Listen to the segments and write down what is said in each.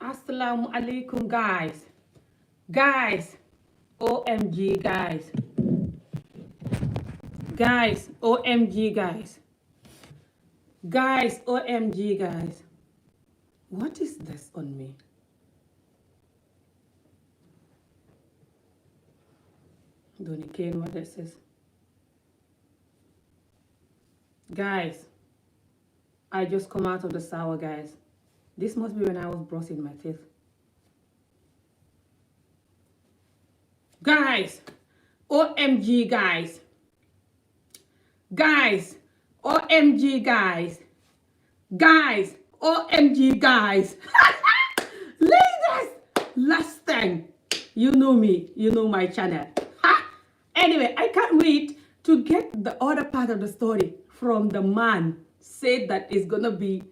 Assalamu alaikum, guys. Guys, OMG, guys. Guys, OMG, guys. Guys, OMG, guys. What is this on me? Don't you care what this is? Guys, I just come out of the shower, guys. This must be when I was brushing my teeth. Guys, OMG, guys. Guys, OMG, guys. Guys, OMG, guys. Ladies, last time, you know me, you know my channel. Anyway, I can't wait to get the other part of the story from the man said that it's gonna be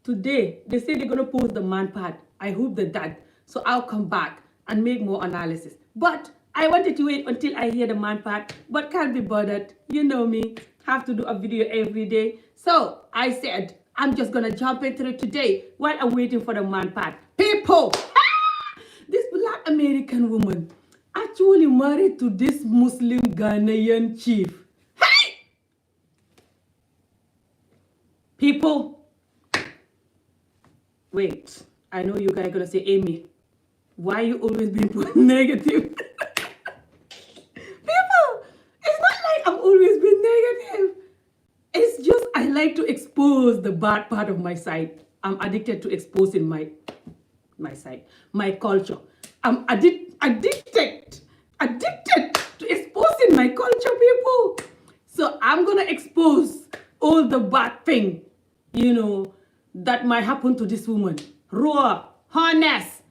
today. They say they're gonna post the man part. I hope they're done. So I'll come back and make more analysis. But I wanted to wait until I hear the man part, but can't be bothered. You know me, have to do a video every day. So I said, I'm just gonna jump into it today while I'm waiting for the man part. People, this black American woman actually married to this Muslim Ghanaian chief. Hey! People, wait, I know you guys are gonna say, Amy, why you always being put negative? People, it's not like I'm always being negative. It's just I like to expose the bad part of my side. I'm addicted to exposing my side, my culture. I'm addicted to exposing my culture, people. So I'm gonna expose all the bad thing, you know, that might happen to this woman. Raw, honest,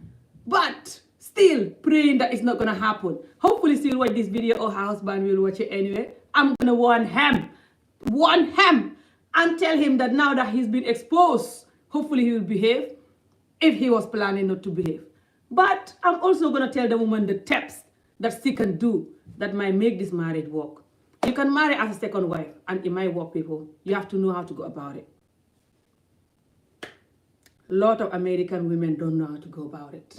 but still praying that it's not gonna happen. Hopefully she'll watch this video or her husband will watch it anyway. I'm gonna warn him, and tell him that now that he's been exposed, hopefully he will behave if he was planning not to behave. But I'm also gonna tell the woman the tips that she can do that might make this marriage work. You can marry as a second wife and it might work, people. You have to know how to go about it. A lot of American women don't know how to go about it.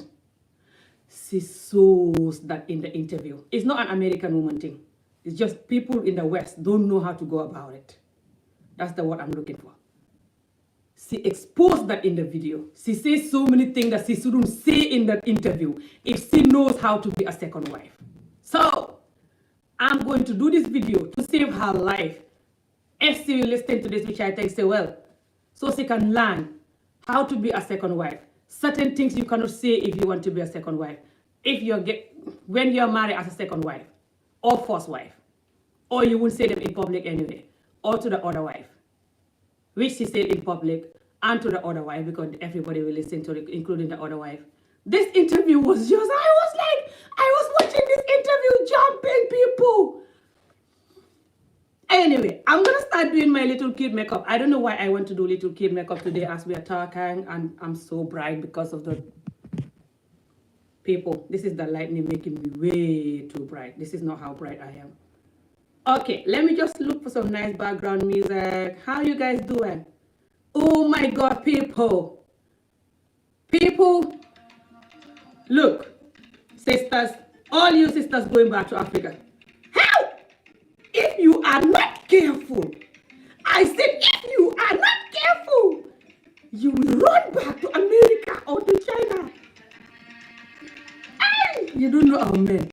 She shows that in the interview. It's not an American woman thing. It's just people in the West don't know how to go about it. That's the word I'm looking for. She exposed that in the video. She says so many things that she shouldn't say in that interview if she knows how to be a second wife. So, I'm going to do this video to save her life. If she will listen to this, which I think she will, so she can learn how to be a second wife. Certain things you cannot say if you want to be a second wife. When you're married as a second wife or first wife, or you won't say them in public anyway, or to the other wife, which she said in public, and to the other wife, because everybody will listen to it, including the other wife. This interview was just, I was watching this interview jumping, people. Anyway, I'm going to start doing my little kid makeup. I don't know why I want to do little kid makeup today as we are talking, and I'm so bright because of the people. This is the lightning making me way too bright. This is not how bright I am. Okay, let me just look for some nice background music. How you guys doing? Oh my God, people. People, look, sisters, all you sisters going back to Africa. How? If you are not careful, I said if you are not careful, you will run back to America or to China. Hey, you don't know our men.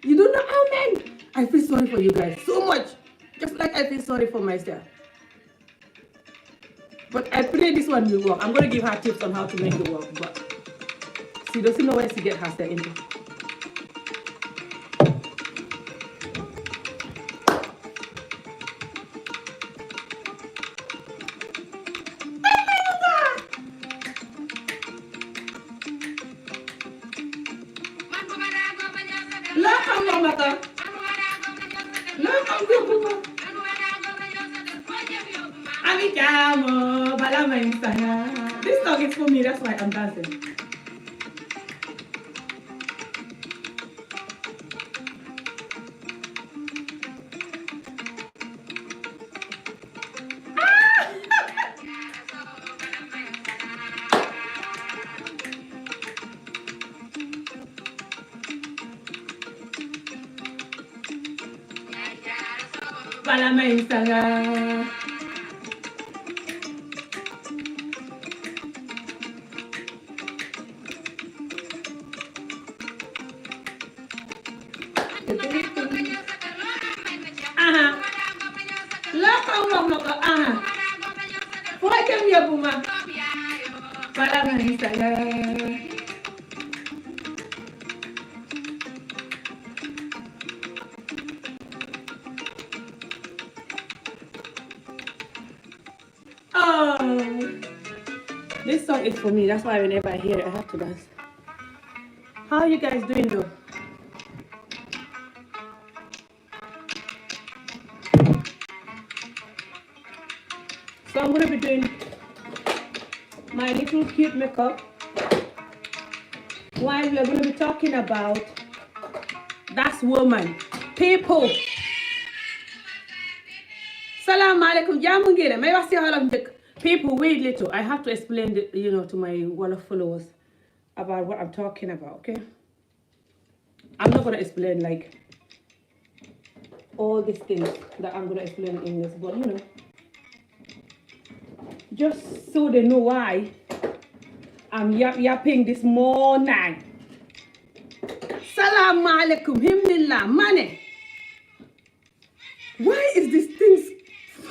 You don't know how men. I feel sorry for you guys so much. Just like I feel sorry for myself. But I pray this one will work. I'm going to give her tips on how to make it work. But she doesn't know where to get herself into. This song is for me, that's why I'm dancing. Para may sanga. Aha. Loko mo ko. Aha. Pwede mo yabuma. Para may sanga. Oh, this song is for me. That's why whenever I hear it, I have to dance. How are you guys doing though? So I'm gonna be doing my little cute makeup while we are gonna be talking about that woman. People. Salam alaikum. Jamu ngere. May wax ci Wolof njëkk. People, wait little. I have to explain, to my Wolof followers about what I'm talking about, okay? I'm not going to explain, like, all these things that I'm going to explain in English, but, just so they know why I'm yapping this morning. Salaam alaikum, himnillah, money. Why is this thing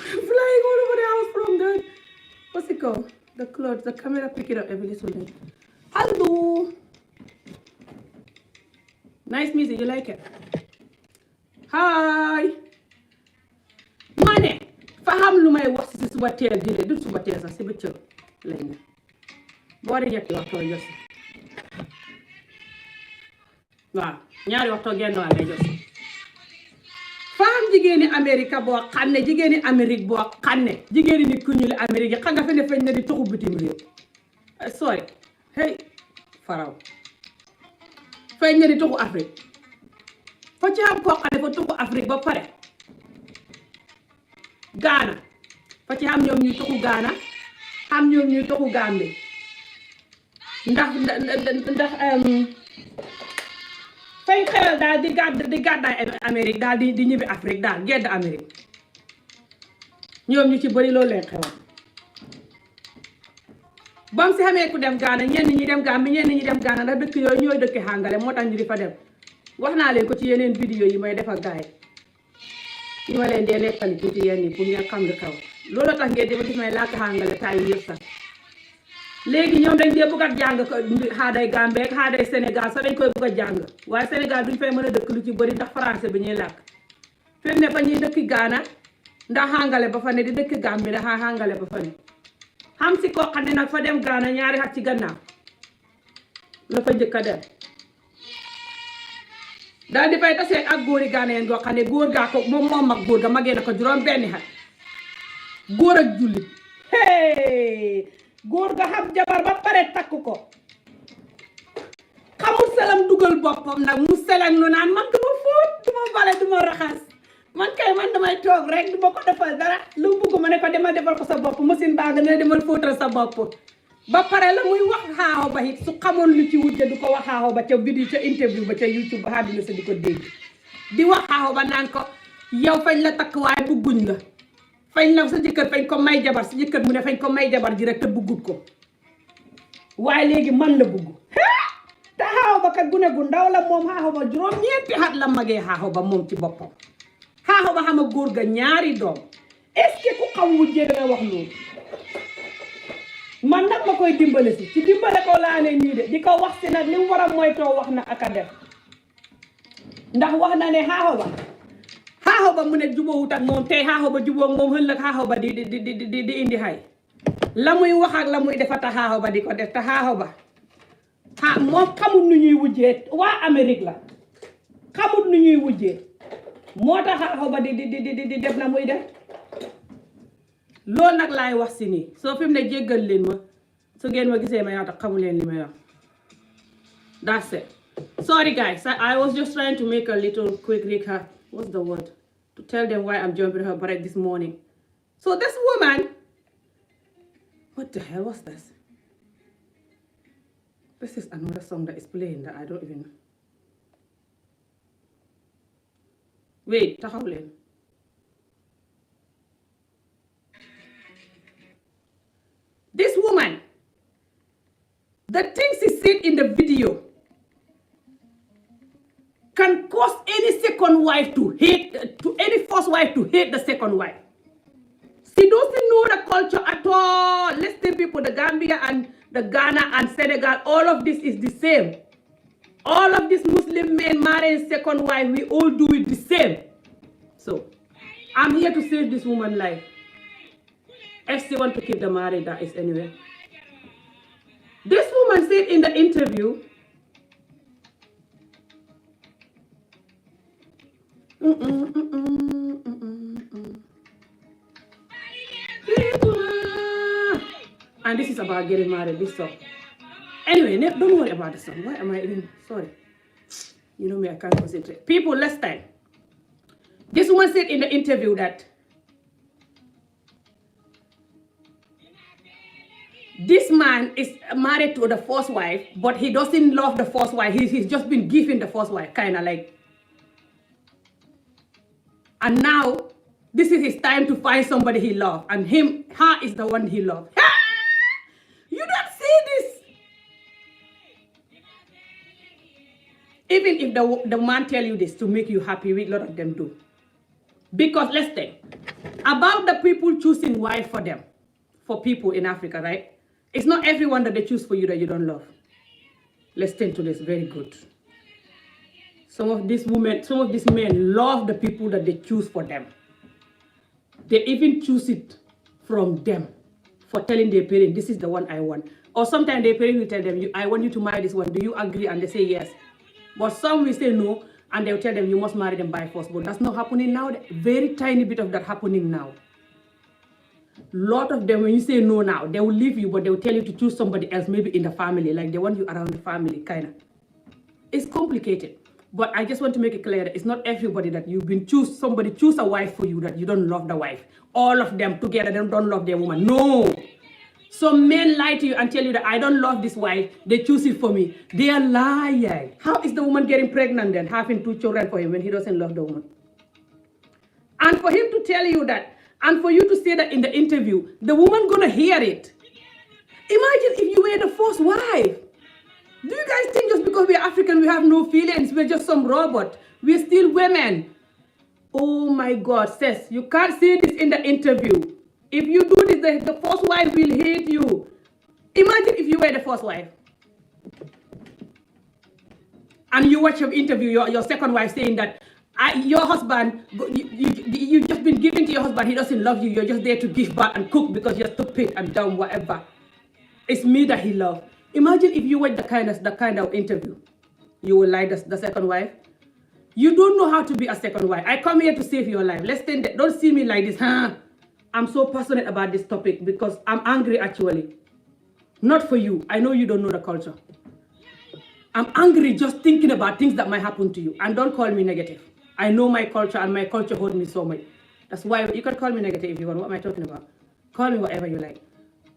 flying all over the house from the... What's it called? The clothes. The camera pick it up every little bit. Hello. Nice music. You like it? Hi. Money. Faham lu may wax ci suba teel ji de du suba teel sax ci bëccëg lañ ne. Boo dee ñetti waxtoo jos. Waaw ñaari waxtoo genn waa lay jos. Faham jigéeni Amérique boo xam ne jigéeni Amérique boo xam ne jigéeni nit ku ñuul Amérique xam nga fi ne feñ ne di tuxu bitim réew. Sorry. Hey faraw. Feñ ne di tuxu Afrique. Fa ci am koo xam ne fa tuxu Afrique ba pare. Ghana. Fa ci am ñoom ñuy tuxu Ghana. Am ñoom ñuy tuxu Gambie. Ndax fañ xelal daal di gàddaay Amérique daal di ñibbi Afrique daal gedd Amérique ñoom ñu ci bëri loolu leen xewal bam si xamee ku dem Ghana ñenn ñi dem Gambie ñenn ñi dem Ghana ndax dëkk yooyu ñooy dëkk xàngale moo tax ñu di fa dem wax naa leen ko ci yeneen vidéo yi may def ak gaay yi ma leen dee nettali tuuti yenn yi pour ngeen xam nga xew loolu tax ngeen di ma gis may làkk xàngale taay yi yëpp sax léegi ñoom dañ dee bëgg a jàng xaaday Gambie ak xaaday Sénégal sax dañ koy bëgg a jàng waaye Sénégal duñ fay mën a dëkk lu ci bëri ndax français bi ñuy làkk fi mu ne fa ñuy dëkk Ghana ndax xàngale ba fa ne di dëkk Gambie ndax xàngale ba fa ne xam si koo xam ne nag fa dem Ghana ñaari at ci gannaaw la fa njëkk a dem daal di fay tasee ak góori Ghana yeen goo xam ne góor gaa ko moom mag góor ga magee na ko juróom benni xat góor ak jullit góor ga xam jabar ba pare takk ko xamul selam dugal boppam nag mu selang lu naan man duma fóot duma bale duma raxas man kay man damay toog rek duma ko defal dara lu mu bugg ma ne ko demal defal ko sa bopp machine baa nga ne demal fóotal sa bopp ba pare la muy wax xaaxaw ba it su xamoon lu ci wujje du ko wax xaaxaw ba ca vidéo ca interview ba ca YouTube ba àddina sa di ko dégg di wax xaaxaw ba naan ko yow fañ la takk waaye bugguñ la fañ la sa jëkkër fañ ko may jabar sa jëkkër mu ne fañ ko may jabar ji rek te buggut ko waaye léegi man la bugg te xaaxaw ba kat gune gu ndaw la moom xaaxaw ba juróom ñeenti at la magee xaaxaw ba moom ci boppam xaaxaw ba xam a góor ga ñaari doom est-ce que ku xam wujje danga wax loolu man nag ma koy dimbale si ci dimbale ko laa ne nii de di ko wax si nag li mu war a moytoo wax na ak a def ndax wax na ne xaaxaw ba mu ne jubóowut ak moom tey xaaxaw ba jubóog moom ëllëg xaaxaw ba di indi xay la muy wax ak la muy defa ta xaaxaw ba di ko def te xaaxaw ba moom xamul nu ñuy wujjee waa Amérique la xamul nu ñuy wujjee moo tax xaaxaw ba di def na muy def loolu nag laay wax si nii soo fi mu ne jéggal leen ma su ngeen ma gisee ma yaa tax xamu leen li may wax that's it. Sorry guys, I was just trying to make a little quick recap. What's the word? To tell them why I'm jumping her break this morning. So this woman, what the hell was this? This is another song that is playing that I don't even... Wait, taxaw leen. The things he said in the video can cause any second wife to hate, to any first wife to hate the second wife. She doesn't know the culture at all. Listen, people, the Gambia and the Ghana and Senegal, all of this is the same. All of these Muslim men marrying second wife, we all do it the same. So, I'm here to save this woman's life. If she want to keep the marriage, that is anyway. This woman said in the interview, and this is about getting married, this song. Anyway, don't worry about the song. Why am I even, sorry. You know me, I can't concentrate. People, last time. This woman said in the interview that this man is married to the first wife, but he doesn't love the first wife. He's just been giving the first wife, kind of like. And now, this is his time to find somebody he loves. And her is the one he loves. You don't see this. Even if the man tell you this to make you happy, a lot of them do. Because let's think about the people choosing wife for them, for people in Africa, right? It's not everyone that they choose for you that you don't love. Let's think to this very good. Some of these men love the people that they choose for them. They even choose it from them for telling their parents, this is the one I want. Or sometimes their parents will tell them, I want you to marry this one. Do you agree? And they say yes. But some will say no, and they'll tell them you must marry them by force. But that's not happening now. Very tiny bit of that happening now. Lot of them, when you say no now, they will leave you, but they will tell you to choose somebody else, maybe in the family, like they want you around the family, kind of. It's complicated. But I just want to make it clear that it's not everybody that you've been somebody choose a wife for you that you don't love the wife. All of them together, they don't love their woman. No. Some men lie to you and tell you that I don't love this wife. They choose it for me. They are lying. How is the woman getting pregnant then, having 2 children for him when he doesn't love the woman? And for him to tell you that, and for you to say that in the interview, the woman gonna hear it. Imagine if you were the first wife. Do you guys think just because we're African, we have no feelings? We're just some robot. We're still women. Oh my God, sis, you can't say this in the interview. If you do this, the first wife will hate you. Imagine if you were the first wife. And you watch your interview, your second wife saying that your husband, you just been giving to your husband, he doesn't love you. You're just there to give back and cook because you're stupid and dumb, whatever. It's me that he loves. Imagine if you watch the kind of interview. You will like the second wife. You don't know how to be a second wife. I come here to save your life. Let's stand there. Don't see me like this. I'm so passionate about this topic because I'm angry actually. Not for you. I know you don't know the culture. I'm angry just thinking about things that might happen to you. And don't call me negative. I know my culture and my culture holds me so much. That's why you can call me negative if you want. What am I talking about? Call me whatever you like.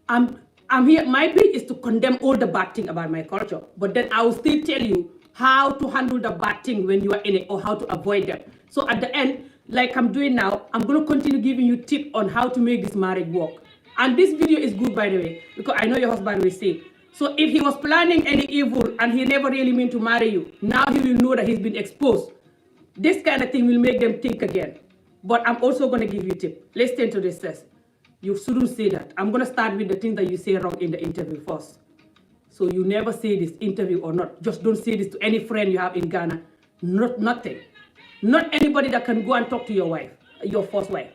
I'm here, my bit is to condemn all the bad thing about my culture, but then I will still tell you how to handle the bad thing when you are in it or how to avoid them. So at the end, like I'm doing now, I'm going to continue giving you tips on how to make this marriage work. And this video is good, by the way, because I know your husband will see. So if he was planning any evil and he never really meant to marry you, now he will know that he's been exposed. This kind of thing will make them think again. But I'm also going to give you a tip. Listen to this, sis. You shouldn't say that. I'm going to start with the things that you say wrong in the interview first. So you never say this interview or not. Just don't say this to any friend you have in Ghana. Nothing. Not anybody that can go and talk to your wife, your first wife.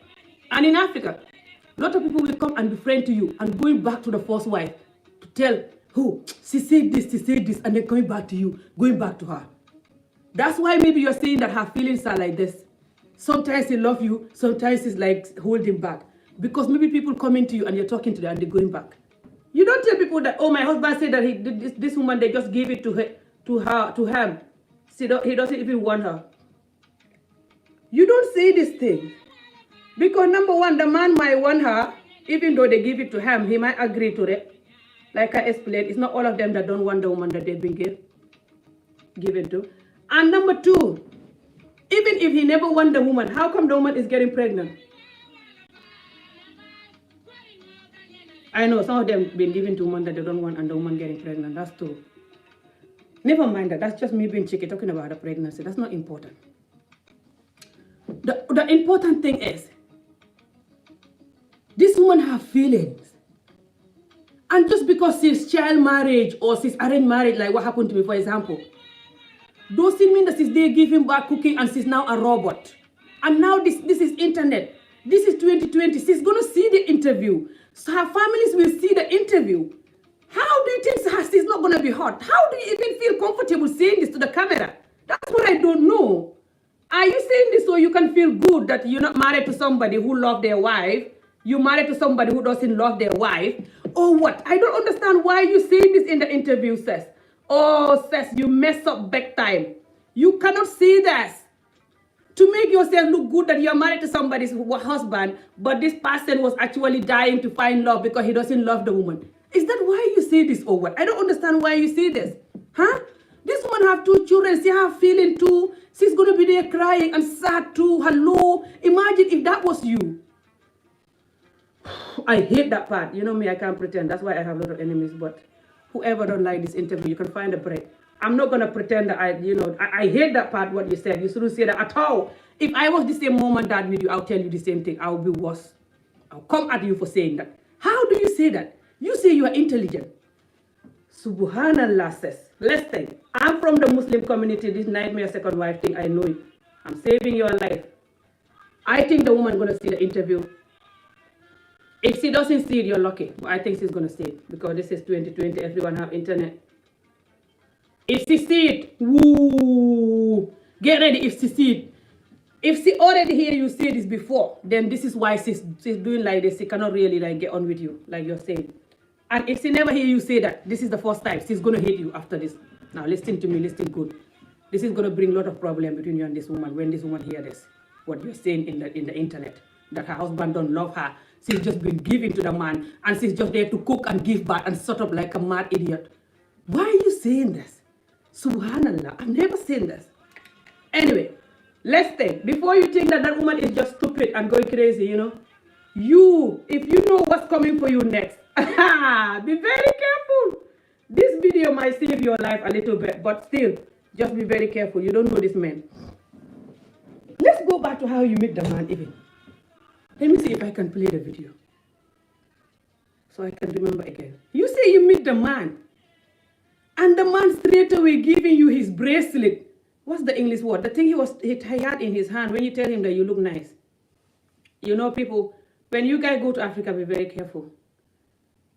And in Africa, a lot of people will come and be friend to you and going back to the first wife to tell, oh, she said this, and then coming back to you, going back to her. That's why maybe you're saying that her feelings are like this. Sometimes they love you, sometimes it's like holding back. Because maybe people coming to you and you're talking to them and they're going back. You don't tell people that, oh, my husband said that he did this woman, they just gave it to him. See, he doesn't even want her. You don't say this thing. Because number one, the man might want her, even though they give it to him, he might agree to it. Like I explained, it's not all of them that don't want the woman that they've been given to. And number two, even if he never want the woman, how come the woman is getting pregnant? I know some of them been given to women that they don't want and the woman getting pregnant. That's true. Never mind that. That's just me being cheeky talking about a pregnancy. That's not important. The important thing is this woman have feelings. And just because she's child marriage or she's arranged marriage, like what happened to me, for example, doesn't mean that she's there giving back cooking and she's now a robot. And now this is internet. This is 2020. She's going to see the interview. So her families will see the interview. How do you think she's not going to be hot? How do you even feel comfortable saying this to the camera? That's what I don't know. Are you saying this so you can feel good that you're not married to somebody who loves their wife? You're married to somebody who doesn't love their wife? Or what? I don't understand why you're saying this in the interview, sis. Oh, sis, you mess up big time. You cannot say this to make yourself look good that you're married to somebody's husband, but this person was actually dying to find love because he doesn't love the woman. Is that why you say this or what? I don't understand why you say this. Huh? This woman have 2 children. She have feeling too. She's going to be there crying and sad too. Hello. Imagine if that was you. I hate that part. You know me, I can't pretend. That's why I have a lot of enemies. But whoever don't like this interview, you can find a break. I'm not going to pretend that I hate that part, what you said. You shouldn't say that at all. If I was the same mom and dad with you, I'll tell you the same thing. I'll be worse. I'll come at you for saying that. How do you say that? You say you are intelligent. Subhanallah says. Listen, I'm from the Muslim community. This nightmare second wife thing, I know it. I'm saving your life. I think the woman going to see the interview. If she doesn't see it, you're lucky. But I think she's going to see it. Because this is 2020. Everyone have internet. If she see it, woo, get ready if she see it. If she already hear you say this before, then this is why she's doing like this. She cannot really like get on with you, like you're saying. And if she never hear you say that, this is the first time, she's going to hate you after this. Now listen to me, listen good. This is going to bring a lot of problem between you and this woman when this woman hear this. What you're saying in the internet. That her husband don't love her. She's just been giving to the man. And she's just there to cook and give back and sort of like a mad idiot. Why are you saying this? Subhanallah, I've never seen this. Anyway, let's think. Before you think that woman is just stupid and going crazy, if you know what's coming for you next, be very careful. This video might save your life a little bit, but still, just be very careful. You don't know this man. Let's go back to how you meet the man even. Let me see if I can play the video. So I can remember again. You say you meet the man. And the man straight away giving you his bracelet. What's the English word? The thing he had in his hand when you tell him that you look nice. People, when you guys go to Africa, be very careful.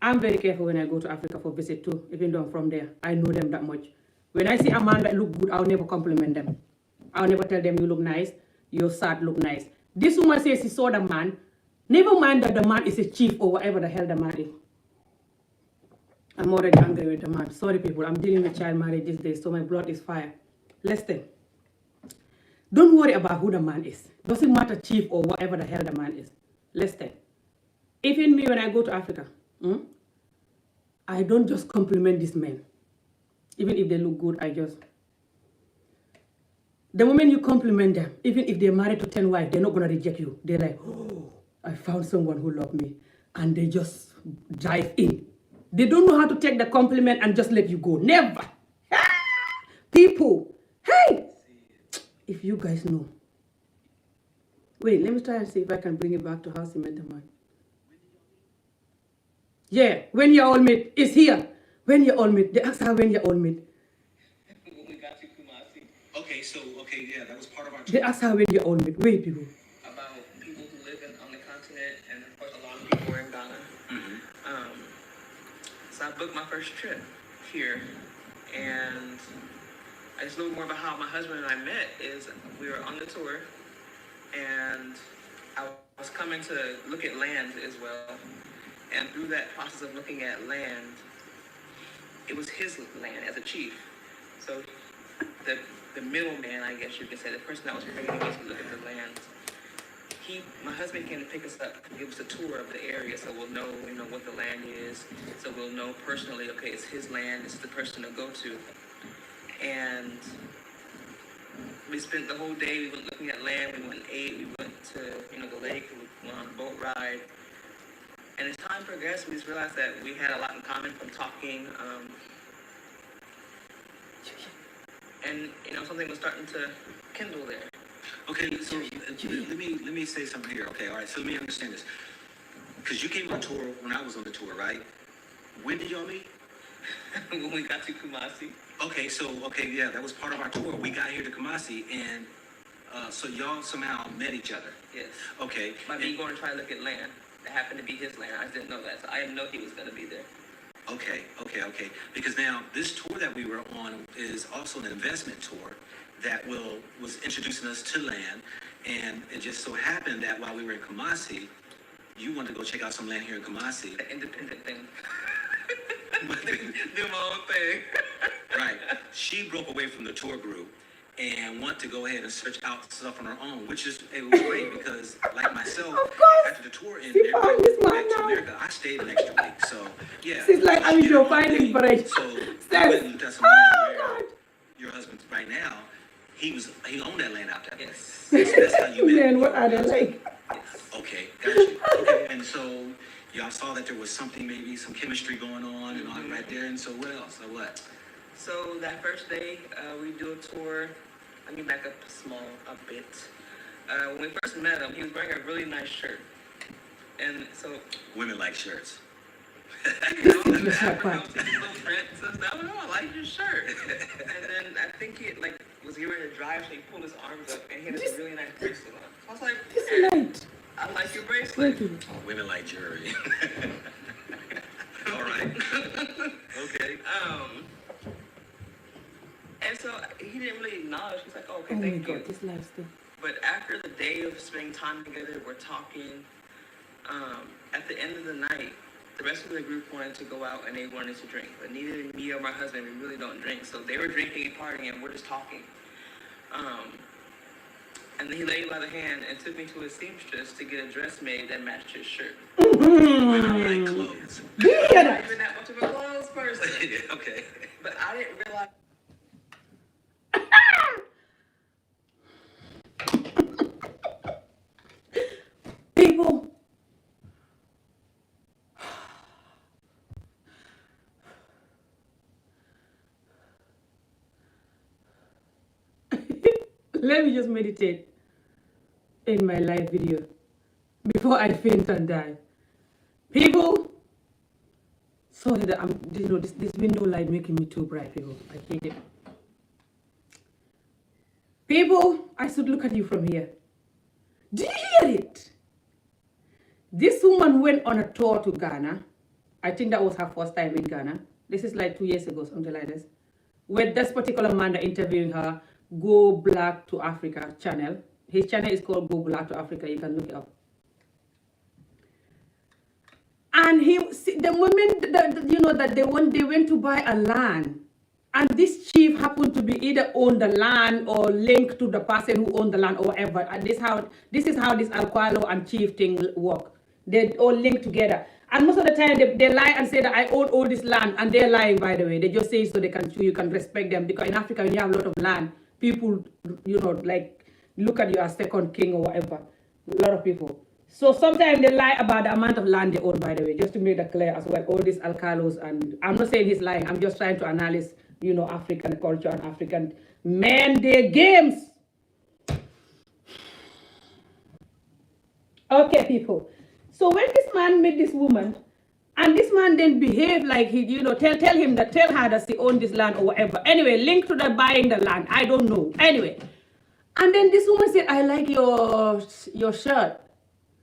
I'm very careful when I go to Africa for visit too, even though I'm from there. I know them that much. When I see a man that look good, I'll never compliment them. I'll never tell them you look nice, your sad look nice. This woman says she saw the man. Never mind that the man is a chief or whatever the hell the man is. I'm already angry with the man. Sorry, people. I'm dealing with child marriage these days, so my blood is fire. Listen. Don't worry about who the man is. Doesn't matter chief or whatever the hell the man is. Listen. Even me, when I go to Africa, I don't just compliment these men. Even if they look good, the moment you compliment them, even if they're married to 10 wives, they're not going to reject you. They're like, oh, I found someone who loves me. And they just dive in. They don't know how to take the compliment and just let you go. Never. People. Hey! If you guys know. Wait, let me try and see if I can bring it back to how she met the man. Yeah, when you all meet. It's here. When you all meet. They ask her when you all meet. Okay, yeah, that was part of our. They ask her when you all meet. Wait, people. About people who live on the continent, and of course a lot of people are in Ghana. So I booked my first trip here, and I just know more about how my husband and I met. Is we were on the tour, and I was coming to look at land as well, and through that process of looking at land, it was his land as a chief. So the middleman, I guess you could say, the person that was bringing us to look at the land, my husband came to pick us up and give us a tour of the area, so we'll know, what the land is, so we'll know personally, okay, it's his land, this is the person to go to. And we spent the whole day, we went looking at land, we went and ate, we went to, the lake, we went on a boat ride. And as time progressed, we just realized that we had a lot in common from talking. And something was starting to kindle there. Okay, so let me say something here. Okay, all right. So let me understand this, because you came on tour when I was on the tour, right? When did y'all meet? When we got to Kumasi. Okay, yeah, that was part of our tour. We got here to Kumasi, and so y'all somehow met each other. Yes. Okay. By me going to try to look at land. That happened to be his land. I just didn't know that, so I didn't know he was going to be there. Okay. Because now this tour that we were on is also an investment tour that was introducing us to land, and it just so happened that while we were in Kumasi, you wanted to go check out some land here in Kumasi. The independent thing. Do my own thing. Right. She broke away from the tour group and wanted to go ahead and search out stuff on her own, it was great because, like myself, after the tour ended, back to America, I stayed an extra week. So, yeah. It's like I'm your finding for it. So, that's where your husband right now, he owned that land out there. Yes. That's how you met. Man, what are they like? Yes. Okay, got you. Okay, and so y'all saw that there was something, maybe some chemistry going on and all that right there. And so what else? So what? So that first day, we do a tour. Let me back up a bit. When we first met him, he was wearing a really nice shirt. And so... Women like shirts. The African little print says, I like your shirt. And then I think he was getting ready to drive, so he pulled his arms up, and he had a really nice bracelet on. So I was like, hey, I like your bracelet. Women like jewelry. All right. Okay. And so he didn't really acknowledge. He's like, oh, okay, Oh my thank you. God, this lifestyle. But after the day of spending time together, we're talking. At the end of the night, the rest of the group wanted to go out and they wanted to drink. But neither me or my husband, we really don't drink. So they were drinking and partying and we're just talking. And then he laid me by the hand and took me to a seamstress to get a dress made that matched his shirt. Women like clothes. I'm not even that much of a clothes person. Yeah, okay. But I didn't realize. People, let me just meditate in my live video before I faint and die. People, sorry that this window light making me too bright, people. I hate it. People, I should look at you from here. Do you hear it? This woman went on a tour to Ghana. I think that was her first time in Ghana. This is like 2 years ago, something like this. With this particular man that interviewing her, Goblack2africa channel. His channel is called Goblack2africa. You can look it up. And the women, that they went to buy a land. And this chief happened to be either own the land or linked to the person who owned the land or whatever. And this is how this Alqualo and chief thing work. They all link together. And most of the time they lie and say that I own all this land, and they're lying, by the way. They just say so you can respect them, because in Africa when you have a lot of land, people look at you as second king or whatever. A lot of people. So sometimes they lie about the amount of land they own, by the way, just to make that clear as well. All these Alcalos, and I'm not saying he's lying. I'm just trying to analyze, African culture and African men, their games. Okay, people. So when this man met this woman, and this man then behaved like he, tell her that she owned this land or whatever. Anyway, linked to the buying the land. I don't know. Anyway. And then this woman said, I like your shirt.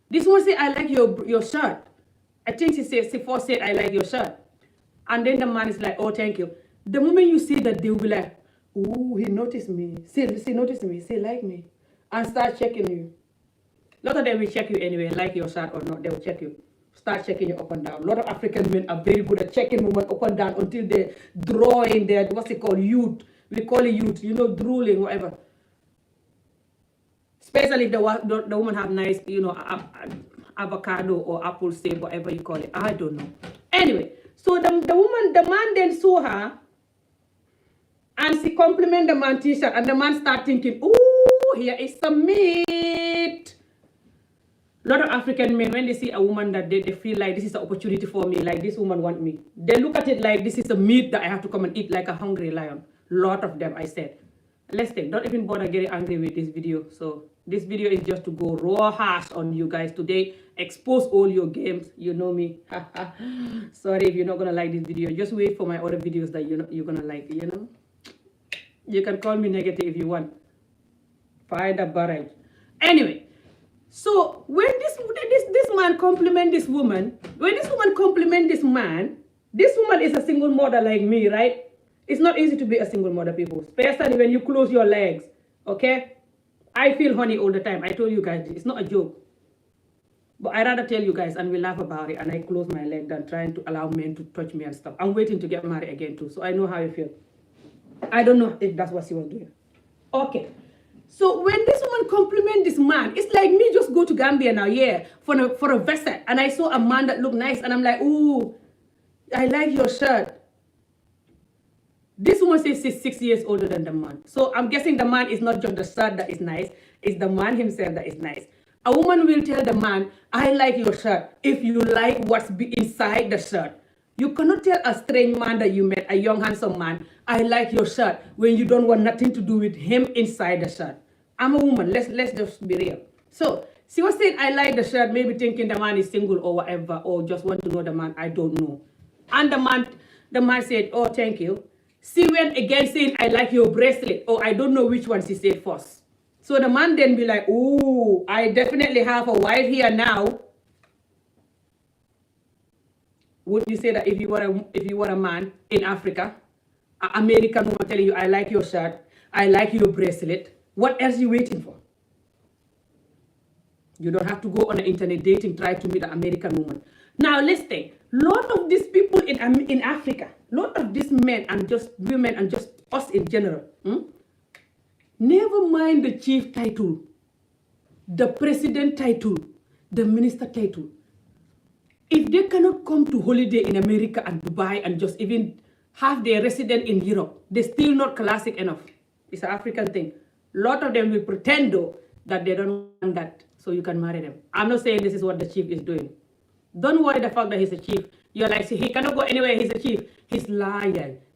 This one said, I like your shirt. I think she first said, I like your shirt. And then the man is like, oh, thank you. The moment you see that, they will be like, ooh, he noticed me. She noticed me. She like me. And start checking you. A lot of them will check you anyway, like your shirt or not. They will check you. Start checking you up and down. A lot of African men are very good at checking women up and down until they draw in their, what's it called, youth. We call it youth, drooling, whatever. Especially if the woman have nice, avocado or apple shape, whatever you call it. I don't know. Anyway, so the man then saw her, and she compliment the man t-shirt, and the man start thinking, ooh, here is some meat. A lot of African men, when they see a woman that they feel like this is an opportunity for me, like this woman want me, they look at it like this is a meat that I have to come and eat like a hungry lion. Lot of them, I said. Let's take, don't even bother getting angry with this video. So this video is just to go raw harsh on you guys today, expose all your games. You know me. Sorry if you're not gonna like this video. Just wait for my other videos that you're gonna like. You can call me negative if you want. Find a barrage. Anyway, so when this man compliment this woman, when this woman compliment this man, this woman is a single mother like me, right? It's not easy to be a single mother, people, especially when you close your legs, okay? I feel honey all the time. I told you guys, it's not a joke. But I rather tell you guys and we laugh about it and I close my leg than trying to allow men to touch me and stuff. I'm waiting to get married again too, so I know how you feel. I don't know if that's what she was doing. Okay. So when this woman compliment this man, it's like me just go to Gambia now, yeah, for a visit, and I saw a man that looked nice, and I'm like, ooh, I like your shirt. This woman says she's 6 years older than the man. So I'm guessing the man is not just the shirt that is nice, it's the man himself that is nice. A woman will tell the man, I like your shirt, if you like what's inside the shirt. You cannot tell a strange man that you met, a young handsome man, I like your shirt, when you don't want nothing to do with him inside the shirt. I'm a woman, let's just be real. So she was saying I like the shirt, maybe thinking the man is single or whatever, or just want to know the man, I don't know. And the man said, oh, thank you. She went again saying, I like your bracelet, or I don't know which one she said first. So the man then be like, oh, I definitely have a wife here now. Would you say that if you were a man in Africa, an American woman telling you, I like your shirt, I like your bracelet, what else are you waiting for? You don't have to go on the internet dating, try to meet an American woman. Now listen, lot of these people in Africa, lot of these men and just women and just us in general, never mind the chief title, the president title, the minister title. If they cannot come to holiday in America and Dubai and just even have their residence in Europe, they're still not classic enough. It's an African thing. A lot of them will pretend though that they don't want that, so you can marry them. I'm not saying this is what the chief is doing. Don't worry the fact that he's a chief. You're like, see, he cannot go anywhere, he's a chief. He's lying.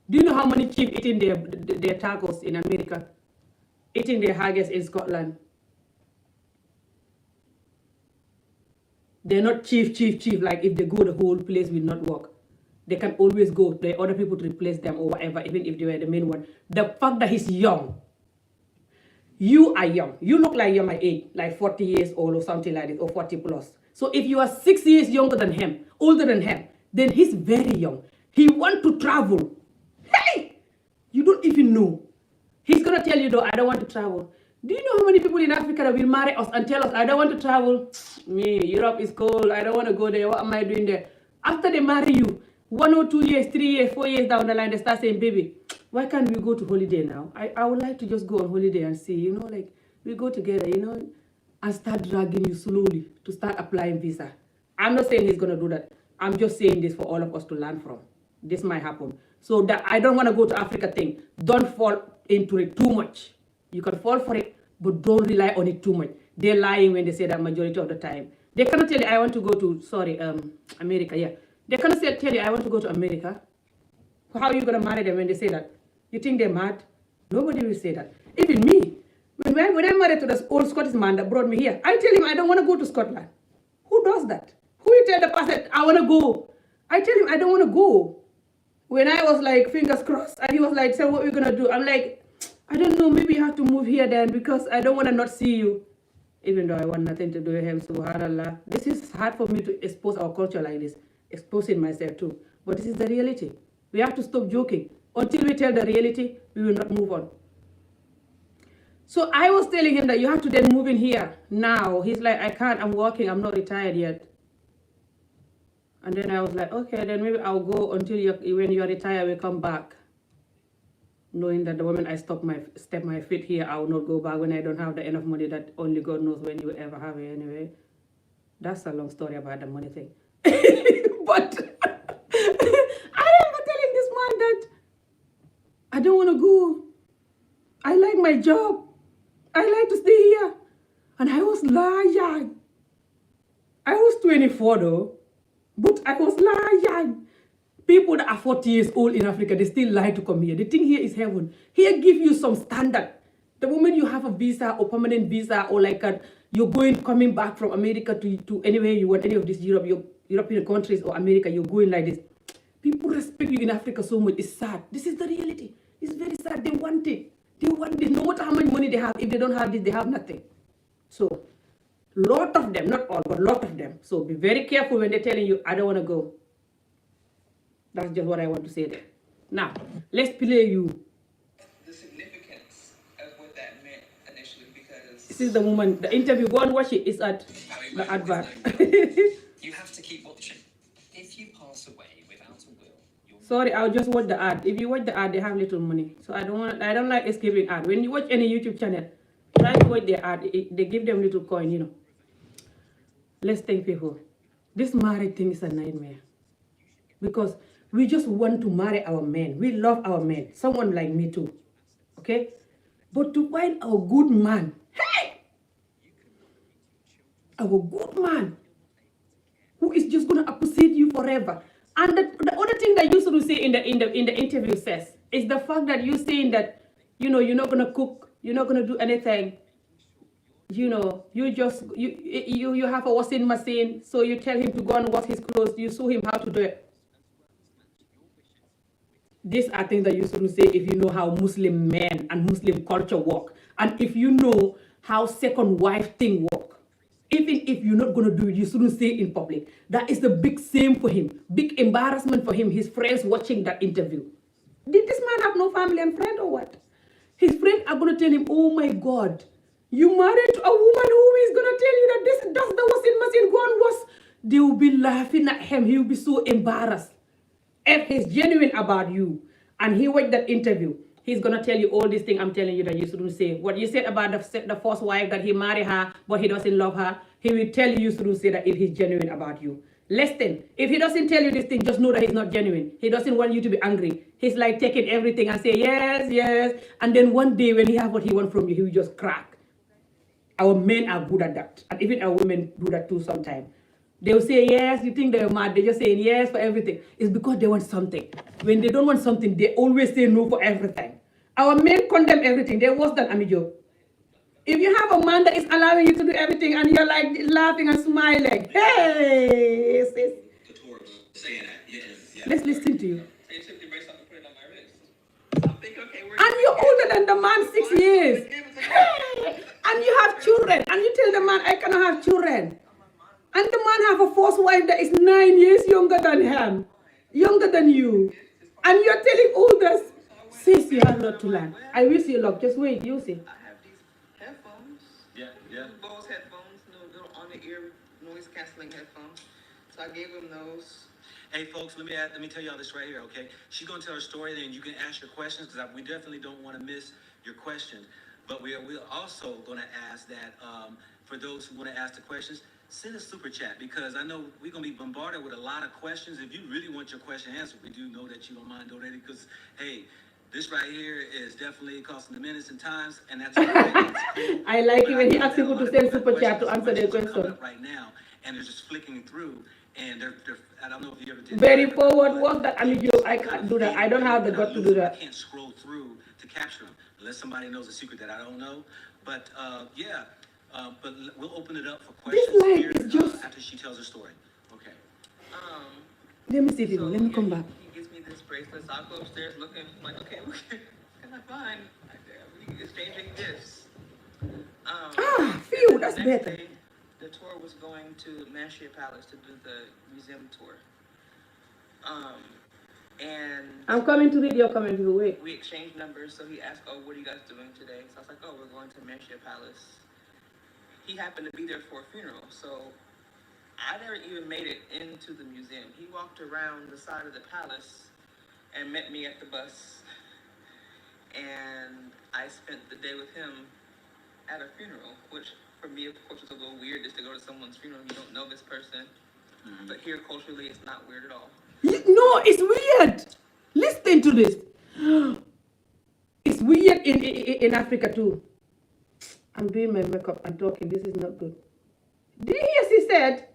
Do you know how many chiefs eating their tacos in America? Eating their haggis in Scotland? They're not chief. Like if they go, the whole place will not work. They can always go. There are other people to replace them or whatever, even if they were the main one. The fact that he's young. You are young. You look like you're my age, like 40 years old or something like this, or 40 plus. So if you are 6 years younger than him, older than him, then he's very young. He wants to travel. Hey! You don't even know. He's going to tell you though, I don't want to travel. Do you know how many people in Africa that will marry us and tell us, I don't want to travel? Me, Europe is cold. I don't want to go there. What am I doing there? After they marry you, 1 or 2 years, 3 years, 4 years down the line, they start saying, baby, why can't we go to holiday now? I would like to just go on holiday and see, like we go together, and start dragging you slowly to start applying visa. I'm not saying he's going to do that. I'm just saying this for all of us to learn from. This might happen. So that I don't want to go to Africa thing. Don't fall into it too much. You can fall for it, but don't rely on it too much. They're lying when they say that majority of the time. They cannot tell you, I want to go to, America, yeah. They cannot tell you, I want to go to America. How are you going to marry them when they say that? You think they're mad? Nobody will say that. Even me, when I married to the old Scottish man that brought me here, I tell him I don't want to go to Scotland. Who does that? Who will tell the person, I want to go? I tell him I don't want to go. When I was like, fingers crossed, and he was like, so what are we going to do? I'm like, I don't know, maybe you have to move here then because I don't want to not see you. Even though I want nothing to do with him, subhanallah. This is hard for me to expose our culture like this, exposing myself too. But this is the reality. We have to stop joking. Until we tell the reality, we will not move on. So I was telling him that you have to then move in here now. He's like, I can't, I'm working, I'm not retired yet. And then I was like, okay, then maybe I'll go until when you're retired, we come back. Knowing that the moment I step my feet here, I will not go back when I don't have the enough money that only God knows when you ever have it anyway. That's a long story about the money thing. But I remember telling this man that I don't want to go. I like my job. I like to stay here. And I was lying. 24 though, but I was lying. People that are 40 years old in Africa, they still lie to come here. The thing here is heaven. Here give you some standard. The moment you have a visa or permanent visa or like you're coming back from America to anywhere you want, any of these European countries or America, you're going like this. People respect you in Africa so much. It's sad. This is the reality. It's very sad. They want it. They want it. No matter how much money they have, if they don't have this, they have nothing. So, lot of them, not all, but lot of them. So be very careful when they're telling you, I don't want to go. That's just what I want to say there. Now, let's play you. The significance of what that meant initially, because This is the woman, the interview. Go and watch it. It's at the advert. You have to keep watching. If you pass away without a will, you're... Sorry, I'll just watch the ad. If you watch the ad, they have little money. So I don't like escaping ad. When you watch any YouTube channel, try to watch their ad. They give them little coin, you know. Let's thank people. This marriage thing is a nightmare. Because we just want to marry our men. We love our men. Someone like me too. Okay? But to find a good man, hey! Our good man who is just gonna appreciate you forever. And the other thing that you sort of say in the interview says is the fact that you're saying that, you know, you're not gonna cook, you're not gonna do anything. You know, you have a washing machine, so you tell him to go and wash his clothes. You show him how to do it. These are things that you should say if you know how Muslim men and Muslim culture work, and if you know how second wife thing work. Even if you're not gonna do it, you shouldn't say it in public. That is the big shame for him, big embarrassment for him. His friends watching that interview. Did this man have no family and friend or what? His friends are gonna tell him, "Oh my God, you married to a woman who is gonna tell you that that's the washing machine, go and wash." They will be laughing at him. He will be so embarrassed. If he's genuine about you and he watched that interview, he's gonna tell you all these things I'm telling you that you shouldn't say. What you said about the first wife, that he married her but he doesn't love her, he will tell you shouldn't say that if he's genuine about you. Listen, if he doesn't tell you this thing, just know that he's not genuine. He doesn't want you to be angry. He's like taking everything and say yes, yes, and then one day when he has what he wants from you, he will just crack. Our men are good at that, and even our women do that too sometimes. They will say yes, you think they're mad, they're just saying yes for everything. It's because they want something. When they don't want something, they always say no for everything. Our men condemn everything. They're worse than Amijo. If you have a man that is allowing you to do everything and you're like laughing and smiling, hey, sis. Let's listen to you. they took the bracelet and put it on my wrist. I'm thinking, okay, And you're older than the man 6 years. Hey, and you have children. And you tell the man, I cannot have children. And the man have a first wife that is 9 years younger than him, younger than you. And you're telling all this. Sis, you have a lot to learn. I wish you luck. Just wait, you see. I have these headphones. Yeah. Bose headphones, little on-the-ear noise canceling headphones. So I gave him those. Hey, folks, let me tell y'all this right here, okay? She's going to tell her story, then you can ask your questions, because we definitely don't want to miss your questions. But we're also going to ask that for those who want to ask the questions, send a super chat, because I know we're going to be bombarded with a lot of questions. If you really want your question answered, we do know that you don't mind donating, because, hey, this right here is definitely costing the minutes and times, and that's cool. I like it when he asks people to send super chat to answer their question. Right now, and they're just flicking through, and they're I don't know if you ever did. Very forward work that Amijo. I can't do that. I don't have the gut to do that. I can't scroll through to capture them unless somebody knows a secret that I don't know. But but we'll open it up for questions here after she tells her story. Okay. Let me see people. Let me come back. He gives me this bracelet, so I go upstairs looking. I'm like, okay, what can I find? We exchanging gifts. Phew, that's the next better. day, the tour was going to Manshia Palace to do the museum tour. And I'm coming to read your comment. Wait. we exchanged numbers, so he asked, "Oh, what are you guys doing today?" So I was like, "Oh, we're going to Manshia Palace." He happened to be there for a funeral, so I never even made it into the museum. He walked around the side of the palace and met me at the bus, and I spent the day with him at a funeral, which for me, of course, was a little weird just to go to someone's funeral. You don't know this person, but here culturally, it's not weird at all. No, it's weird. Listen to this. It's weird in Africa too. I'm doing my makeup and talking. This is not good. Did you hear she said,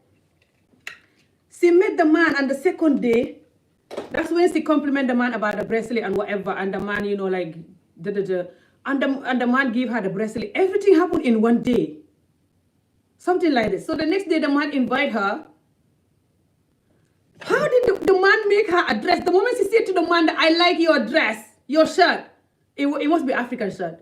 She met the man, and the second day, that's when she complimented the man about the bracelet and whatever, and the man, you know, like, and the man gave her the bracelet. Everything happened in one day. Something like this. So the next day, the man invited her. How did the man make her a dress? The moment she said to the man that I like your dress, your shirt, it must be African shirt.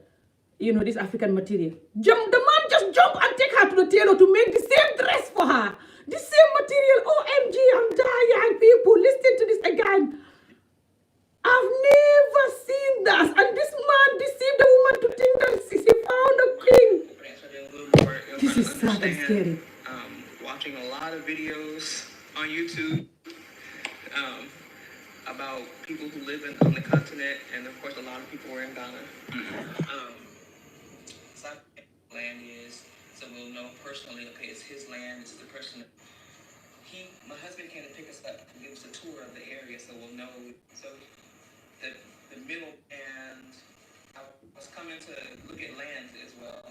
You know, this African material. The man just jump and take her to the tailor to make the same dress for her. The same material. OMG, I'm dying, people. Listen to this again. I've never seen that. And this man deceived the woman to think that she found a king. This is sad and scary. Watching a lot of videos on YouTube about people who live on the continent, and of course, a lot of people were in Ghana. So land is, so we'll know personally. Okay, it's his land. It's the person. My husband came to pick us up and give us a tour of the area, so we'll know. So the middle, and I was coming to look at land as well.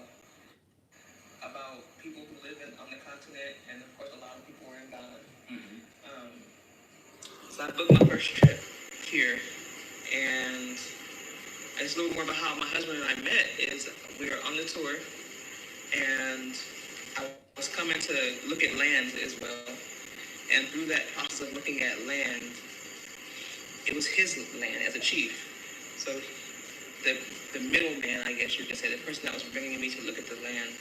About people who live on the continent, and of course, a lot of people were in Ghana. So I booked my first trip here, and just a little more about how my husband and I met is we were on the tour, and I was coming to look at land as well. And through that process of looking at land, it was his land as a chief. So the middleman, I guess you can say, the person that was bringing me to look at the land,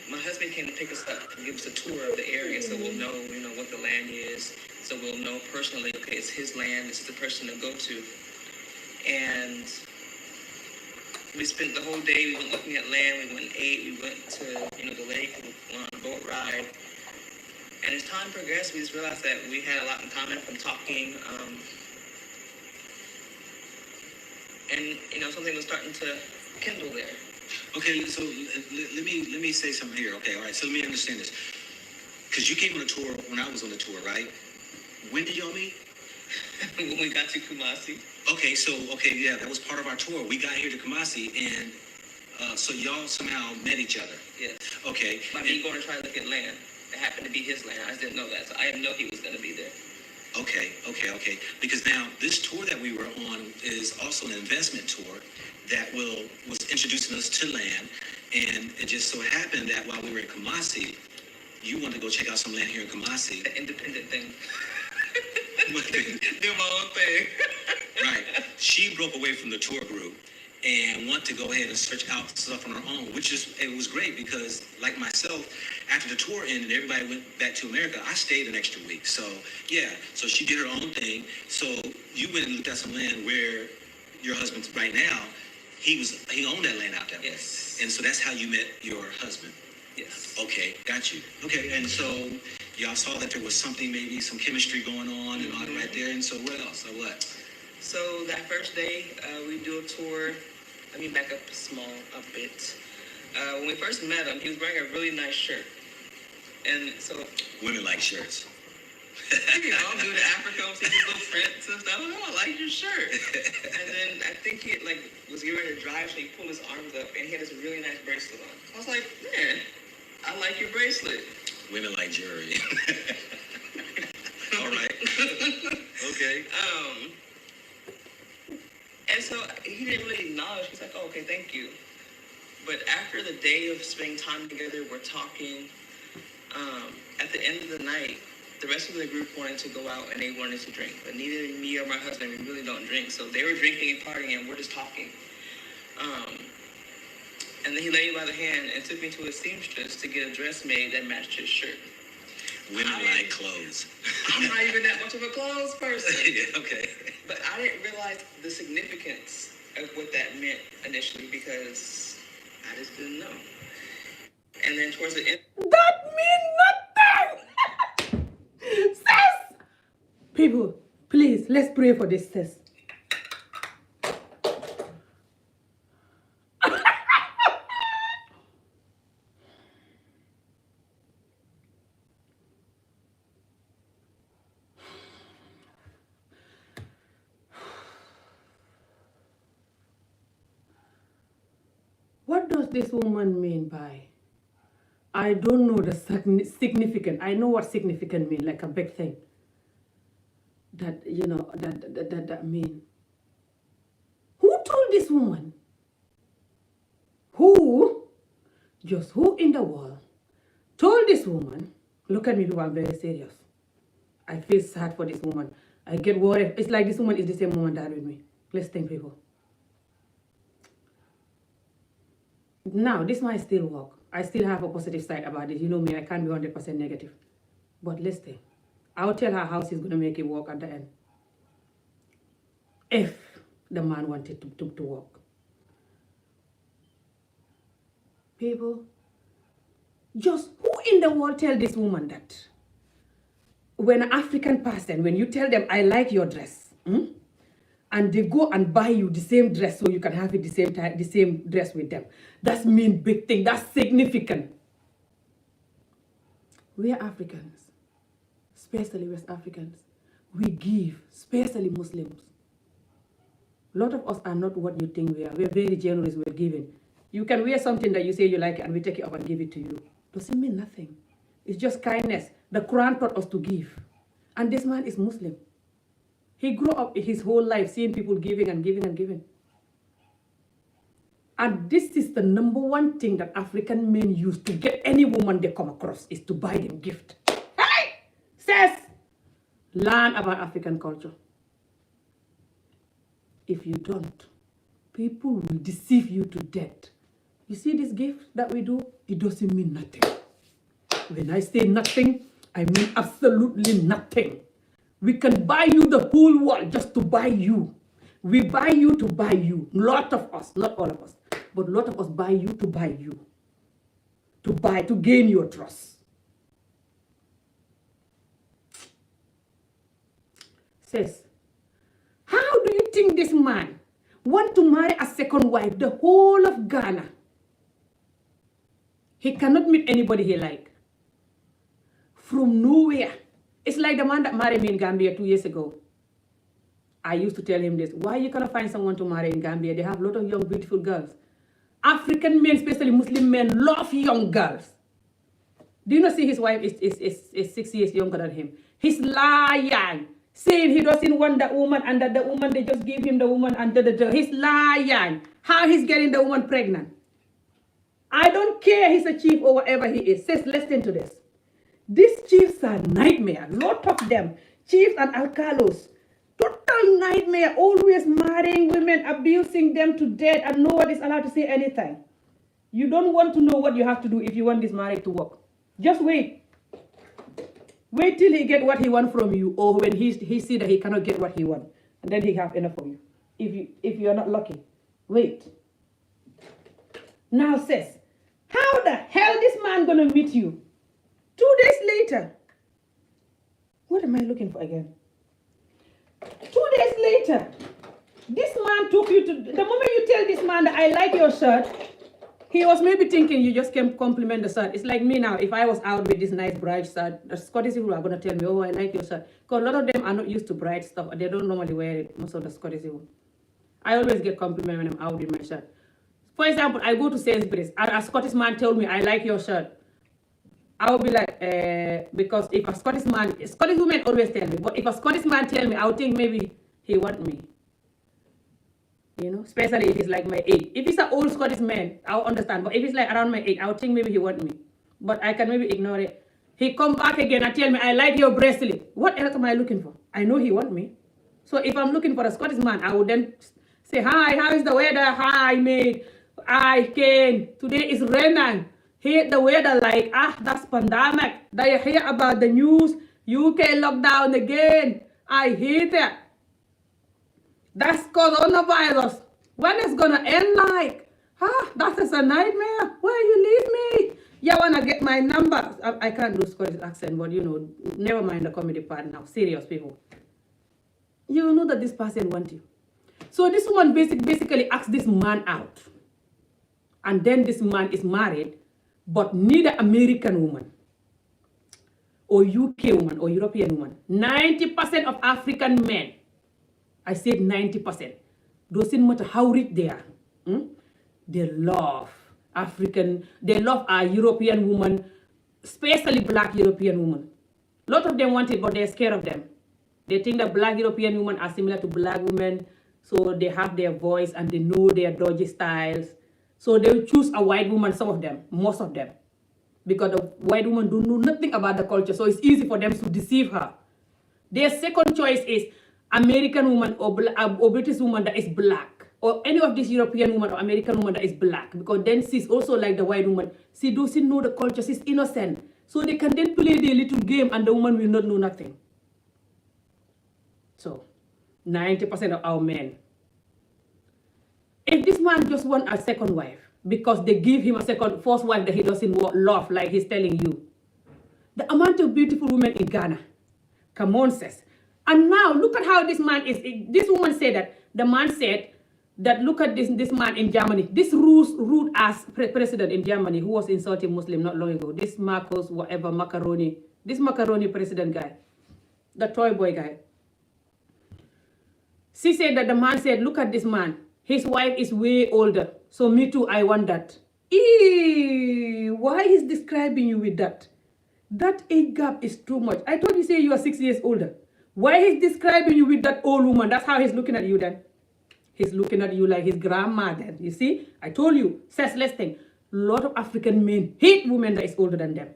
my husband came to pick us up and give us a tour of the area, so we'll know, you know, what the land is. So we'll know personally, okay, it's his land, it's the person to go to. And we spent the whole day, we went looking at land, we went and ate, we went to, you know, the lake, we went on a boat ride. And as time progressed, we just realized that we had a lot in common from talking. And, you know, something was starting to kindle there. Okay, so let me say something here. Okay, all right. So let me understand this. Because you came on a tour when I was on the tour, right? When did y'all meet? When we got to Kumasi. Okay, yeah, that was part of our tour. We got here to Kumasi, and so y'all somehow met each other. Yes. Okay. By me going to try to look at land. It happened to be his land. I just didn't know that, so I didn't know he was going to be there. Okay. Because now this tour that we were on is also an investment tour that was introducing us to land, and it just so happened that while we were in Kumasi, you wanted to go check out some land here in Kumasi. The independent thing. What thing? Do my own thing. Right. She broke away from the tour group and wanted to go ahead and search out stuff on her own, it was great because, like myself, after the tour ended, everybody went back to America. I stayed an extra week. So, yeah. So she did her own thing. So you went and looked at some land where your husband right now, he owned that land out there. Yes. And so that's how you met your husband. Yes. Okay, got you. Okay, and so y'all saw that there was something, maybe some chemistry going on and all that right there. And so what else? So what? So that first day, we do a tour. Let me back up a bit. When we first met him, he was wearing a really nice shirt. And so... Women like shirts. You know, I'm doing the Africa, I'm seeing these little prints and stuff. I like your shirt. And then I think he was getting ready to drive, so he pulled his arms up, and he had this really nice bracelet on. I was like, man, I like your bracelet. Women like jewelry. All right. Okay. And so he didn't really acknowledge. He's like, oh, okay, thank you. But after the day of spending time together, we're talking. At the end of the night, the rest of the group wanted to go out and they wanted to drink. But neither me or my husband, we really don't drink. So they were drinking and partying and we're just talking. And then he led me by the hand and took me to a seamstress to get a dress made that matched his shirt. Women like clothes. I'm not even that much of a clothes person. Yeah, okay. But I didn't realize the significance of what that meant initially because I just didn't know. And then towards the end... That means nothing! Sis! People, please, let's pray for this sis. What does this woman mean by I don't know the significant. I know what significant mean, like a big thing. That, you know, that mean. Who told this woman? Who in the world told this woman? Look at me, people, I'm very serious. I feel sad for this woman. I get worried. It's like this woman is the same woman that with me. Let's think, people. Now, this might still work. I still have a positive side about it. You know me, I can't be 100% negative. But let's think. I'll tell her how she's going to make it work at the end. If the man wanted to work. People, just who in the world tell this woman that? When an African person, when you tell them, I like your dress, and they go and buy you the same dress so you can have it the same time, the same dress with them. That's mean big thing. That's significant. We are Africans, especially West Africans. We give, especially Muslims. A lot of us are not what you think we are. We are very generous with giving. You can wear something that you say you like and we take it up and give it to you. Doesn't mean nothing. It's just kindness. The Quran taught us to give. And this man is Muslim. He grew up his whole life seeing people giving and giving and giving. And this is the number one thing that African men use to get any woman they come across is to buy them gift. Hey! Says, learn about African culture. If you don't, people will deceive you to death. You see this gift that we do? It doesn't mean nothing. When I say nothing, I mean absolutely nothing. We can buy you the whole world just to buy you. We buy you to buy you. A lot of us, not all of us, but a lot of us buy you to buy you. To gain your trust. Says, how do you think this man want to marry a second wife, the whole of Ghana? He cannot meet anybody he like. From nowhere. It's like the man that married me in Gambia 2 years ago. I used to tell him this. Why you cannot find someone to marry in Gambia? They have a lot of young, beautiful girls. African men, especially Muslim men, love young girls. Do you not see his wife is 6 years younger than him? He's lying. Saying he doesn't want that woman and that the woman, they just give him the woman and he's lying. How he's getting the woman pregnant? I don't care he's a chief or whatever he is. Says, listen to this. These chiefs are nightmare. Lot of them. Chiefs and alcalos. Total nightmare. Always marrying women, abusing them to death, and nobody's allowed to say anything. You don't want to know what you have to do if you want this marriage to work. Just wait. Wait till he get what he want from you, or when he see that he cannot get what he want, and then he have enough of you. If you are not lucky, wait. Now says, how the hell this man gonna meet you? 2 days later. What am I looking for again? 2 days later, this man took you to, the moment you tell this man that I like your shirt, he was maybe thinking you just came compliment the shirt. It's like me now. If I was out with this nice bright shirt, the Scottish people are going to tell me, oh, I like your shirt. Because a lot of them are not used to bright stuff. They don't normally wear it, most of the Scottish people. I always get compliment when I'm out with my shirt. For example, I go to Sainsbury's and a Scottish man told me, I like your shirt. I will be like, because if a Scottish women always tell me, but if a Scottish man tell me, I would think maybe he want me. You know, especially if it's like my age. If it's an old Scottish man, I'll understand. But if it's like around my age, I would think maybe he want me. But I can maybe ignore it. He come back again and tell me, I like your bracelet. What else am I looking for? I know he want me. So if I'm looking for a Scottish man, I would then say, hi, how is the weather? Hi, mate. I came. Today is raining. Hate the weather like, that's pandemic. Do you hear about the news? UK lockdown again. I hate it. That's coronavirus. When it's gonna end like? That is a nightmare. Where you leave me? You wanna get my number? I can't do Scottish accent, but you know, never mind the comedy part now. Serious people. You know that this person wants you. So this woman basically asked this man out. And then this man is married, but neither American woman or UK woman or European woman. 90% of African men, I said 90%, doesn't matter how rich they are, they love African, they love our European woman, especially black European women. A lot of them want it, but they're scared of them. They think that black European women are similar to black women, so they have their voice and they know their dodgy styles. So they will choose a white woman, some of them, most of them, because the white woman don't know nothing about the culture, so it's easy for them to deceive her. Their second choice is American woman or British woman that is black, or any of these European woman or American woman that is black, because then she's also like the white woman. She doesn't know the culture, she's innocent. So they can then play their little game and the woman will not know nothing. So 90% of our men. If this man just wants a second wife, because they give him a first wife that he doesn't love, like he's telling you. The amount of beautiful women in Ghana. Come on, sis. And now, look at how this man is. This woman said that, the man said that, look at this man in Germany. This rude ass president in Germany who was insulting Muslim not long ago. This Marcos, whatever, macaroni. This macaroni president guy. The toy boy guy. She said that the man said, look at this man. His wife is way older. So me too, I want that. Eee, why is describing you with that? That age gap is too much. I thought you say you are 6 years older. Why he's describing you with that old woman? That's how he's looking at you then. He's looking at you like his grandma then. You see? I told you. Senseless thing. A lot of African men hate women that is older than them.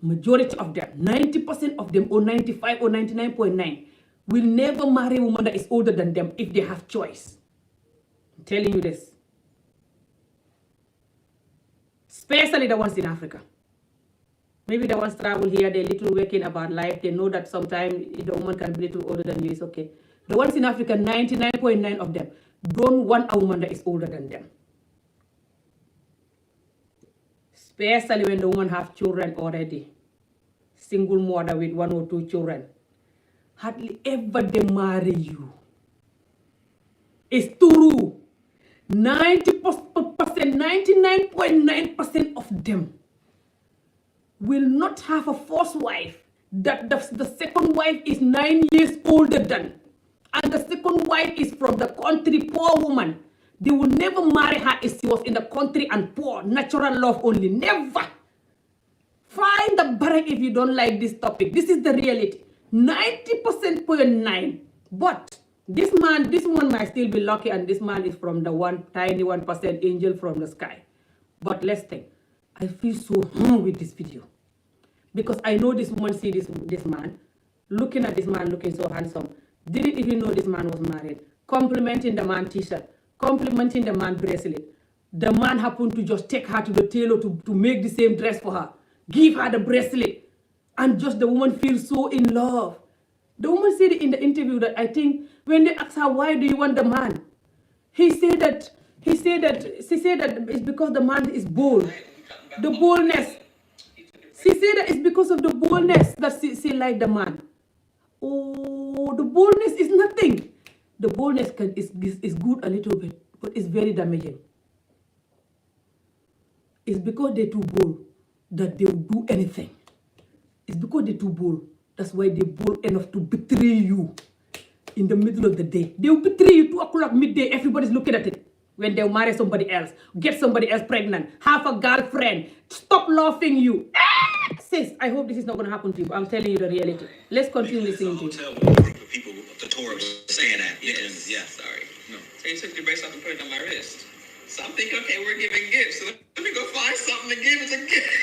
Majority of them, 90% of them, or 95 or 99.9, will never marry a woman that is older than them if they have choice. I'm telling you this. Especially the ones in Africa. Maybe the ones travel here, they're little waking about life. They know that sometimes the woman can be a little older than you, it's okay. The ones in Africa, 99.9 of them don't want a woman that is older than them. Especially when the woman have children already. Single mother with 1 or 2 children. Hardly ever they marry you. It's true. 90%, 99.9% of them will not have a first wife that the second wife is 9 years older than, and the second wife is from the country, poor woman. They will never marry her if she was in the country and poor, natural love only. Never. Find the barrack if you don't like this topic. This is the reality. 90.9. But this woman might still be lucky, and this man is from the tiny 1% angel from the sky. But let's think. I feel so with this video. Because I know this woman see this man, looking at this man looking so handsome, didn't even know this man was married, complimenting the man t-shirt, complimenting the man bracelet. The man happened to just take her to the tailor to make the same dress for her, give her the bracelet, and just the woman feels so in love. The woman said in the interview that, I think, when they asked her, why do you want the man? She said that it's because the man is bold. The boldness. She said that it's because of the boldness that she liked the man. Oh, the boldness is nothing. The boldness is good a little bit, but it's very damaging. It's because they're too bold that they will do anything. It's because they're too bold. That's why they're bold enough to betray you in the middle of the day. They will betray you 2 o'clock midday. Everybody's looking at it. When they'll marry somebody else, get somebody else pregnant, have a girlfriend, stop loving you. Sis, I hope this is not going to happen to you. I'm telling you the reality. Let's continue listening to you. Hotel with a group of people the tour was staying at. Yes. Yeah. Sorry. No. So you took the bracelet off and put it on my wrist. So I'm thinking, okay, we're giving gifts. So let me go find something to give as a gift.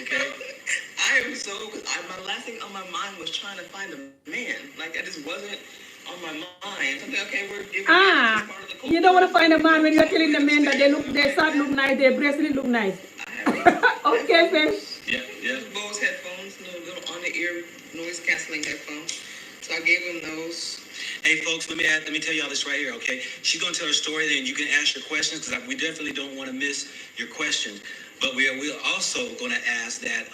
Okay. I am so, my last thing on my mind was trying to find a man. Like, I just wasn't on my mind. Something, okay, we're giving gifts. Part of the culture. You don't want to find a man when you're telling the men that their shirt look nice, their bracelet look nice. Okay, sis. Yeah. Bose headphones, little on-the-ear noise-canceling headphones. So I gave him those. Hey, folks, let me tell y'all this right here, okay? She's going to tell her story, then you can ask your questions, because we definitely don't want to miss your questions. But we're also going to ask that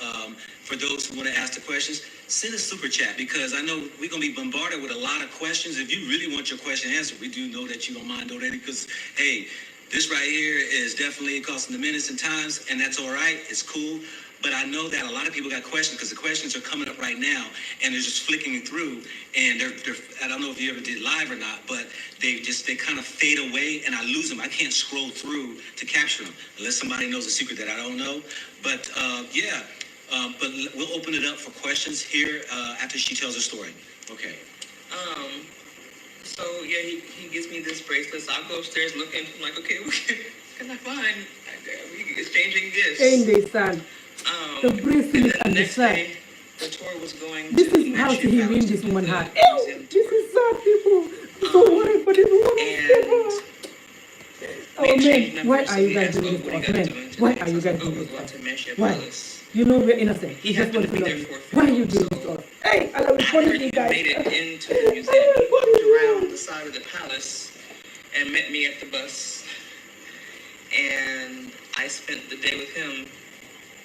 for those who want to ask the questions, send a super chat, because I know we're going to be bombarded with a lot of questions. If you really want your question answered, we do know that you don't mind donating, because, hey, this right here is definitely costing the minutes and times, and that's all right. It's cool. But I know that a lot of people got questions because the questions are coming up right now, and they're just flicking through, and they're I don't know if you ever did live or not, but they kind of fade away, and I lose them. I can't scroll through to capture them unless somebody knows a secret that I don't know. But but we'll open it up for questions here after she tells her story. Okay. So yeah, he gives me this bracelet. So I'll go upstairs looking. I'm like, okay, what can I find? We exchanging gifts. Ain't they sad? The bracelet and the next sad. day, the tour was going This to is how Mansion he Palace win to this do woman the heart. museum Ew, this tour. is sad, people. I'm so worried for this woman. Oh man, why are you guys doing this to us, man? Why are you guys doing this to us? Why? You know we're innocent. We just want to love you. Why are you doing this to us? Hey, I will punish you guys. Made it into the museum. He walked around the side of the palace and met me at the bus. And I spent the day with him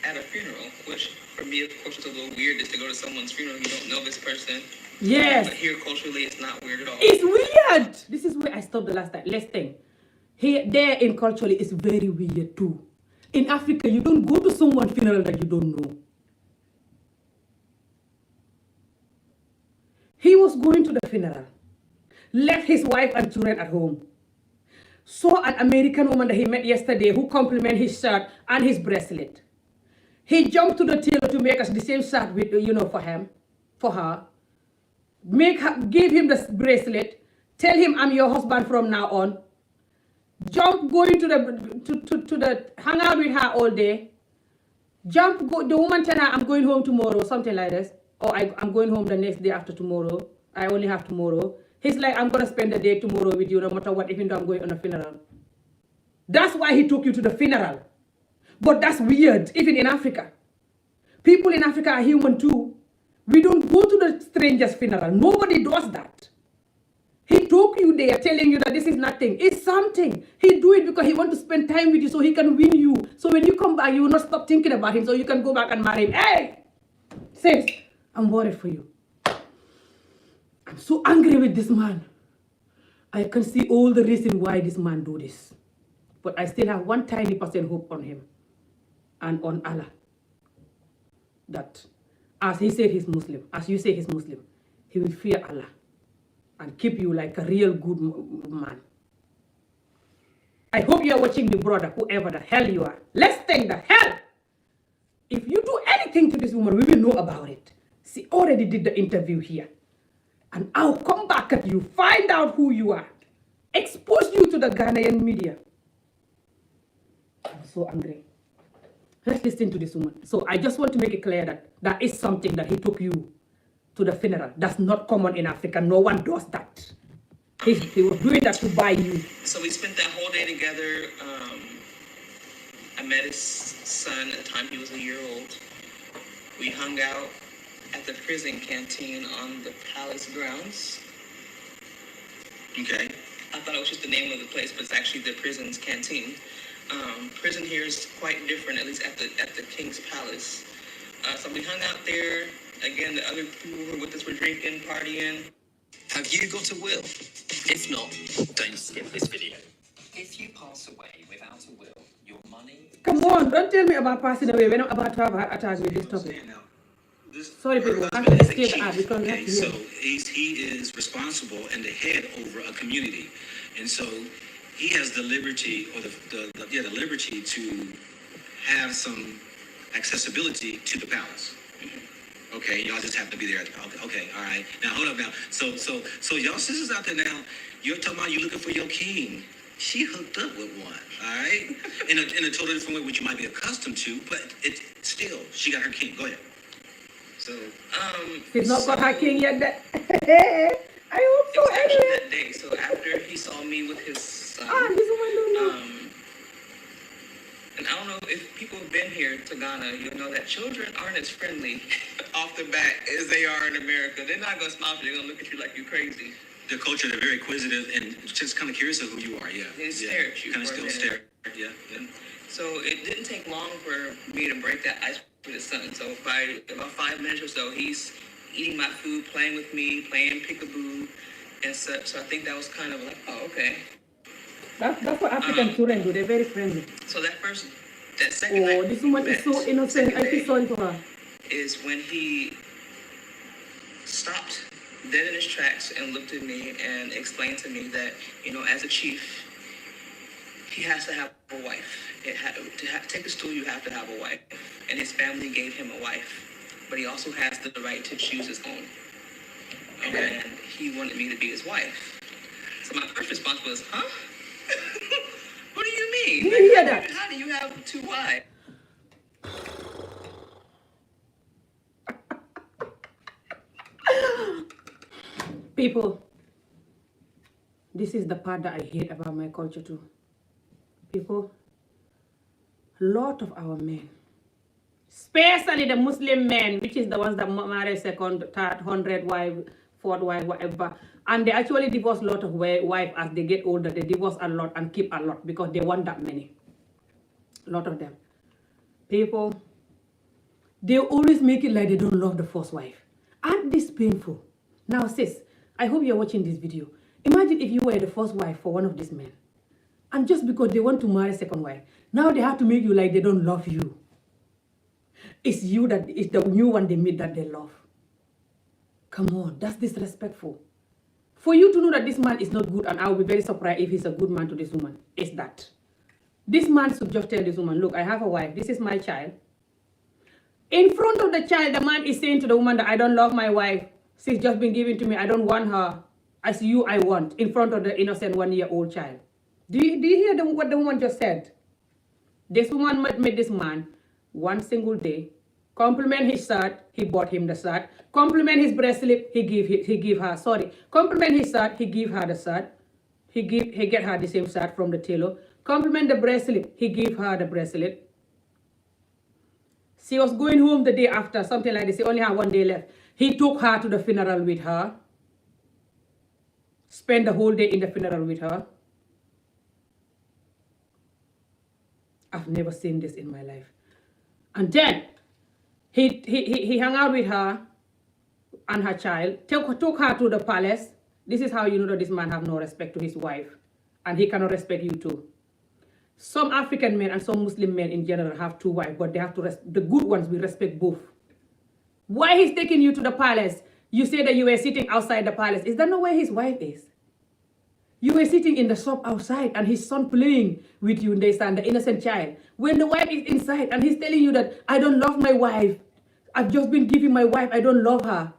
at a funeral, which for me, of course, is a little weird just to go to someone's funeral. You don't know this person. Yes. But here, culturally, it's not weird at all. It's weird. This is where I stopped the last time. Let's think. Here, there in culturally, it's very weird too. In Africa, you don't go to someone's funeral that you don't know. He was going to the funeral, left his wife and children at home, saw an American woman that he met yesterday who complimented his shirt and his bracelet. He jumped to the tailor to make us the same shirt with, for her. Give him the bracelet, tell him I'm your husband from now on. Going to the hang out with her all day. The woman tell her I'm going home tomorrow, something like this. Or I'm going home the next day after tomorrow. I only have tomorrow. He's like, I'm gonna spend the day tomorrow with you no matter what, even though I'm going on a funeral. That's why he took you to the funeral. But that's weird, even in Africa. People in Africa are human too. We don't go to the stranger's funeral. Nobody does that. He took you there telling you that this is nothing. It's something. He do it because he wants to spend time with you so he can win you. So when you come back, you will not stop thinking about him so you can go back and marry him. Hey! Sis, I'm worried for you. I'm so angry with this man. I can see all the reason why this man do this. But I still have one tiny percent hope on him and on Allah. That as he said he's Muslim, as you say he's Muslim, he will fear Allah and keep you like a real good man. I hope you are watching me, brother, whoever the hell you are. Let's thank the hell. If you do anything to this woman, we will know about it. She already did the interview here. And I'll come back at you, find out who you are, expose you to the Ghanaian media. I'm so angry. Let's listen to this woman. So I just want to make it clear that that is something that he took you to the funeral. That's not common in Africa. No one does that. He was doing that to buy you. So we spent that whole day together. I met his son at the time he was a year old. We hung out at the prison canteen on the palace grounds. Okay. I thought it was just the name of the place, but it's actually the prison's canteen. Prison here is quite different, at least at the King's Palace. So we hung out there. Again, the other people who were with us were drinking, partying. Have you got a will? If not, don't skip this video. If you pass away without a will, your money... Come on, don't tell me about passing away when I'm about to have a heart attack with this topic. Sorry, people, I have to escape the ad because we have to hear. So he is responsible and the head over a community, and so he has the liberty or the liberty to have some accessibility to the palace. Okay, y'all just have to be there at the palace. Okay, all right. Now hold up now. So y'all sisters out there now, you're talking about you looking for your king. She hooked up with one, all right? in a totally different way, which you might be accustomed to, but it still, she got her king. Go ahead. So, she's not got her king yet. I hope so. It was actually Anyway. that day. So after he saw me with his son, This woman don't know. and I don't know if people have been here to Ghana, you'll know that children aren't as friendly off the bat as they are in America. They're not gonna smile at you. They're gonna look at you like you're crazy. the culture, they're very inquisitive and just kind of curious of who you are. Yeah. They stare at you Kind of for a still minute. stare. Yeah. Yeah. So it didn't take long for me to break that ice with his son. So by about 5 minutes or so, he's eating my food, playing with me, playing peekaboo, and so I think that was kind of like, oh, okay. That's what African children do. They're very friendly. So that first That second Oh, night this we woman is met, so innocent. second I feel day, sorry for her. is when he stopped dead in his tracks and looked at me and explained to me that, as a chief, he has to have a wife. Take a stool, you have to have a wife. And his family gave him a wife. But he also has the right to choose his own. And he wanted me to be his wife. So my first response was, huh? What do you mean? Did you hear that? How do you have 2 wives? People, this is the part that I hate about my culture too. People, a lot of our men, especially the Muslim men, which is the ones that marry second, third, 100 wife, fourth wife, whatever, and they actually divorce a lot of wives as they get older. They divorce a lot and keep a lot because they want that many. A lot of them. People, they always make it like they don't love the first wife. Aren't this painful? Now, sis, I hope you're watching this video. Imagine if you were the first wife for one of these men. And just because they want to marry second wife, now they have to make you like they don't love you. It's you that is the new one they meet that they love. Come on, that's disrespectful. For you to know that this man is not good, and I will be very surprised if he's a good man to this woman, is that this man should just tell this woman, look, I have a wife, this is my child. In front of the child, the man is saying to the woman that I don't love my wife. She's just been given to me. I don't want her as you I want. In front of the innocent 1-year-old child. Do you hear what the woman just said? This woman met this man one single day. Compliment his shirt, he bought him the shirt. Compliment his bracelet, he give her. Sorry. Compliment his shirt, he give her the shirt. He get her the same shirt from the tailor. Compliment the bracelet, he give her the bracelet. She was going home the day after, something like this. She only had 1 day left. He took her to the funeral with her. Spent the whole day in the funeral with her. I've never seen this in my life. And then he hung out with her and her child, took her to the palace. This is how you know that this man have no respect to his wife. And he cannot respect you too. Some African men and some Muslim men in general have 2 wives, but they have to the good ones will respect both. Why he's taking you to the palace? You say that you were sitting outside the palace. Is that not where his wife is? You were sitting in the shop outside and his son playing with you, they stand, the innocent child. When the wife is inside and he's telling you that I don't love my wife. I've just been giving my wife, I don't love her.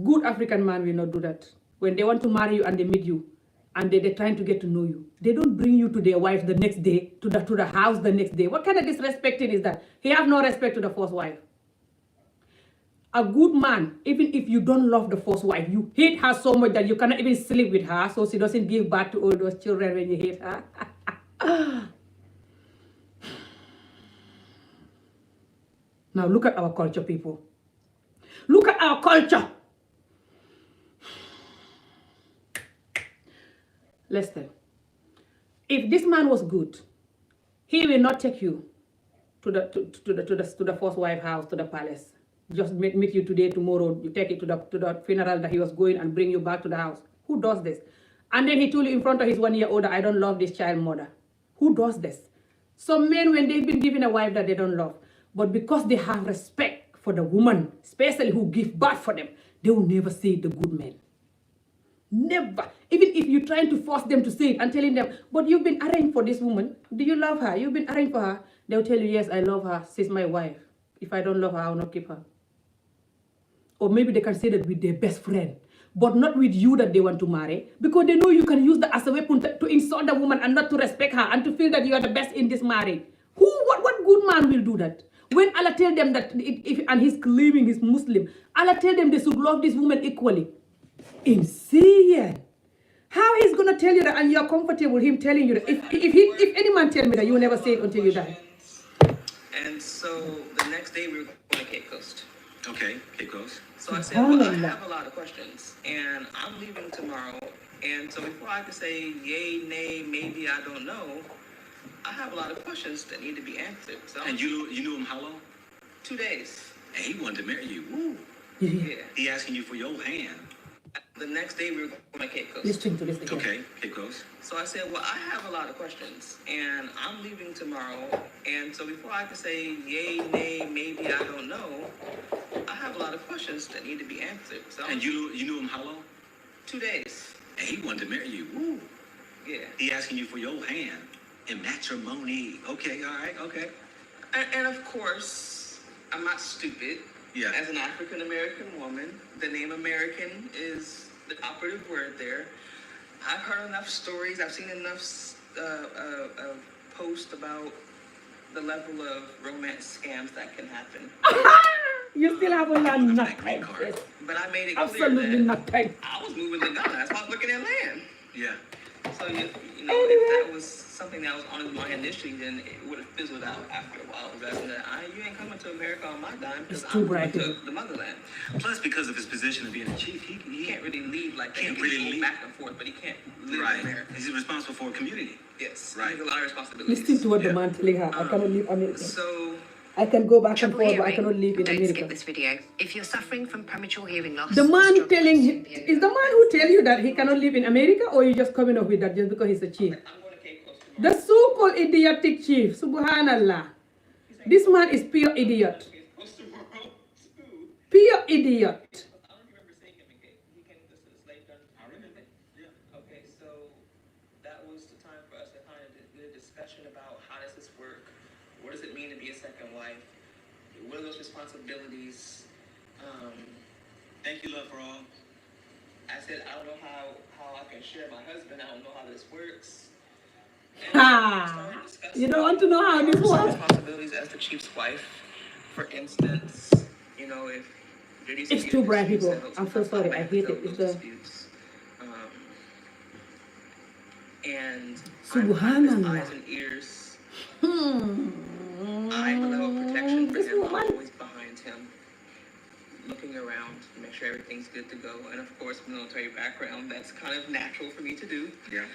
Good African man will not do that. When they want to marry you and they meet you and they're trying to get to know you, they don't bring you to their wife the next day, to the house the next day. What kind of disrespecting is that? He have no respect to the first wife. A good man, even if you don't love the first wife, you hate her so much that you cannot even sleep with her, so she doesn't give birth to all those children when you hate her. Now look at our culture, people. Look at our culture. Listen, if this man was good, he will not take you to the first wife house, to the palace. Just meet you today, tomorrow, you take it to the funeral that he was going and bring you back to the house. Who does this? And then he told you in front of his 1-year-old, I don't love this child mother. Who does this? Some men, when they've been given a wife that they don't love, but because they have respect for the woman, especially who give birth for them, they will never say the good men. Never. Even if you're trying to force them to say it and telling them, but you've been arranged for this woman. Do you love her? You've been arranged for her. They'll tell you, yes, I love her. She's my wife. If I don't love her, I will not keep her. Or maybe they can say that with their best friend, but not with you that they want to marry, because they know you can use that as a weapon to insult the woman and not to respect her and to feel that you are the best in this marriage. What good man will do that? When Allah tell them that, and he's claiming he's Muslim, Allah tell them they should love this woman equally. Insane. How he's gonna tell you that and you're comfortable with him telling you that? If any man tell me that, you will never say it until you die. And so the next day we were going to Cape Coast. Okay, Cape Coast. So I said, well, I have a lot of questions, and I'm leaving tomorrow. And so before I can say yay, nay, maybe, I don't know, I have a lot of questions that need to be answered. So And you knew him how long? 2 days. And he wanted to marry you. Woo. Yeah. He asking you for your hand. the next day we were going to Cape Coast. Listening to this again. Okay, Cape Coast. So I said, well, I have a lot of questions, and I'm leaving tomorrow. And so before I can say yay, nay, maybe, I don't know, I have a lot of questions that need to be answered. So And you knew him how long? 2 days. And he wanted to marry you. Woo. Yeah. He asking you for your hand in matrimony. Okay, all right, okay. And of course, I'm not stupid. Yeah. As an African American woman, the name American is the operative word there. I've heard enough stories. I've seen enough posts about the level of romance scams that can happen. You still haven't learned That green nothing. card. But I made it Absolutely clear that nothing. I was moving to Ghana. That's why I was looking at land. Yeah. So, you know, if that was something that was on his mind initially, then it would have fizzled out after a while. That's that you ain't coming to America on my dime because It's too I'm going bright. to the motherland. Plus, because of his position of being a chief, He he can't really lead like that. Can't He can really go lead. back and forth, but he can't live right. in America. He's responsible for a community. Yes. Right. He has a lot of responsibilities. Listen to what the Yeah. man telling her. I cannot leave America. So, I can go back and Trouble forth, but I hearing? cannot live in Don't America. skip this video. If you're suffering from premature hearing loss, The man struggle telling will him, soon be is the over. man who tell you that he cannot live in America, or you just coming up with that just because he's a chief? I'm going to Cape Coast tomorrow. The so-called idiotic chief, subhanallah. This man is pure idiot. Cape Coast tomorrow, too. Pure idiot. I don't remember seeing him in Cape. He came to the slave gun. I remember. Yeah. Okay, so that was the time for us to kind of do a discussion about how does this work? What does it mean to be a second wife? What are those responsibilities? Thank you, love for all. I said, I don't know how I can share my husband. I don't know how this works. And Ah, we started discussing you don't want to know how this some works? responsibilities as the chief's wife. For instance, you know, if there needs to It's be a too bright, dispute people. settled, I'm so sometimes sorry. might I have to hate settle it. It's those the disputes. And Subhanallah. I'm his eyes and ears. I'm a level of protection for This him. I'm woman. always behind him, looking around to make sure everything's good to go. And of course, military background, that's kind of natural for me to do. Yeah.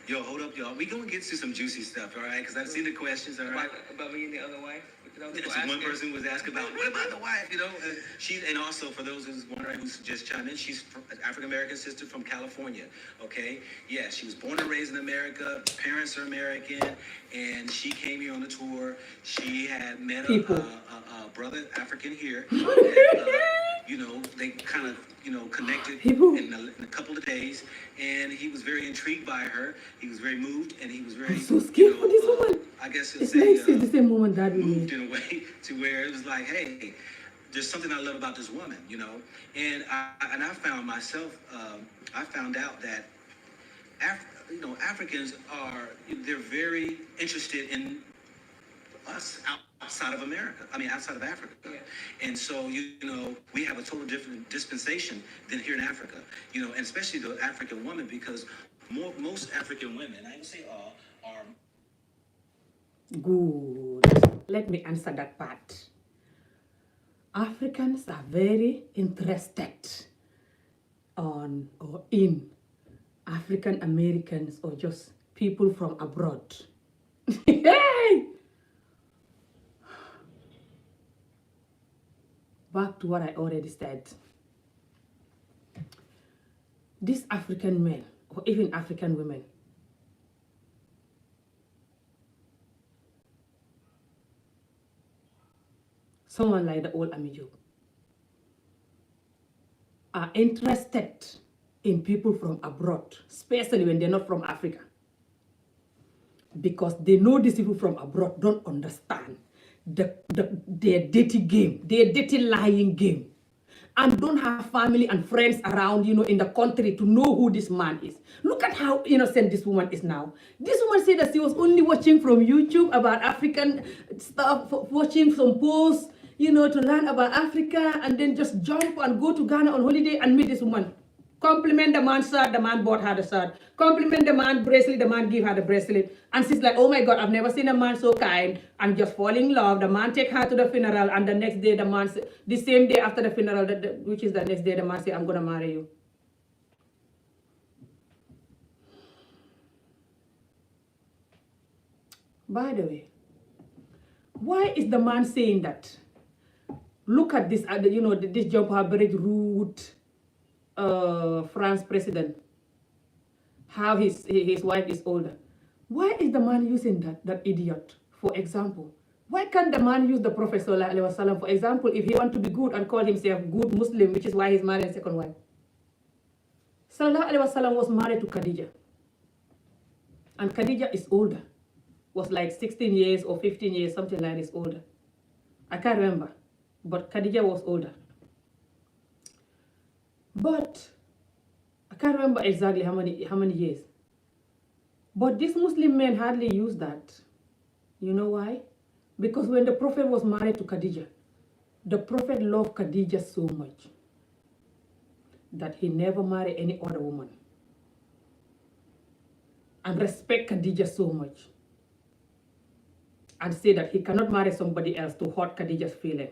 Yo, hold up, y'all. We gonna get to some juicy stuff, all right? Because I've seen the questions, all right? About me and the other wife. Because I was So gonna one ask her. person was asking about what about the wife, you know? And also for those who's wondering who's just chimed in, she's an African American sister from California. Okay, yeah, she was born and raised in America. Parents are American, and she came here on the tour. She had met a brother African here. You know, they kind of connected in a couple of days, and he was very intrigued by her. He was very moved, and he was very I'm so scared for this woman. I guess It's like she's the same woman that we moved need. in a way to where it was like, hey, there's something I love about this woman, you know. And I found myself, I found out that, Africans they're very interested in us outside of America. I mean, outside of Africa. Yeah. And so, we have a total different dispensation than here in Africa, and especially the African woman, because most African women, I would say all, are Good. Let me answer that part. Africans are very interested on or in African Americans or just people from abroad. Hey! Back to what I already said. These African men or even African women someone like the old Amijo are interested in people from abroad, especially when they're not from Africa. Because they know these people from abroad don't understand their dirty game, their dirty lying game. And don't have family and friends around, in the country to know who this man is. Look at how innocent this woman is now. This woman said that she was only watching from YouTube about African stuff, watching some posts, to learn about Africa, and then just jump and go to Ghana on holiday and meet this woman. Compliment the man shirt, the man bought her the shirt. Compliment the man bracelet, the man give her the bracelet. And she's like, oh my God, I've never seen a man so kind, and just fall in love. The man take her to the funeral, and the next day, the same day after the funeral, which is the next day, the man say, I'm gonna marry you. By the way, why is the man saying that? Look at this, this jump average route France president, how his wife is older. Why is the man using that idiot, for example? Why can't the man use the Prophet Sallallahu Alaihi Wasallam, for example, if he want to be good and call himself good Muslim, which is why he's married a second wife? Sallallahu Alaihi Wasallam was married to Khadija. And Khadija is older. Was like 16 years or 15 years, something like this older. I can't remember. But Khadija was older. But I can't remember exactly how many years. But these Muslim men hardly use that. You know why? Because when the Prophet was married to Khadija, the Prophet loved Khadija so much that he never married any other woman. And respect Khadija so much. And say that he cannot marry somebody else to hurt Khadija's feeling.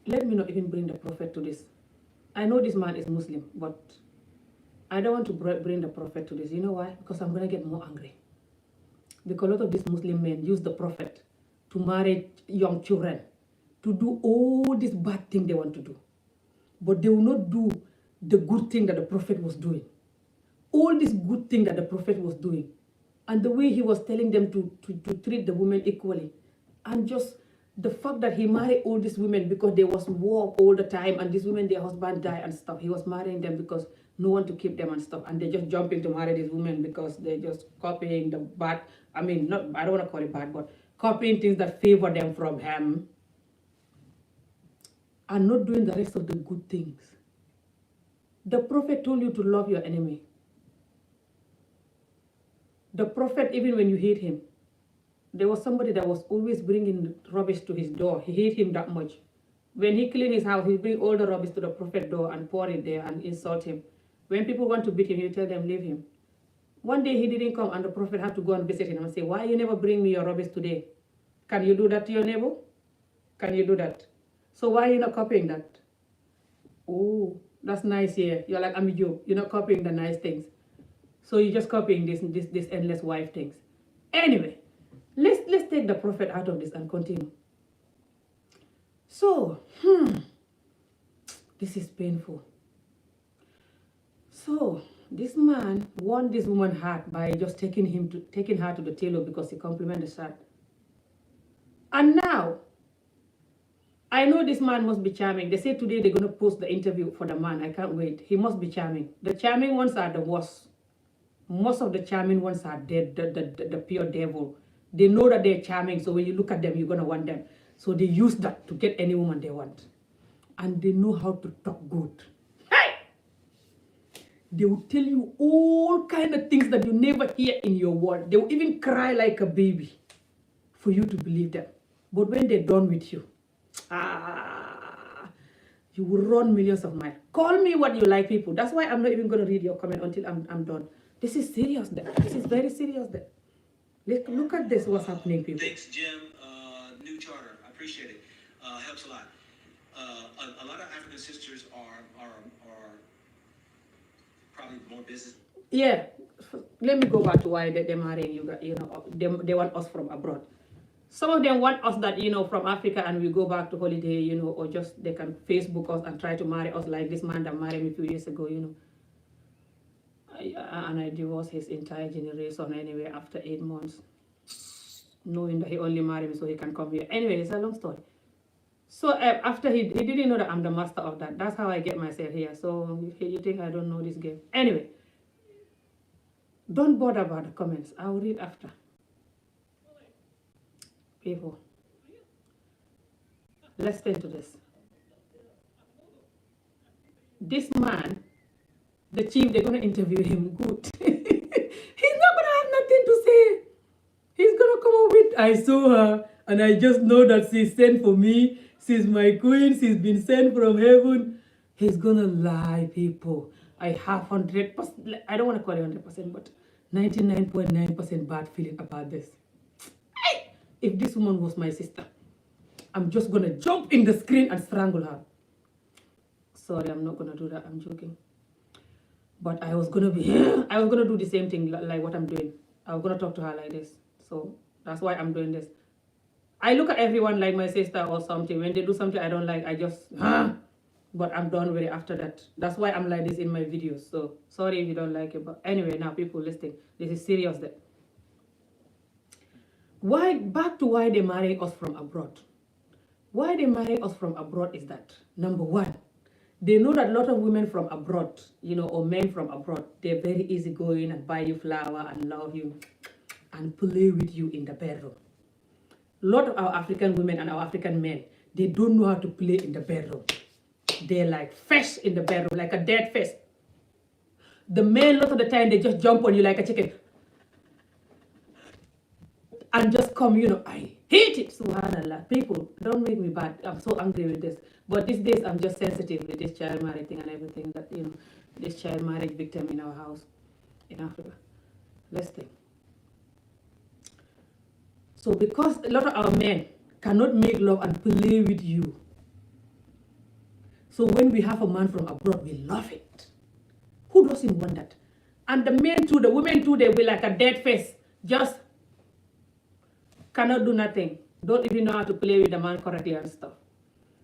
Let me not even bring the Prophet to this. I know this man is Muslim, but I don't want to bring the Prophet to this. You know why? Because I'm going to get more angry. Because a lot of these Muslim men use the Prophet to marry young children, to do all this bad thing they want to do. But they will not do the good thing that the Prophet was doing. All this good thing that the Prophet was doing. And the way he was telling them to treat the women equally. And just the fact that he married all these women because there was war all the time and these women, their husband died and stuff. He was marrying them because no one to keep them and stuff. And they just jumping to marry these women because they're just copying the bad, I don't want to call it bad, but copying things that favor them from him. And not doing the rest of the good things. The Prophet told you to love your enemy. The Prophet, even when you hate him, there was somebody that was always bringing rubbish to his door. He hated him that much. When he cleaned his house, he'd bring all the rubbish to the Prophet's door and pour it there and insult him. When people want to beat him, he'd tell them, leave him. One day he didn't come and the Prophet had to go and visit him and say, why you never bring me your rubbish today? Can you do that to your neighbor? Can you do that? So why are you not copying that? Oh, that's nice here. You're like Amijo. You're not copying the nice things. So you're just copying this endless wife things. Anyway, let's take the Prophet out of this and continue. So, this is painful. So this man won this woman's heart by just taking her to the tailor because he complimented the shirt. And now, I know this man must be charming. They say today they're going to post the interview for the man. I can't wait. He must be charming. The charming ones are the worst. Most of the charming ones are dead, the pure devil. They know that they're charming, so when you look at them, you're going to want them. So they use that to get any woman they want. And they know how to talk good. Hey! They will tell you all kind of things that you never hear in your world. They will even cry like a baby for you to believe them. But when they're done with you, you will run millions of miles. Call me what you like, people. That's why I'm not even going to read your comment until I'm done. This is serious then. This is very serious then. Look at this, what's happening, people. Thanks, Jim. New charter. I appreciate it. Helps a lot. A lot of African sisters are probably more business. Yeah. Let me go back to why they're marrying you know, they want us from abroad. Some of them want us that, from Africa and we go back to holiday, or just they can Facebook us and try to marry us like this man that married me a few years ago, And I divorced his entire generation anyway after 8 months. Knowing that he only married me so he can come here. Anyway, it's a long story. So after he didn't know that I'm the master of that. That's how I get myself here. So you think I don't know this game. Anyway, don't bother about the comments. I'll read after. People, let's get to this. This man, the chief, they're going to interview him. Good. He's not going to have nothing to say. He's going to come up with, I saw her and I just know that she's sent for me. She's my queen. She's been sent from heaven. He's going to lie, people. I have 100%, I don't want to call it 100%, but 99.9% bad feeling about this. If this woman was my sister, I'm just going to jump in the screen and strangle her. Sorry, I'm not going to do that. I'm joking. But I was going to do the same thing like what I'm doing. I was going to talk to her like this. So That's why I'm doing this. I look at everyone like my sister or something. When they do something I don't like, I just, but I'm done with it after that. That's why I'm like this in my videos. So sorry if you don't like it. But anyway, now people listening, this is serious then. Back to why they marry us from abroad. Why they marry us from abroad is that, number one, they know that a lot of women from abroad, or men from abroad, they're very easygoing and buy you flower and love you and play with you in the bedroom. A lot of our African women and our African men, they don't know how to play in the bedroom. They're like fish in the bedroom, like a dead fish. The men, a lot of the time, they just jump on you like a chicken. And just come, I hate it. Subhanallah. People, don't make me bad. I'm so angry with this. But these days, I'm just sensitive with this child marriage thing and everything that, this child marriage victim in our house in Africa. Let's think. So because a lot of our men cannot make love and play with you, so when we have a man from abroad, we love it. Who doesn't want that? And the men too, the women too, they'll be like a dead face. Just cannot do nothing. Don't even know how to play with the man correctly and stuff.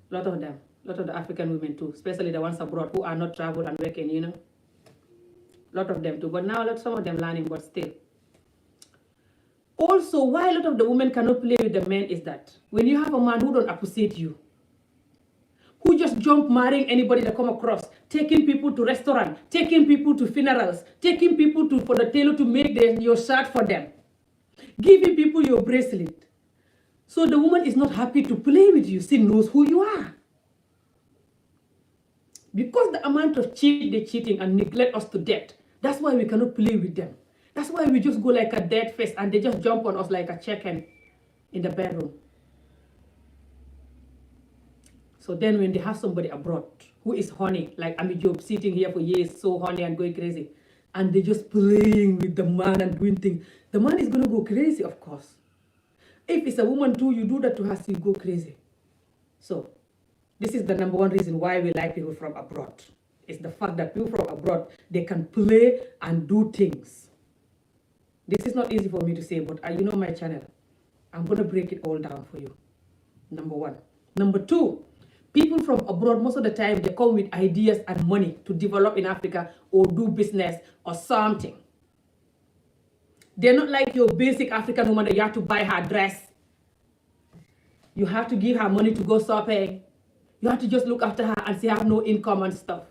A lot of them. A lot of the African women too, especially the ones abroad who are not travel and working, A lot of them too. But now some of them learning, but still. Also, why a lot of the women cannot play with the men is that when you have a man who don't appreciate you, who just jump marrying anybody that come across, taking people to restaurant, taking people to funerals, taking people for the tailor to make your shirt for them, giving people your bracelet. So the woman is not happy to play with you. She knows who you are. Because the amount of cheating and neglect us to death, that's why we cannot play with them. That's why we just go like a dead face and they just jump on us like a chicken in the bedroom. So then when they have somebody abroad who is horny, like Ami Job sitting here for years, so horny and going crazy, and they're just playing with the man and doing things, the man is going to go crazy, of course. If it's a woman too, you do that to her, she'll go crazy. So this is the number one reason why we like people from abroad. It's the fact that people from abroad, they can play and do things. This is not easy for me to say, but you know my channel. I'm going to break it all down for you. Number one. Number two, people from abroad, most of the time, they come with ideas and money to develop in Africa or do business or something. They're not like your basic African woman that you have to buy her dress. You have to give her money to go shopping. You have to just look after her and she have no income and stuff.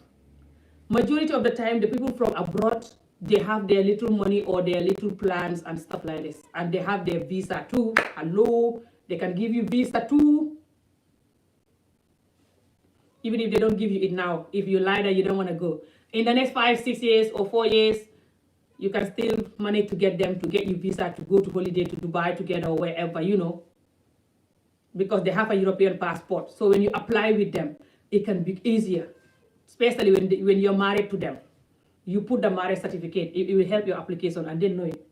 Majority of the time, the people from abroad, they have their little money or their little plans and stuff like this. And they have their visa too. Hello, they can give you visa too. Even if they don't give you it now, if you lie that you don't want to go. In the next 5, 6 years or 4 years, you can still manage to get them to get you visa to go to holiday to Dubai together or wherever, because they have a European passport. So when you apply with them, it can be easier, especially when you're married to them. You put the marriage certificate, it will help your application and they know it.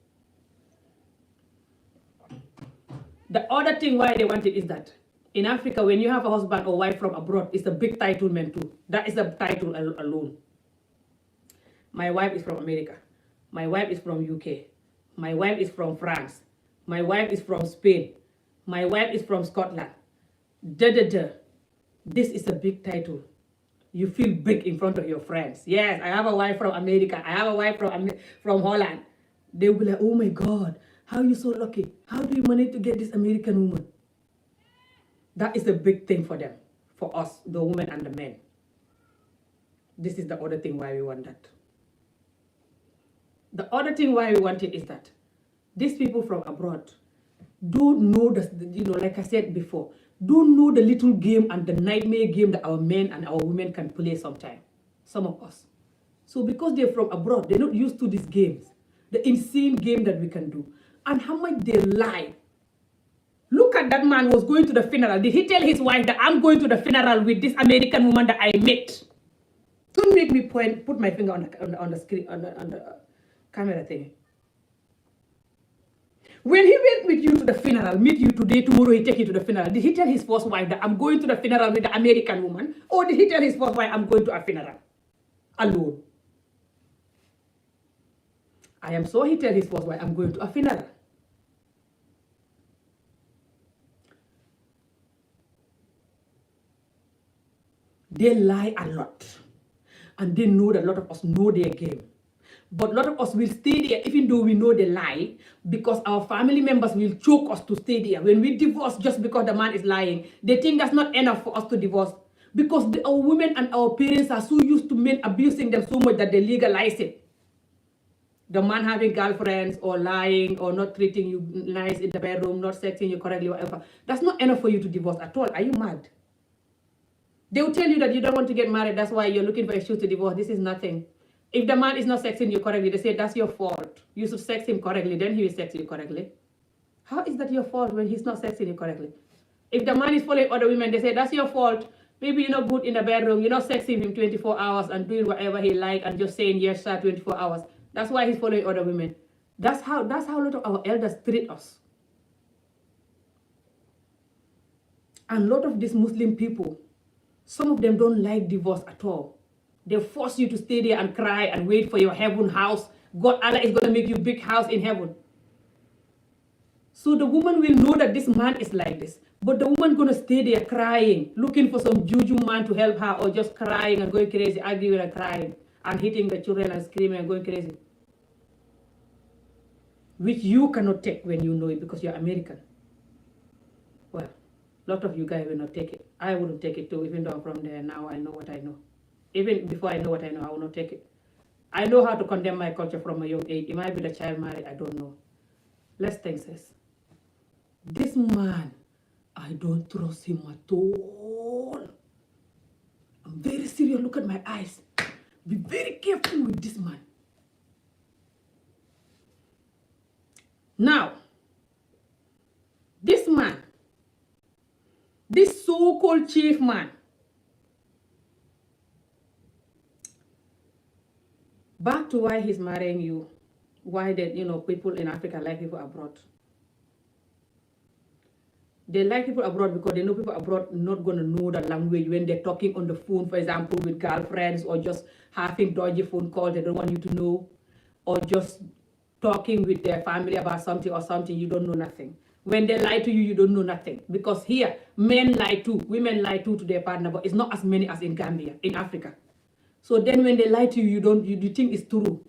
The other thing why they want it is that in Africa, when you have a husband or wife from abroad, it's a big entitlement too. That is a title alone. My wife is from America. My wife is from UK. My wife is from France. My wife is from Spain. My wife is from Scotland. This is a big title. You feel big in front of your friends. Yes, I have a wife from America. I have a wife from Holland. They will be like, oh my God, how are you so lucky? How do you manage to get this American woman? That is a big thing for them, for us, the women and the men. This is the other thing why we want that. The other thing why we want it is that these people from abroad don't know, like I said before, don't know the little game and the nightmare game that our men and our women can play sometimes. Some of us. So because they're from abroad, they're not used to these games. The insane game that we can do. And how much they lie. Look at that man who was going to the funeral. Did he tell his wife that I'm going to the funeral with this American woman that I met? Don't make me put my finger on the screen, on the camera thing. When he went with you to the funeral, meet you today, tomorrow he take you to the funeral, did he tell his first wife that I'm going to the funeral with the American woman? Or did he tell his first wife I'm going to a funeral? Alone. I am sure he tell his first wife I'm going to a funeral. They lie a lot. And they know that a lot of us know their game. But a lot of us will stay there even though we know the lie, because our family members will choke us to stay there. When we divorce just because the man is lying, they think that's not enough for us to divorce. Because our women and our parents are so used to men abusing them so much that they legalize it. The man having girlfriends or lying or not treating you nice in the bedroom, not sexing you correctly, whatever. That's not enough for you to divorce at all. Are you mad? They will tell you that you don't want to get married. That's why you're looking for excuse to divorce. This is nothing. If the man is not sexing you correctly, they say that's your fault. You should sex him correctly, then he will sex you correctly. How is that your fault when he's not sexing you correctly? If the man is following other women, they say that's your fault. Maybe you're not good in the bedroom. You're not sexing him 24 hours and doing whatever he like and just saying yes, sir, 24 hours. That's why he's following other women. That's how a lot of our elders treat us. And a lot of these Muslim people, some of them don't like divorce at all. They force you to stay there and cry and wait for your heaven house. God, Allah is going to make you a big house in heaven. So the woman will know that this man is like this. But the woman going to stay there crying, looking for some juju man to help her, or just crying and going crazy, arguing and crying, and hitting the children and screaming and going crazy. Which you cannot take when you know it because you're American. Well, a lot of you guys will not take it. I wouldn't take it too, even though I'm from there. Now I know what I know. Even before I know what I know, I will not take it. I know how to condemn my culture from a young age. It might be the child married, I don't know. Let's think this. This man, I don't trust him at all. I'm very serious. Look at my eyes. Be very careful with this man. Now, this man, this so-called chief man, back to why he's marrying you, why that, people in Africa like people abroad. They like people abroad because they know people abroad not going to know the language when they're talking on the phone, for example, with girlfriends, or just having dodgy phone calls they don't want you to know, or just talking with their family about something or something, you don't know nothing. When they lie to you, you don't know nothing. Because here, men lie too, women lie too to their partner, but it's not as many as in Gambia, in Africa. So then when they lie to you, you think it's true.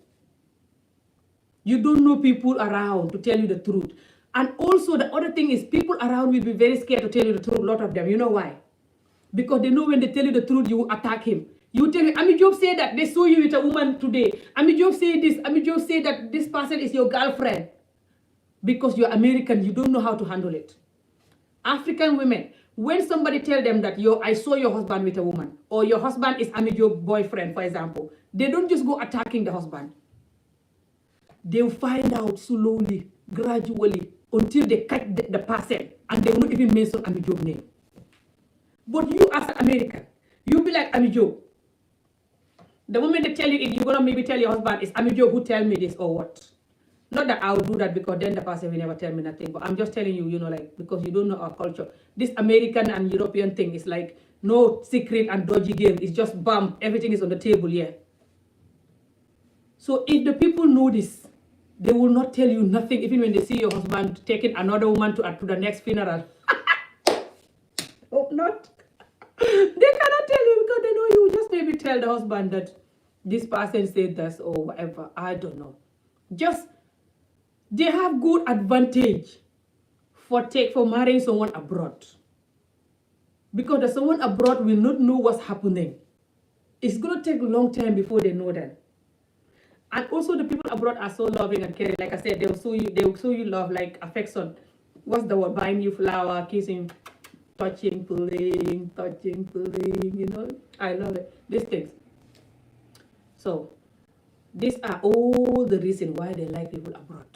You don't know people around to tell you the truth. And also the other thing is people around will be very scared to tell you the truth, a lot of them. You know why? Because they know when they tell you the truth, you will attack him. You tell me, Ami Job said that they saw you with a woman today. Ami Job said this. Ami Job said that this person is your girlfriend. Because you're American, you don't know how to handle it. African women, when somebody tell them that I saw your husband with a woman, or your husband is Ami Job's boyfriend, for example, they don't just go attacking the husband. They'll find out slowly, gradually, until they catch the person, and they will not even mention Ami Job's name. But you as an American, you'll be like Ami Job. The moment they tell you it, you're going to maybe tell your husband, it's Ami Job who tell me this or what. Not that I'll do that because then the person will never tell me nothing. But I'm just telling you, because you don't know our culture. This American and European thing is like no secret and dodgy game. It's just bam, everything is on the table here. So if the people know this, they will not tell you nothing, even when they see your husband taking another woman to the next funeral. Hope not. They cannot tell you because they know you. Just maybe tell the husband that this person said this or whatever. I don't know. Just, they have good advantage for marrying someone abroad. Because the someone abroad will not know what's happening. It's going to take a long time before they know that. And also the people abroad are so loving and caring. Like I said, they will show you love, like affection. What's the word? Buying you flower, kissing, touching, pulling, I love it. These things. So, these are all the reasons why they like people abroad.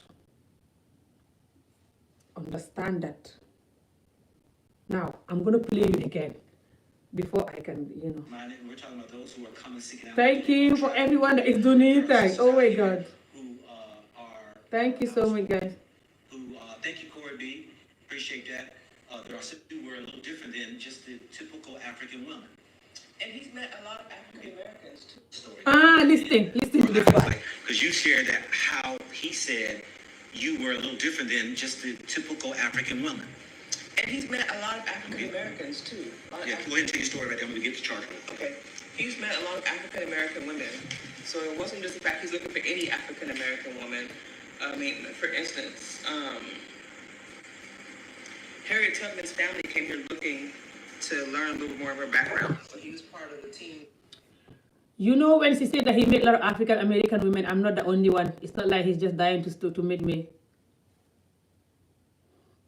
Understand that. Now, I'm going to play you again before I can, We're talking about those who are coming seeking out. Thank you for everyone that is doing anything. Oh my God. Who are. Thank you so much, guys. Thank you, Corey B. Appreciate that. There are some who are a little different than just the typical African woman. And he's met a lot of African Americans too. Listen to this part. Because you shared that how he said you were a little different than just the typical African woman. And he's met a lot of African Americans too. Yeah, go ahead and tell your story right there when we get to charge. Okay. He's met a lot of African American women. So it wasn't just the fact he's looking for any African American woman. I mean, for instance, Harriet Tubman's family came here looking to learn a little more of her background. So he was part of the team. You know, when she said that he met a lot of African American women, I'm not the only one. It's not like he's just dying to meet me.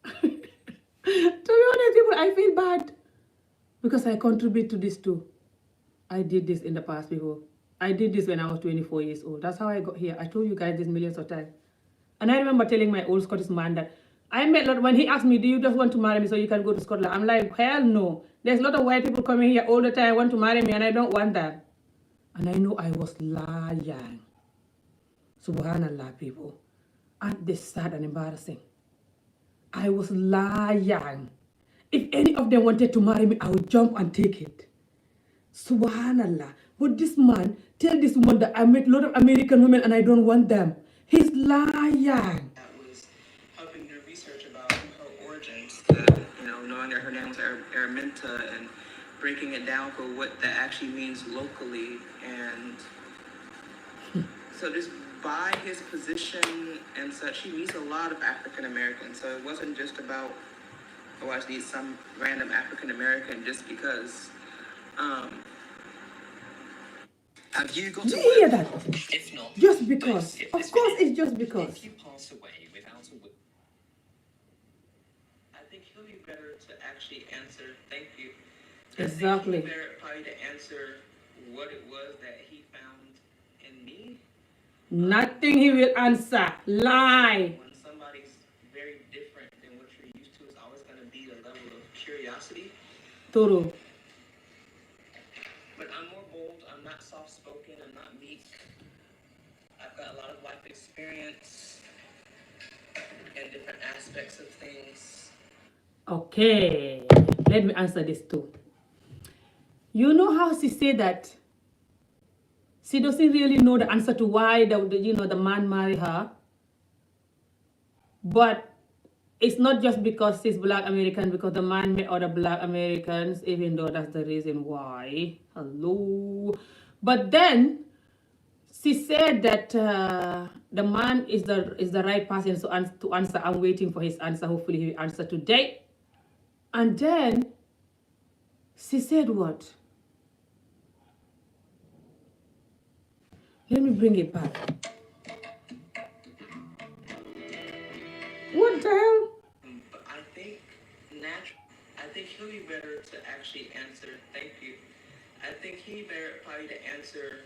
To be honest, people, I feel bad because I contribute to this too. I did this in the past before. I did this when I was 24 years old. That's how I got here. I told you guys this millions of times. And I remember telling my old Scottish man that I met a lot, when he asked me, do you just want to marry me so you can go to Scotland? I'm like, hell no. There's a lot of white people coming here all the time, want to marry me, and I don't want that. And I know I was lying. Subhanallah, people. Aren't they sad and embarrassing? I was lying. If any of them wanted to marry me, I would jump and take it. Subhanallah. But this man tell this woman that I met a lot of American women and I don't want them. He's lying. That was helping her research about her origins. Knowing that her name was Araminta and breaking it down for what that actually means locally. And so just by his position and such, he meets a lot of African Americans. So it wasn't just about, oh, I just need some random African American just because. Have you got Do a you hear will? that? If not, Just don't because. skip Of this course video. it's just because. If you pass away without a will, I think he'll be better to actually answer, thank you. Exactly. I think he'll be better probably to answer what it was that he found in me. Nothing he will answer. Lie. When somebody's very different than what you're used to, it's always going to be a level of curiosity. Toro. But I'm more bold, I'm not soft-spoken, I'm not meek. I've got a lot of life experience and different aspects of things. Okay. Let me answer this too. You know how she said that she doesn't really know the answer to why the man married her. But it's not just because she's Black American, because the man met other Black Americans, even though that's the reason why. Hello. But then she said that the man is the right person to answer. I'm waiting for his answer. Hopefully he will answer today. And then she said what? Let me bring it back. What the hell? But I think he'll be better to actually answer, thank you. I think he'll be better probably to answer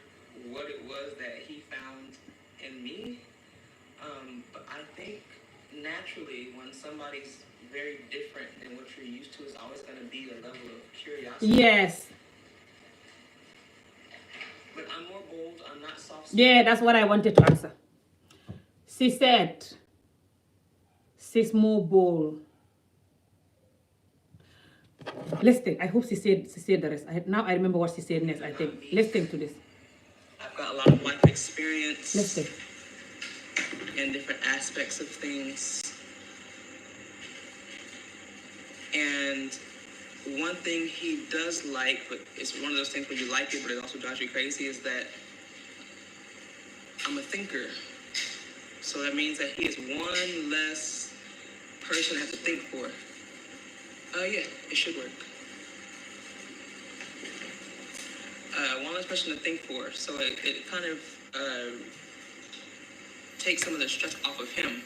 what it was that he found in me. But I think naturally when somebody's very different than what you're used to, it's always going to be a level of curiosity. Yes. But I'm more bold, I'm not soft. Yeah, that's what I wanted to answer. She said she's more bold. Let's think. I hope she said the rest. Now I remember what she said next, I think. Let's think to this. I've got a lot of life experience Let's think. in different aspects of things. And one thing he does like, but it's one of those things where you like it, but it also drives you crazy, is that I'm a thinker. So that means that he is one less person I have to think for. Yeah, it should work. One less person to think for. So it kind of takes some of the stress off of him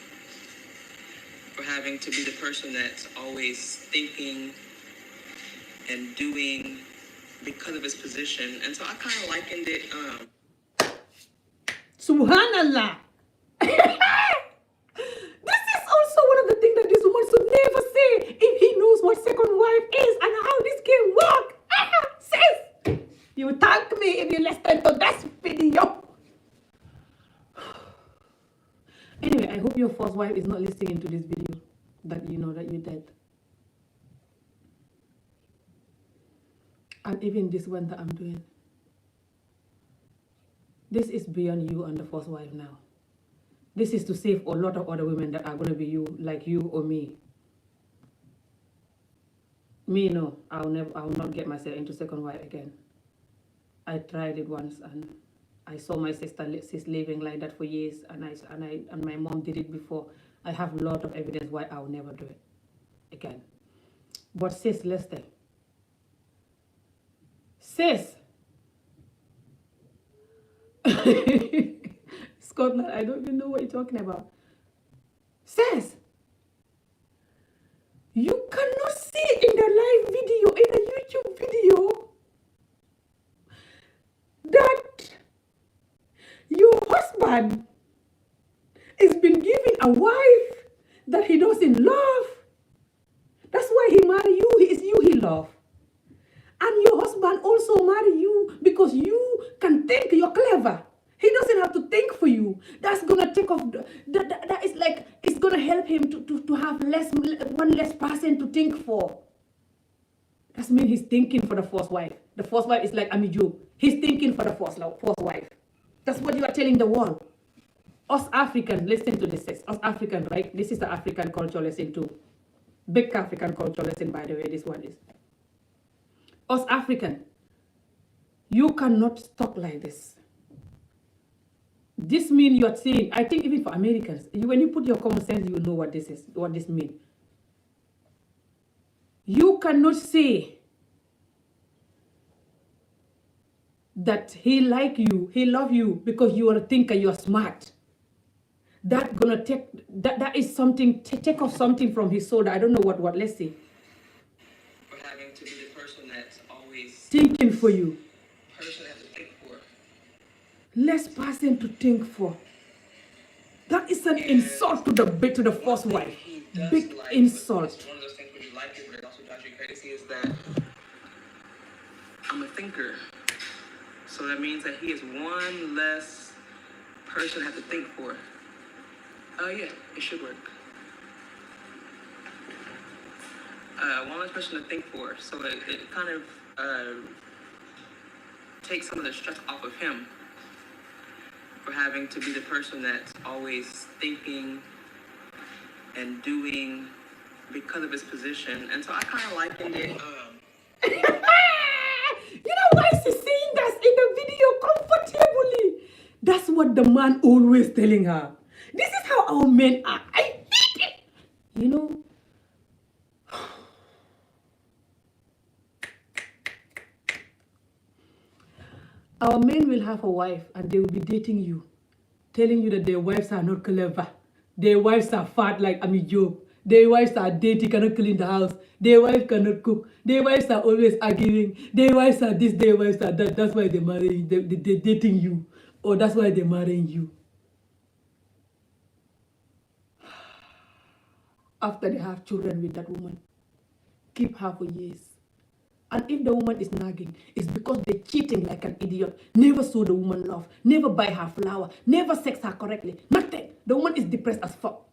for having to be the person that's always thinking and doing because of his position. And so I kind of likened it. Subhanallah. This is also one of the things that this woman should never say if he knows what second wife is and how this can work. Sis, you thank me if you listen to this video. Anyway, I hope your first wife is not listening to this video, that you know that you're dead. And even this one that I'm doing. This is beyond you and the first wife now. This is to save a lot of other women that are going to be you, like you or me. Me, no, I will not get myself into second wife again. I tried it once and I saw my sis living like that for years, and my mom did it before. I have a lot of evidence why I will never do it again. But sis, listen. Sis, Scotland, I don't even know what you're talking about. Sis, you cannot see in the live video, in the YouTube video, that your husband is been given a wife that he doesn't love. That's why he married you. It's you he love. And your husband also marry you because you can think you're clever. He doesn't have to think for you. That's gonna take off. That is like, it's gonna help him to have one less person to think for. That means he's thinking for the first wife. The first wife is like Amijo. He's thinking for the first wife. That's what you are telling the world. Us African, listen to this. Us African, right? This is the African culture lesson too. Big African culture lesson, by the way, this one is. Us African, you cannot talk like this. This means you're saying, I think even for Americans, when you put your common sense, you know what this is, what this means. You cannot say that he like you, he love you because you are a thinker, you are smart. That gonna take, that is something, take off something from his soul. I don't know what, let's see. For having to be the person that's always Thinking for you. person I have to think for. Less person to think for. That is an insult to the first wife. Big insult. One of those things where you like it, but it also drives you crazy, is that I'm a thinker. So that means that he is one less person I have to think for. Yeah, it should work. One less person to think for. So it kind of takes some of the stress off of him for having to be the person that's always thinking and doing because of his position. And so I kind of likened it. You know why she's saying that in the video comfortably? That's what the man always telling her. This is how our men are. I hate it. You know? Our men will have a wife and they will be dating you, telling you that their wives are not clever. Their wives are fat like Amijo. Their wives are dirty, cannot clean the house. Their wives cannot cook. Their wives are always arguing. Their wives are this, their wives are that. That's why they're marrying, they're dating you. Or that's why they're marrying you. After they have children with that woman, keep her for years. And if the woman is nagging, it's because they're cheating like an idiot. Never show the woman love. Never buy her flower. Never sex her correctly. Nothing. The woman is depressed as fuck.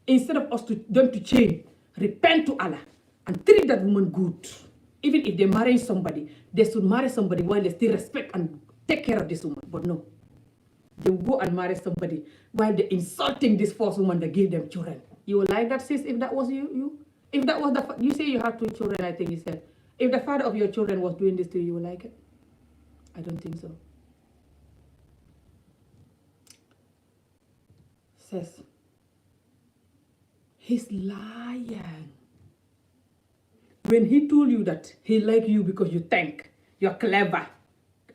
Instead of them to change, repent to Allah and treat that woman good. Even if they're marrying somebody, they should marry somebody while they still respect and take care of this woman. But no. They will go and marry somebody while they're insulting this first woman that gave them children. You will like that, sis, if that was you? If that was you say you have 2 children, I think you said. If the father of your children was doing this to you, you would like it? I don't think so. Sis, he's lying. When he told you that he like you because you think you're clever,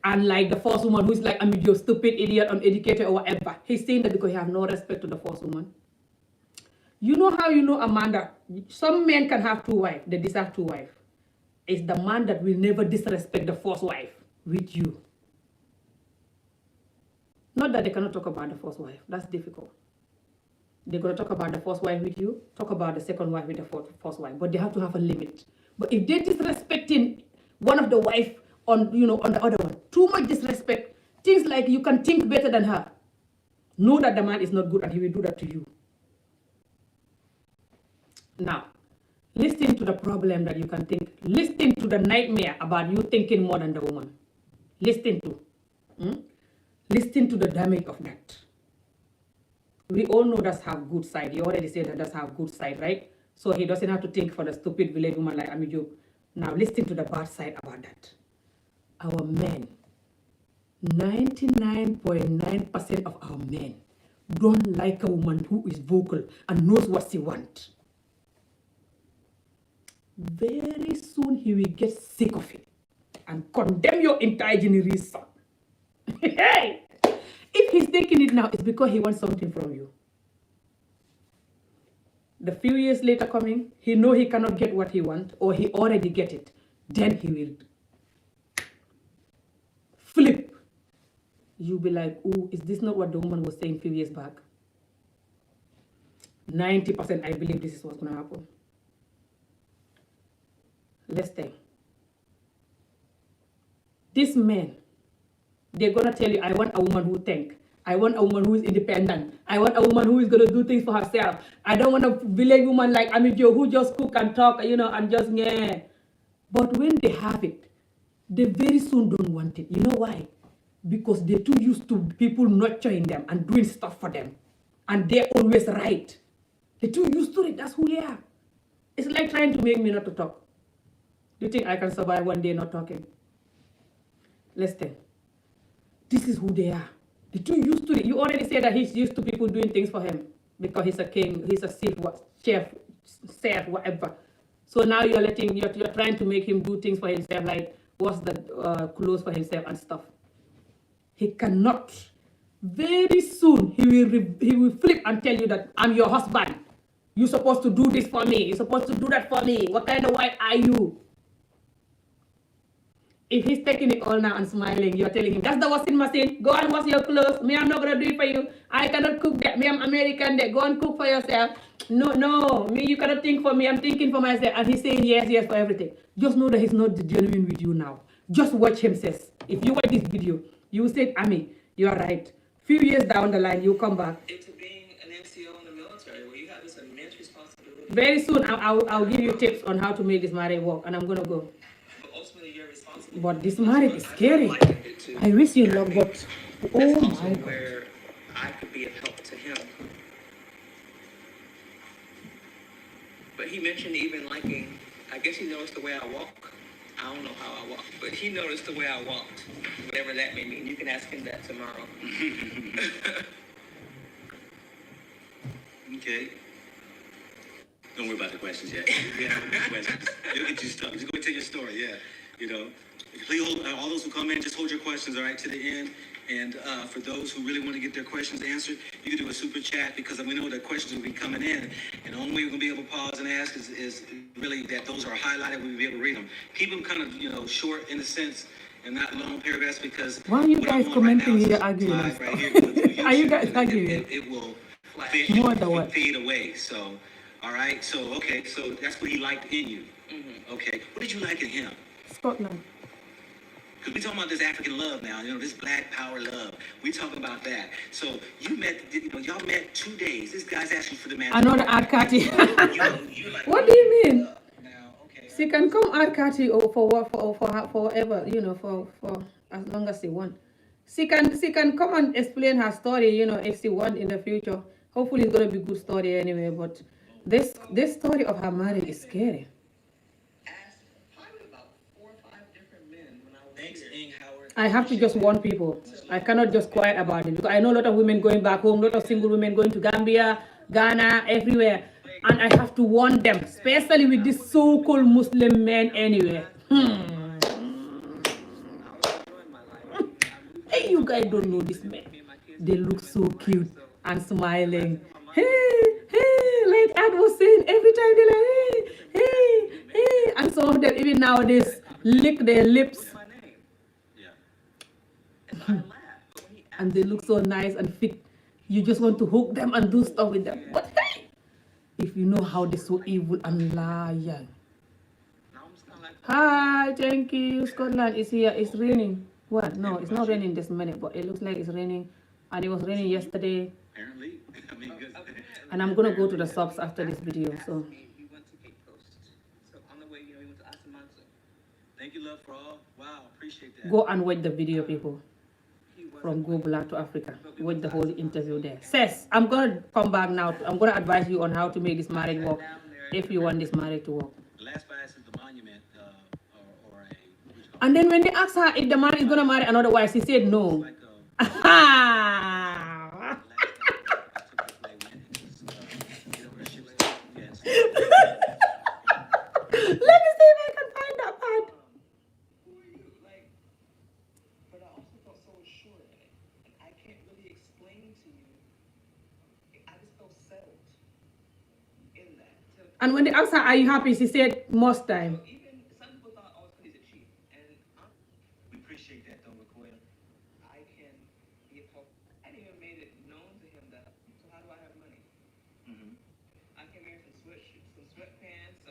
and like the first woman who's like, I mean, you're stupid, idiot, uneducated, or whatever. He's saying that because he have no respect to the first woman. You know how you know Amanda? Some men can have 2 wives. They deserve 2 wives. It's the man that will never disrespect the first wife with you. Not that they cannot talk about the first wife. That's difficult. They're going to talk about the first wife with you, talk about the second wife with the first wife. But they have to have a limit. But if they're disrespecting one of the wife on the other one, too much disrespect, things like you can think better than her, know that the man is not good and he will do that to you. Now, listen to the problem that you can think. Listen to the nightmare about you thinking more than the woman. Listen to. Listen to the damage of that. We all know that's have good side. You already said that that's have good side, right? So he doesn't have to think for the stupid village woman like Amijo. Now listen to the bad side about that. Our men, 99.9% of our men don't like a woman who is vocal and knows what she wants. Very soon he will get sick of it and condemn your entire generation. Hey! If he's taking it now, it's because he wants something from you. The few years later coming, he know he cannot get what he wants, or he already get it. Then he will flip. You'll be like, oh, is this not what the woman was saying a few years back? 90% I believe this is what's going to happen. Let's think. These men, they're going to tell you, I want a woman who think. I want a woman who is independent. I want a woman who is going to do things for herself. I don't want a village woman like Amijo who just cook and talk, and just, yeah. But when they have it, they very soon don't want it. You know why? Because they're too used to people nurturing them and doing stuff for them. And they're always right. They're too used to it. That's who they are. It's like trying to make me not to talk. Do you think I can survive one day not talking? Listen. This is who they are. They're too used to it. You already said that he's used to people doing things for him because he's a king, he's a chef, whatever. So now you're trying to make him do things for himself, like wash the clothes for himself and stuff. He cannot. Very soon he will flip and tell you that I'm your husband. You're supposed to do this for me. You're supposed to do that for me. What kind of wife are you? If he's taking it all now and smiling, you're telling him, that's the washing machine. Go and wash your clothes. Me, I'm not going to do it for you. I cannot cook that. Me, I'm American there. Go and cook for yourself. No. Me, you cannot think for me. I'm thinking for myself. And he's saying yes for everything. Just know that he's not genuine with you now. Just watch him, sis. If you watch this video, you will say, Ami, you are right. Few years down the line, you come back. Into being an NCO in the military, where you have this immense responsibility. Very soon, I'll give you tips on how to make this marriage work. And I'm going to go. But this marriage is scary. I wish you love, but oh my God. Where I could be of help to him. But he mentioned even liking, I guess he noticed the way I walk. I don't know how I walk, but he noticed the way I walked. Whatever that may mean. You can ask him that tomorrow. Okay. Don't worry about the questions yet. Questions. You'll get you stuff. Just go and tell your story, yeah. Please hold, all those who come in, just hold your questions, all right, to the end. And for those who really want to get their questions answered, you can do a super chat because we know that questions will be coming in. And the only way we're going to be able to pause and ask is really that those are highlighted, we'll be able to read them. Keep them kind of, short in a sense and not long paragraphs because... Why are you guys commenting here arguing? Are you guys arguing? It will fade away. So, all right. So, okay. So that's what he liked in you. Mm-hmm. Okay. What did you like in him? Scotland. Because we're talking about this African love now, this black power love. We're talking about that. So y'all met 2 days. This guy's asking for the man. Another Arkati. What do you mean? She can come Arkati for forever, for as long as she wants. She can come and explain her story, if she wants in the future. Hopefully it's gonna be a good story anyway, but this story of her marriage is scary. I have to just warn people. I cannot just quiet about it because I know a lot of women going back home, a lot of single women going to Gambia, Ghana, everywhere. And I have to warn them, especially with these so-called Muslim men anyway. Hey, you guys don't know this man. They look so cute and smiling. Hey, like Ad was saying, every time they're like, hey. And some of them even nowadays lick their lips. And they look so nice and fit. You just want to hook them and do stuff with them. But hey, if you know how they're so evil and lying. Hi, thank you. Scotland is here. It's raining. Well, no, it's not raining this minute, but it looks like it's raining. And it was raining yesterday. Apparently. And I'm gonna go to the shops after this video. So. Thank you, love, for all. Wow, appreciate that. Go and watch the video, people. From Goblack2africa. Watch the whole interview there. Says, I'm going to come back now. I'm going to advise you on how to make this marriage work. if you want this marriage to work. The last bias is the monument, or a, what you call And then when they asked her if the man is gonna marry another wife, she said no. like the last guy I took this lady in, it was, you know, where she was, yes. Let me see if I can find that part. Who are you? Like, but I also felt so assured in it. And I can't really explain to you. I just felt settled in that. And when they asked her, are you happy? She said most time. Even some people thought, oh, he's a cheat. And We appreciate that though, Raquel. I can get help. I hadn't even made it known to him that, so how do I have money? Mm-hmm. I can wear some sweatpants,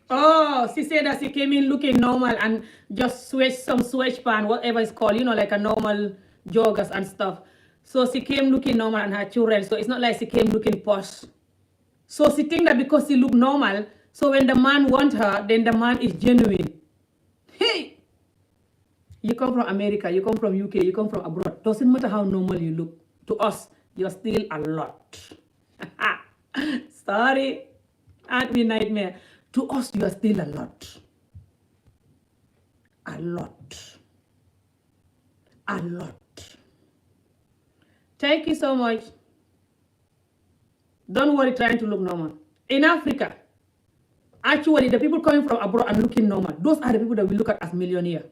Oh, she said that she came in looking normal and just switch some sweatpants, whatever it's called, you know, like a normal joggers and stuff. So she came looking normal and her children. So it's not like she came looking posh. So she think that because she look normal, so when the man want her, then the man is genuine. Hey, you come from America, you come from UK, you come from abroad. Doesn't matter how normal you look. To us, you're still a lot. Sorry, aren't we nightmare? To us, you are still a lot. A lot. A lot. Thank you so much. Don't worry trying to look normal. In Africa, actually, the people coming from abroad and looking normal, those are the people that we look at as millionaire.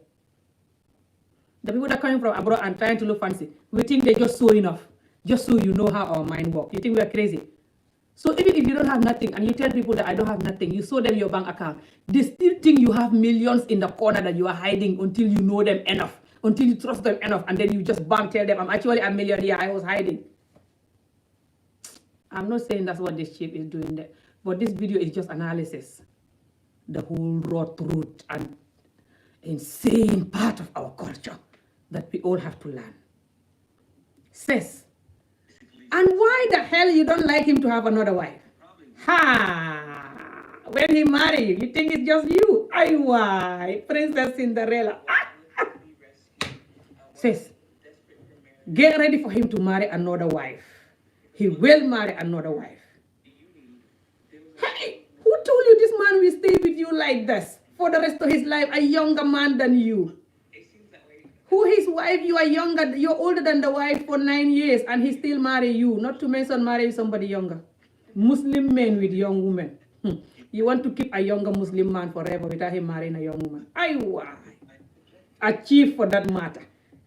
The people that are coming from abroad and trying to look fancy, we think they just so enough, just so you know how our mind works. You think we are crazy. So even if you don't have nothing and you tell people that I don't have nothing, you show them your bank account, they still think you have millions in the corner that you are hiding until you know them enough, until you trust them enough, and then you just bam, tell them, I'm actually a millionaire, I was hiding. I'm not saying that's what this chief is doing there, but this video is just analysis. The whole raw truth and insane part of our culture that we all have to learn. Says, and why the hell you don't like him to have another wife? Ha! When he marry you, you think it's just you? Ay, why? Princess Cinderella. Says, get ready for him to marry another wife. He will marry another wife. Hey, who told you this man will stay with you like this for the rest of his life, a younger man than you? Who his wife, you are younger, you're older than the wife for 9 years and he still marry you, not to mention marry somebody younger. Muslim men with young women. You want to keep a younger Muslim man forever without him marrying a young woman. Ay, why? A chief for that matter.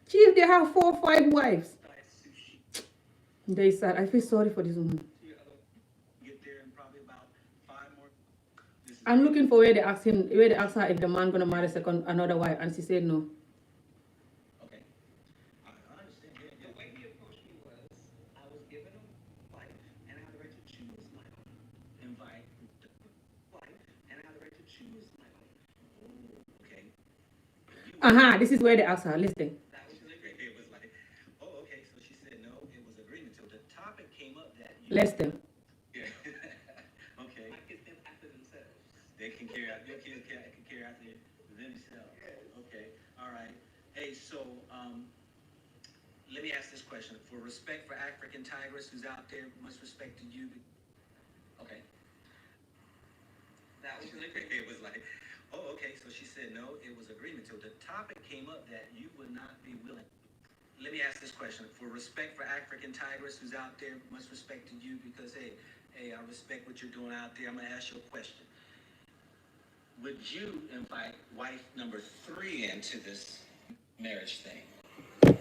Chief, they have 4 or 5 wives. They said, I feel sorry for this woman. Get there in probably about 5 more. I'm looking for where they asked her if the man gonna marry another wife, and she said no. Okay. I understand. The way he approached me was, I was given a wife, and I had the right to choose my own. Invite. Wife, and I had the right to choose my own. Okay. This is where they asked her. Listen. That was it was like, oh, okay. So she said no. It was agreement till the topic came up that you. Listen. Yeah. Okay. My kids think after themselves. They can carry out. Your kids can carry out themselves. Okay. All right. Hey, so let me ask this question. For respect for African tigress who's out there, much respect to you. Okay. That was really great. It was like, oh, okay. So she said no. It was agreement till the topic came up that you would not be willing. Let me ask this question. For respect for African tigress who's out there, much respect to you because hey, I respect what you're doing out there. I'm gonna ask you a question. Would you invite wife number 3 into this marriage thing?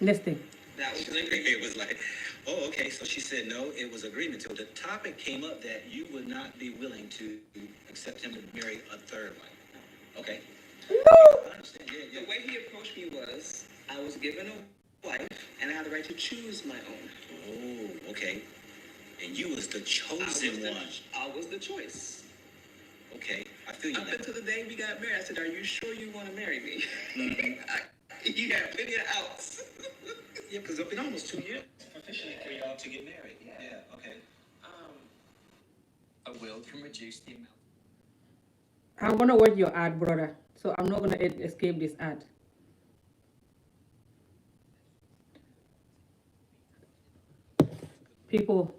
Listen. That was really great. It was like, oh, okay. So she said no. It was agreement till the topic came up that you would not be willing to accept him to marry a 3rd wife. Okay. No. I understand. Yeah. The way he approached me was, I was given a wife, and I had the right to choose my own. Oh, okay. And you was the chosen one. I was the choice. Okay, I feel you Up now. until the day we got married, I said, are you sure you want to marry me? Mhm. You had plenty of outs. Yeah, because it's been almost 2 years officially for y'all to get married. Yeah, okay. A will can reduce the amount. I'm gonna watch your ad, brother. So I'm not gonna escape this ad. People.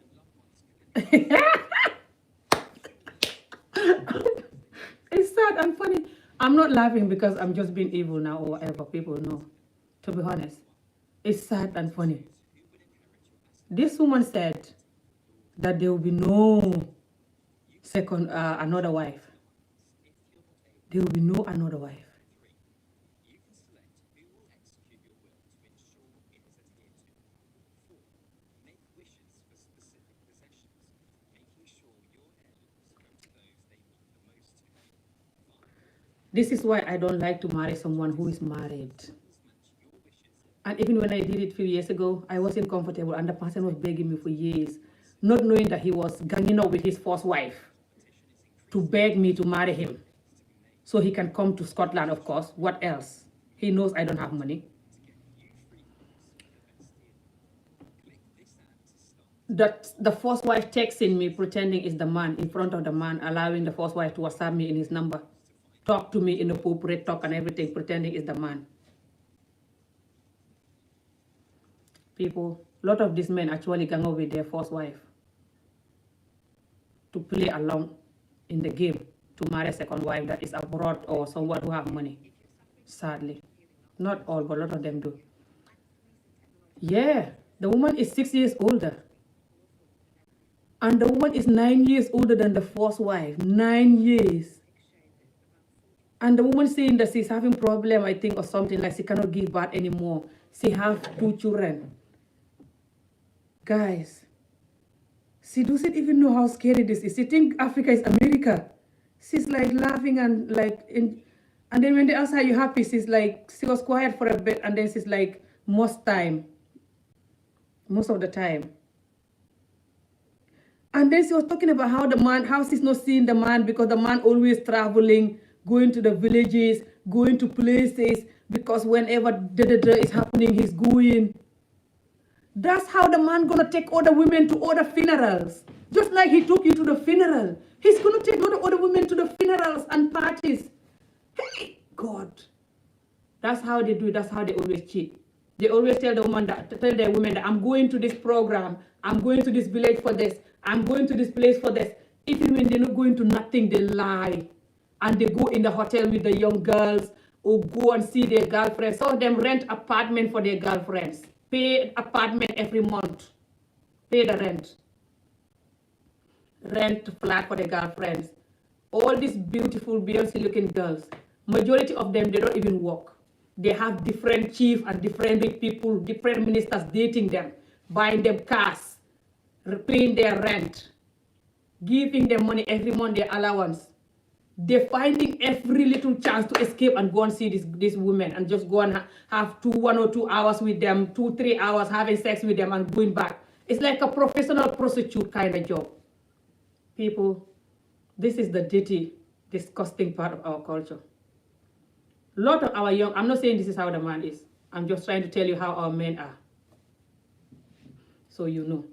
I'm not laughing because I'm just being evil now or whatever. People know. To be honest, it's sad and funny. This woman said that there will be no second another wife. There will be no another wife. This is why I don't like to marry someone who is married. And even when I did it a few years ago, I wasn't comfortable and the person was begging me for years, not knowing that he was ganging up with his first wife to beg me to marry him. So he can come to Scotland, of course. What else? He knows I don't have money. That the first wife texting me, pretending is the man in front of the man, allowing the first wife to WhatsApp me in his number, talk to me in appropriate talk and everything, pretending is the man. People, a lot of these men actually gang up with their first wife to play along in the game, to marry a second wife that is abroad or someone who have money. Sadly. Not all, but a lot of them do. Yeah, the woman is 6 years older. And the woman is 9 years older than the first wife. 9 years. And the woman saying that she's having problem, I think, or something, like she cannot give birth anymore. She have 2 children. Guys, she doesn't even know how scary this is. She think Africa is America. She's like laughing and like, and then when they ask her, you happy? She's like, she was quiet for a bit, and then she's like, most of the time. And then she was talking about how the man, how she's not seeing the man because the man always traveling, going to the villages, going to places, because whenever da-da-da is happening, he's going. That's how the man gonna take other women to other funerals. Just like he took you to the funeral. He's gonna take other women to the funerals and parties. Hey, God. That's how they do it. That's how they always cheat. They always tell their women that I'm going to this program, I'm going to this village for this, I'm going to this place for this. Even when they're not going to nothing, they lie. And they go in the hotel with the young girls or go and see their girlfriends. Some of them rent apartment for their girlfriends. Pay apartment every month. Pay the rent. Rent flat for their girlfriends. All these beautiful, Beyonce looking girls, majority of them, they don't even work. They have different chiefs and different big people, different ministers dating them, buying them cars, paying their rent, giving them money every month, their allowance. They're finding every little chance to escape and go and see these women and just go and have 1 or 2 hours with them, 2-3 hours having sex with them and going back. It's like a professional prostitute kind of job. People, this is the dirty, disgusting part of our culture. A lot of our young, I'm not saying this is how the man is. I'm just trying to tell you how our men are. So you know.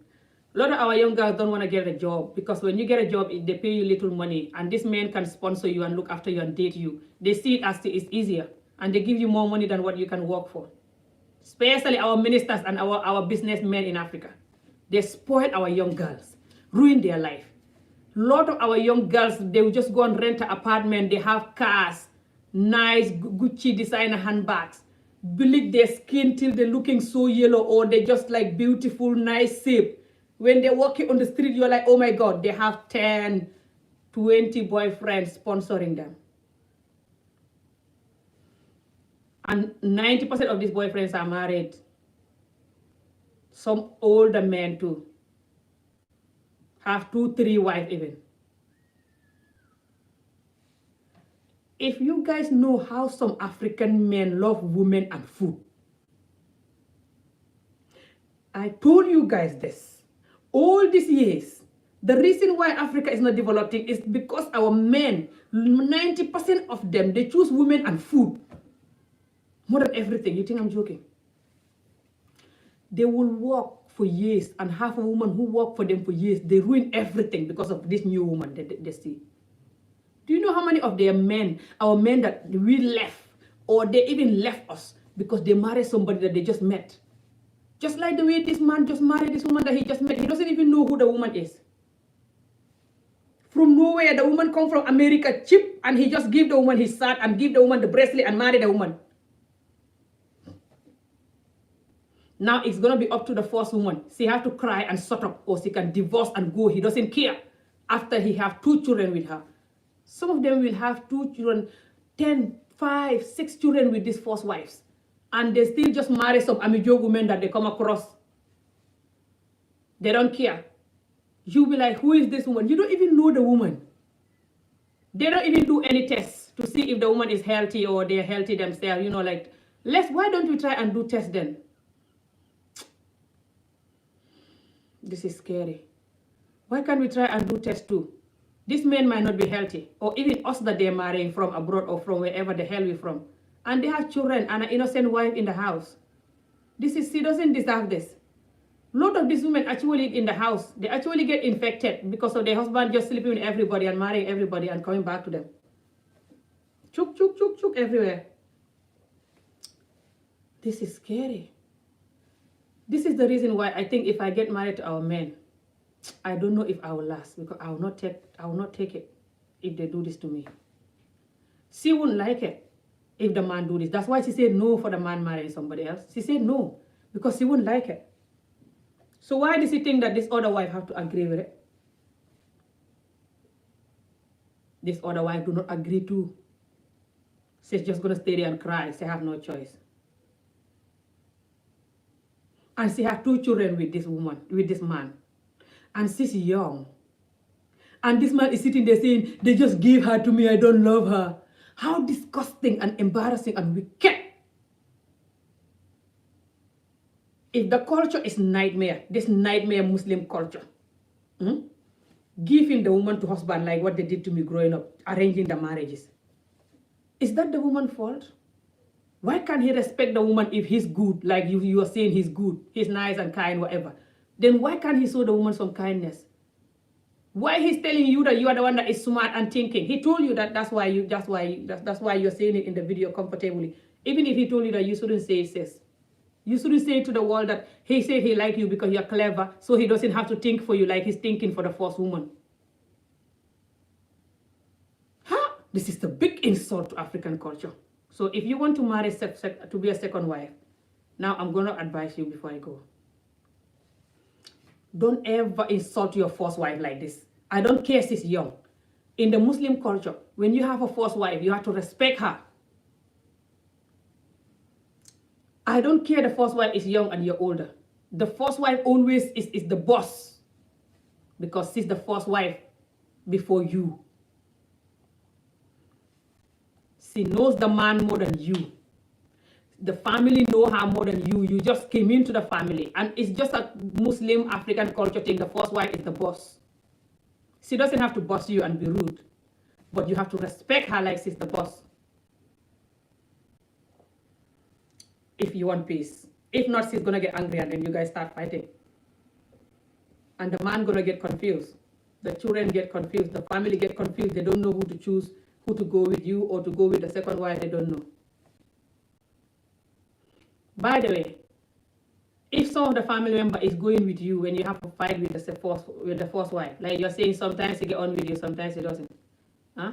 A lot of our young girls don't want to get a job because when you get a job, they pay you little money and this man can sponsor you and look after you and date you. They see it as it's easier and they give you more money than what you can work for. Especially our ministers and our businessmen in Africa. They spoil our young girls, ruin their life. A lot of our young girls, they will just go and rent an apartment. They have cars, nice Gucci designer handbags, bleach their skin till they're looking so yellow or they just like beautiful, nice shape. When they're walking on the street, you're like, oh my God, they have 10, 20 boyfriends sponsoring them. And 90% of these boyfriends are married. Some older men too. Have 2-3 wives even. If you guys know how some African men love women and food, I told you guys this. All these years, the reason why Africa is not developing is because our men, 90% of them, they choose women and food more than everything. You think I'm joking? They will work for years and have a woman who worked for them for years. They ruin everything because of this new woman they see. Do you know how many of their men, our men that we left, or they even left us because they married somebody that they just met? Just like the way this man just married this woman that he just met. He doesn't even know who the woman is. from nowhere. The woman come from America cheap, and he just give the woman his shirt and give the woman the bracelet and marry the woman. Now it's gonna be up to the first woman. She have to cry and shut up, or she can divorce and go. He doesn't care. After he have 2 children with her. Some of them will have 2 children, 10, 5, 6 children with these first wives. And they still just marry some Amijo women that they come across. They don't care. You be like, who is this woman? You don't even know the woman. They don't even do any tests to see if the woman is healthy or they're healthy themselves. You know, like, why don't we try and do tests then? This is scary. Why can't we try and do tests too? These men might not be healthy, or even us that they're marrying from abroad or from wherever the hell we're from. And they have children and an innocent wife in the house. She doesn't deserve this. A lot of these women actually in the house, they actually get infected because of their husband just sleeping with everybody and marrying everybody and coming back to them. Chuk, chuk, chuk, chuk everywhere. This is scary. This is the reason why I think if I get married to our men, I don't know if I will last, because I will not take it if they do this to me. She wouldn't like it if the man do this. That's why she said no for the man marrying somebody else. She said no because she wouldn't like it. So why does she think that this other wife have to agree with it? This other wife do not agree too. She's just gonna stay there and cry. She have no choice. And she had 2 children with this woman, with this man. And she's young. And this man is sitting there saying, they just gave her to me, I don't love her. How disgusting and embarrassing and wicked. If the culture is nightmare, this nightmare Muslim culture, giving the woman to husband like what they did to me growing up, arranging the marriages. Is that the woman's fault? Why can't he respect the woman if he's good, like you are saying he's good, he's nice and kind, whatever? Then why can't he show the woman some kindness? Why he's telling you that you are the one that is smart and thinking? He told you that that's why you're saying it in the video comfortably. Even if he told you that you shouldn't say it, sis. You shouldn't say to the world that he said he liked you because you're clever, so he doesn't have to think for you like he's thinking for the first woman. Huh? This is the big insult to African culture. So if you want to marry to be a second wife, now I'm going to advise you before I go. Don't ever insult your first wife like this. I don't care if she's young. In the Muslim culture, when you have a first wife, you have to respect her. I don't care the first wife is young and you're older. The first wife always is the boss because she's the first wife before you. She knows the man more than you. The family know her more than you. You just came into the family. And it's just a Muslim African culture thing. The first wife is the boss. She doesn't have to boss you and be rude. But you have to respect her like she's the boss. If you want peace. If not, she's going to get angry and then you guys start fighting. And the man going to get confused. The children get confused. The family get confused. They don't know who to choose, who to go with you or to go with the second wife. They don't know. By the way, if some of the family member is going with you when you have a fight with the first wife, like you're saying sometimes he get on with you, sometimes he doesn't. Huh?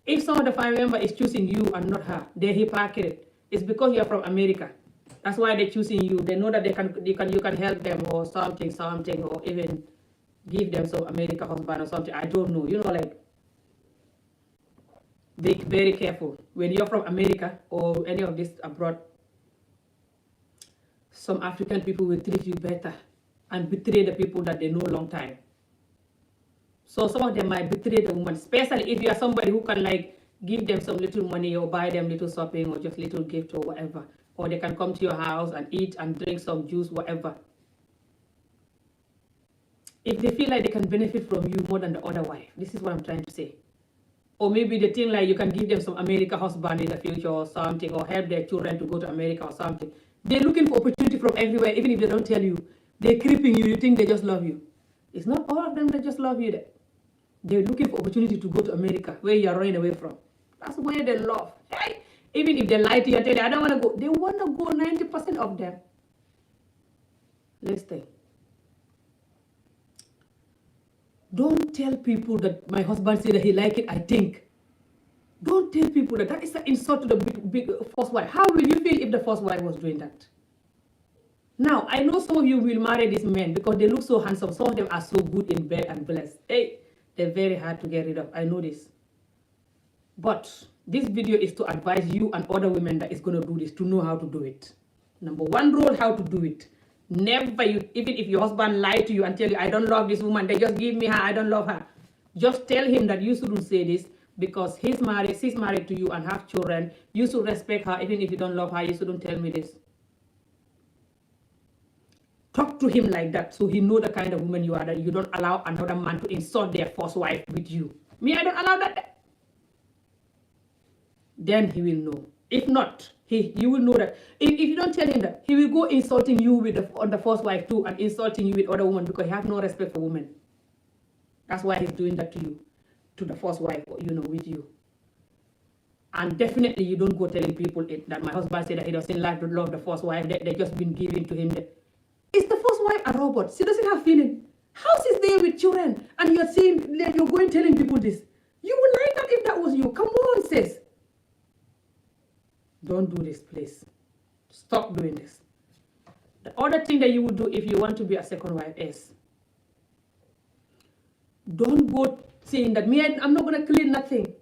If some of the family member is choosing you and not her, they're hypocrite. It's because you're from America. That's why they're choosing you. They know that you can help them or something, or even give them some American husband or something. I don't know. You know, like, be very careful. When you're from America or any of this abroad, some African people will treat you better and betray the people that they know long time. So some of them might betray the woman, especially if you are somebody who can like give them some little money or buy them little shopping or just little gift or whatever. Or they can come to your house and eat and drink some juice, whatever. If they feel like they can benefit from you more than the other wife, this is what I'm trying to say. Or maybe they think like you can give them some American husband in the future or something, or help their children to go to America or something. They're looking for opportunity from everywhere, even if they don't tell you. They're creeping you, you think they just love you. It's not all of them that just love you. They're looking for opportunity to go to America, where you're running away from. That's where they love. Hey, even if they lie to you and tell you, I don't want to go, they want to go 90% of them. Listen. Don't tell people that my husband said that he like it, I think. Don't tell people that. That is an insult to the big first wife. How will you feel if the first wife was doing that? Now, I know some of you will marry these men because they look so handsome. Some of them are so good in bed and blessed. Hey, they're very hard to get rid of. I know this. But this video is to advise you and other women that is going to do this, to know how to do it. Number one rule, how to do it. Never, even if your husband lied to you and tell you, I don't love this woman, they just give me her, I don't love her. Just tell him that you shouldn't say this because she's married to you and have children. You should respect her, even if you don't love her, you shouldn't tell me this. Talk to him like that so he know the kind of woman you are, that you don't allow another man to insult their first wife with you. Me, I don't allow that. Then he will know. If not, you will know that. If you don't tell him that, he will go insulting you on the first wife too, and insulting you with other women because he has no respect for women. That's why he's doing that to you, to the first wife, with you. And definitely you don't go telling people that my husband said that he doesn't love the first wife, that they just been giving to him. Is the first wife a robot? She doesn't have feeling. How she's there with children and you're going telling people this? You would like that if that was you. Come on, sis. Don't do this, please. Stop doing this. The other thing that you would do if you want to be a second wife is, don't go saying that, I'm not going to clean nothing.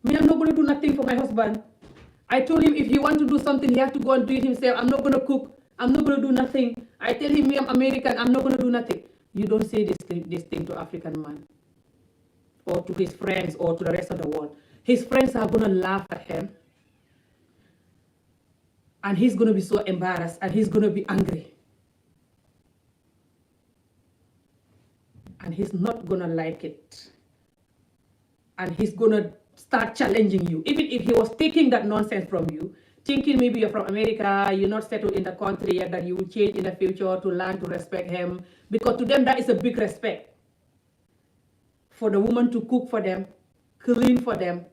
I'm not going to do nothing for my husband. I told him if he wants to do something, he has to go and do it himself. I'm not going to cook. I'm not going to do nothing. I tell him, I'm American. I'm not going to do nothing. You don't say this thing to African man or to his friends or to the rest of the world. His friends are going to laugh at him. And he's going to be so embarrassed and he's going to be angry. And he's not going to like it. And he's going to start challenging you. Even if he was taking that nonsense from you, thinking maybe you're from America, you're not settled in the country yet, that you will change in the future to learn to respect him. Because to them, that is a big respect. For the woman to cook for them, clean for them,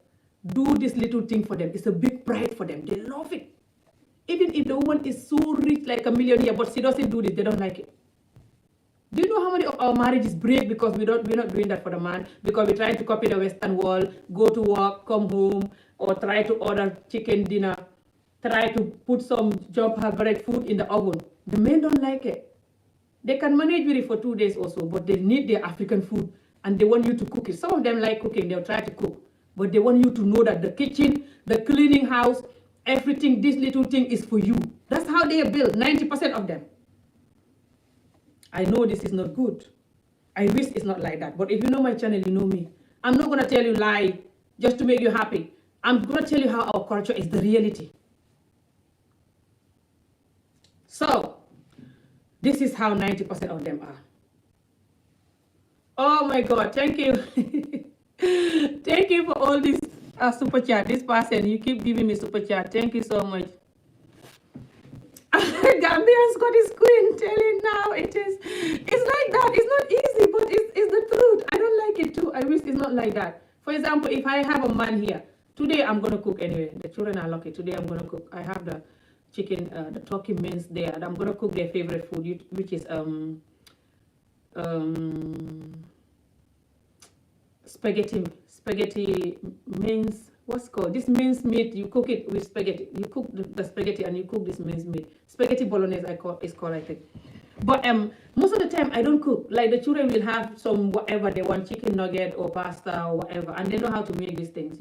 do this little thing for them. It's a big pride for them. They love it. Even if the woman is so rich, like a millionaire, but she doesn't do this, they don't like it. Do you know how many of our marriages break because we're not doing that for the man? Because we're trying to copy the Western world, go to work, come home, or try to order chicken dinner, try to put some bread food in the oven. The men don't like it. They can manage with it for 2 days or so, but they need their African food and they want you to cook it. Some of them like cooking, they'll try to cook, but they want you to know that the kitchen, the cleaning house, everything, this little thing is for you. That's how they are built, 90% of them. I know this is not good. I wish it's not like that. But if you know my channel, you know me. I'm not going to tell you lie just to make you happy. I'm going to tell you how our culture is the reality. So, this is how 90% of them are. Oh my God, thank you. Thank you for all this super chat. This person, you keep giving me super chat. Thank you so much. Gambian Scottish Queen telling now it's like that. It's not easy, but it's the truth. I don't like it too. I wish it's not like that. For example, if I have a man here, today I'm going to cook anyway. The children are lucky. Today I'm going to cook. I have the chicken, the turkey mince there, and I'm going to cook their favorite food, which is spaghetti mince. What's called this mince meat? You cook it with spaghetti. You cook the spaghetti and you cook this mince meat. Spaghetti bolognese, it's called, I think. But most of the time I don't cook. Like the children will have some whatever they want, chicken nugget or pasta or whatever, and they know how to make these things,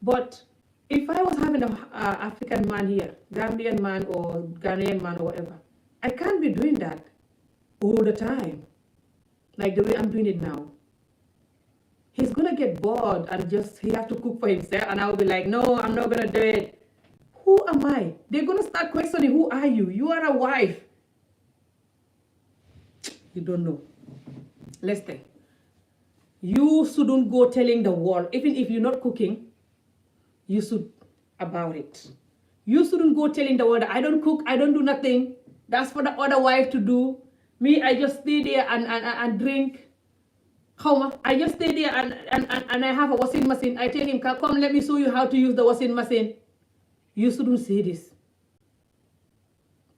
But if I was having an African man here, Gambian man or Ghanaian man or whatever, I can't be doing that all the time, like the way I'm doing it now. He's gonna get bored and he has to cook for himself, and I'll be like, no, I'm not gonna do it. Who am I? They're gonna start questioning, who are you? You are a wife. You don't know. Listen, you shouldn't go telling the world, even if you're not cooking, you should about it. You shouldn't go telling the world that I don't cook, I don't do nothing. That's for the other wife to do. Me, I just stay there and drink. I just stay there and I have a washing machine. I tell him, come, let me show you how to use the washing machine. You shouldn't say this.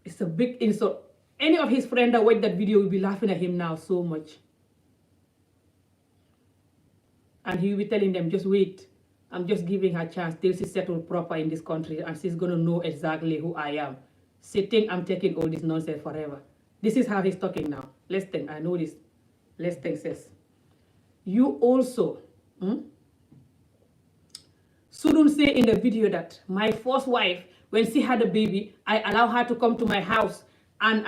It's a big insult. Any of his friends that watch that video will be laughing at him now so much. And he will be telling them, just wait. I'm just giving her a chance till she's settled proper in this country and she's going to know exactly who I am. She think I'm taking all this nonsense forever. This is how he's talking now. Listen, I know this. Listen says, you also shouldn't say in the video that my first wife, when she had a baby, I allow her to come to my house and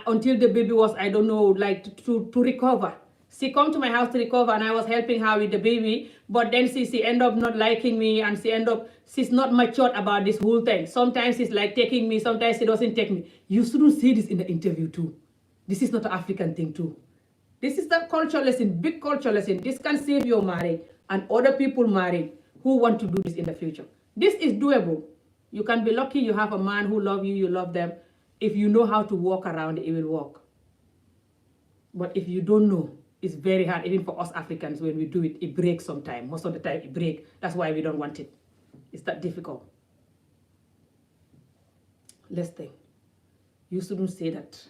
until the baby was, I don't know, like to recover. She come to my house to recover and I was helping her with the baby, but then she end up not liking me and she's not matured about this whole thing. Sometimes she's like taking me, sometimes she doesn't take me. You shouldn't say this in the interview too. This is not an African thing too. This is the culture lesson, big culture lesson. This can save your marriage and other people married who want to do this in the future. This is doable. You can be lucky you have a man who loves you, you love them. If you know how to walk around it, it will work. But if you don't know, it's very hard, even for us Africans, when we do it, it breaks sometimes. Most of the time it breaks. That's why we don't want it. It's that difficult. Last thing, you shouldn't say that.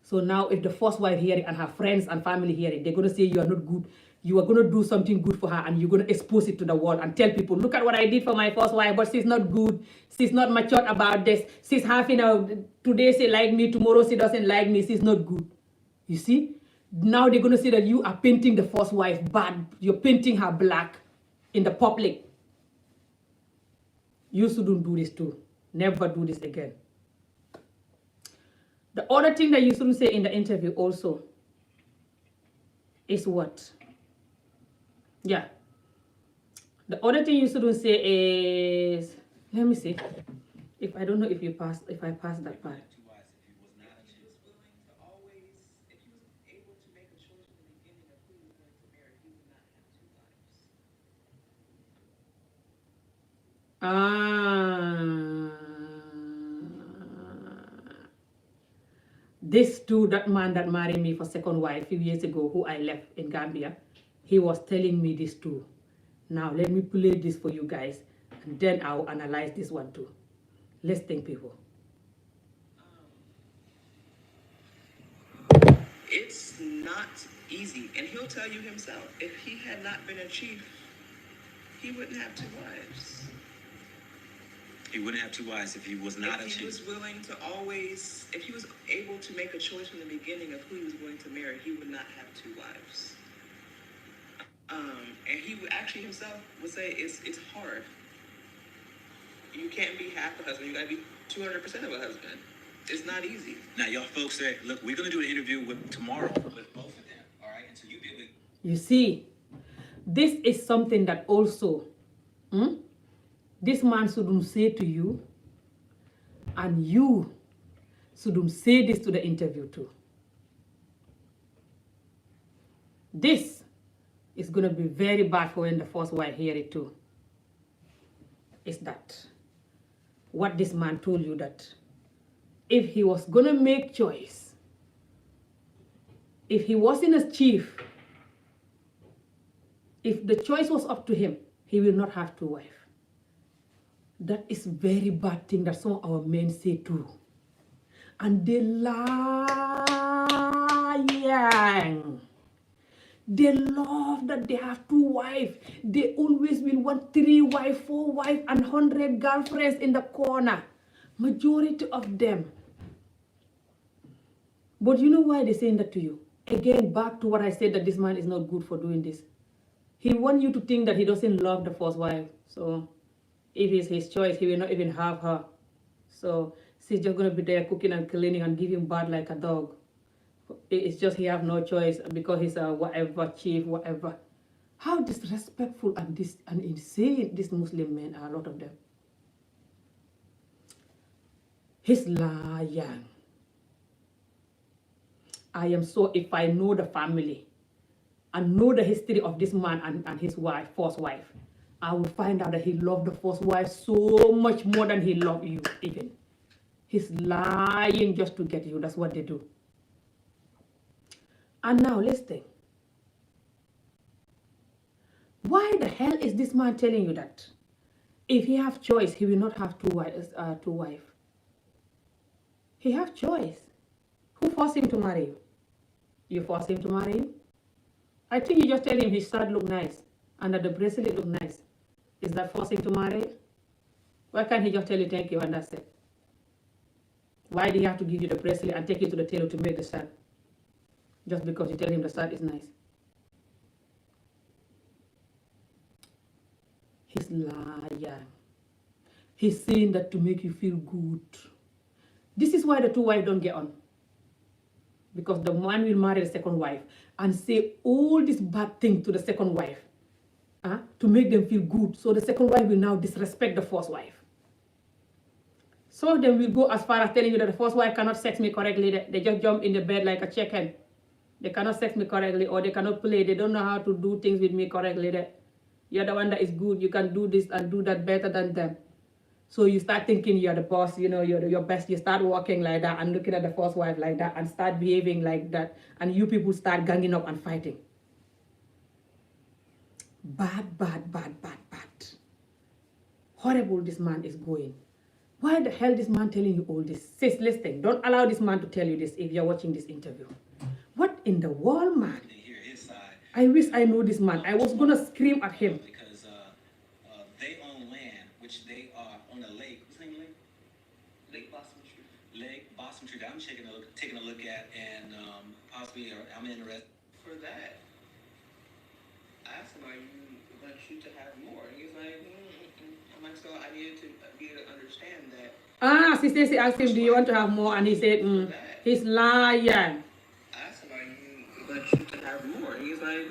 So now if the first wife hear it and her friends and family hear it, they're going to say you are not good. You are going to do something good for her and you're going to expose it to the world and tell people, look at what I did for my first wife, but she's not good. She's not matured about this. She's having today she like me, tomorrow she doesn't like me. She's not good. You see? Now they're going to say that you are painting the first wife bad. You're painting her black in the public. You shouldn't do this too. Never do this again. The other thing that you shouldn't say in the interview also is what? Yeah. The other thing you shouldn't say is, let me see. If I don't know if I passed that part. That man that married me for second wife a few years ago, who I left in Gambia, he was telling me this too. Now let me play this for you guys, and then I'll analyze this one too. Listen, people. It's not easy, and he'll tell you himself, if he had not been a chief, he wouldn't have two wives. He wouldn't have two wives if he was not a chief. If he was willing to always, if he was able to make a choice from the beginning of who he was going to marry, he would not have two wives. And he would actually himself would say it's hard. You can't be half a husband. You gotta be 200% of a husband. It's not easy. Now, y'all folks say, look, we're gonna do an interview tomorrow with both of them, all right? And so you be able to... You see, this is something that also, this man shouldn't say to you, and you shouldn't say this to the interview too. This is going to be very bad for when the first wife hear it too. Is that what this man told you, that if he was going to make choice, if he wasn't a chief, if the choice was up to him, he will not have two wives. That is very bad thing that some of our men say too. And they lying. They love that they have two wives. They always will want 3 wives, 4 wives, and 100 girlfriends in the corner. Majority of them. But you know why they're saying that to you? Again, back to what I said, that this man is not good for doing this. He wants you to think that he doesn't love the first wife. So if it's his choice, he will not even have her. So she's just going to be there cooking and cleaning and giving birth like a dog. It's just he have no choice because he's a whatever chief, whatever. How disrespectful and insane these Muslim men are, a lot of them. He's lying. I am so, if I know the family and know the history of this man and his wife, first wife, I will find out that he loved the first wife so much more than he loved you even. He's lying just to get you. That's what they do. And now listen. Why the hell is this man telling you that? If he have choice, he will not have two wives. He have choice. Who forced him to marry you? You forced him to marry you? I think you just tell him his shirt look nice and that the bracelet look nice. Is that forcing to marry? Why can't he just tell you thank you and that's it? Why do he have to give you the bracelet and take you to the tailor to make the shirt? Just because you tell him the shirt is nice. He's lying. He's saying that to make you feel good. This is why the two wives don't get on. Because the man will marry the second wife and say all this bad thing to the second wife to make them feel good. So the second wife will now disrespect the first wife. Some of them will go as far as telling you that the first wife cannot sex me correctly. They just jump in the bed like a chicken. They cannot sex me correctly, or they cannot play. They don't know how to do things with me correctly. You're the one that is good. You can do this and do that better than them. So you start thinking you're the boss, you know, you're your best. You start walking like that and looking at the first wife like that and start behaving like that. And you people start ganging up and fighting. Bad, bad, bad, bad, bad. Horrible this man is going. Why the hell this man telling you all this? Sis, listen, don't allow this man to tell you this if you're watching this interview. What in the world, man? I wish I knew this man. I was gonna scream at him. Because they own land, which they are on a lake. What's the name of the lake? Lake Blossom Tree. Lake Blossom Tree that I'm taking a look at, and possibly I'm interested. For that, I asked him, are you going to shoot to have more? And he's like, I'm like, so I needed to be able to understand that. Sister asked him, do you want to have more? And he said, he's lying. I asked him, are you going to shoot to have more? And he's like,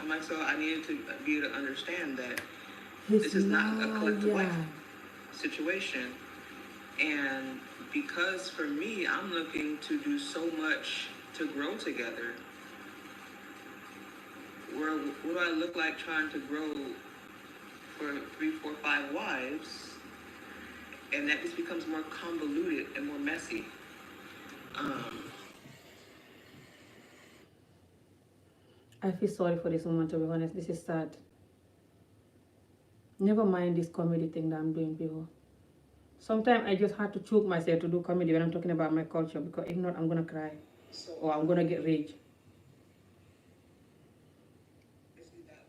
I'm like, so I needed to be able to understand that this is not a collective life situation. And because for me, I'm looking to do so much to grow together. What do I look like trying to grow for 3, 4, 5 wives? And that just becomes more convoluted and more messy. I feel sorry for this woman, to be honest. This is sad. Never mind this comedy thing that I'm doing, people. Sometimes I just have to choke myself to do comedy when I'm talking about my culture, because if not, I'm going to cry. Or I'm going to get rage.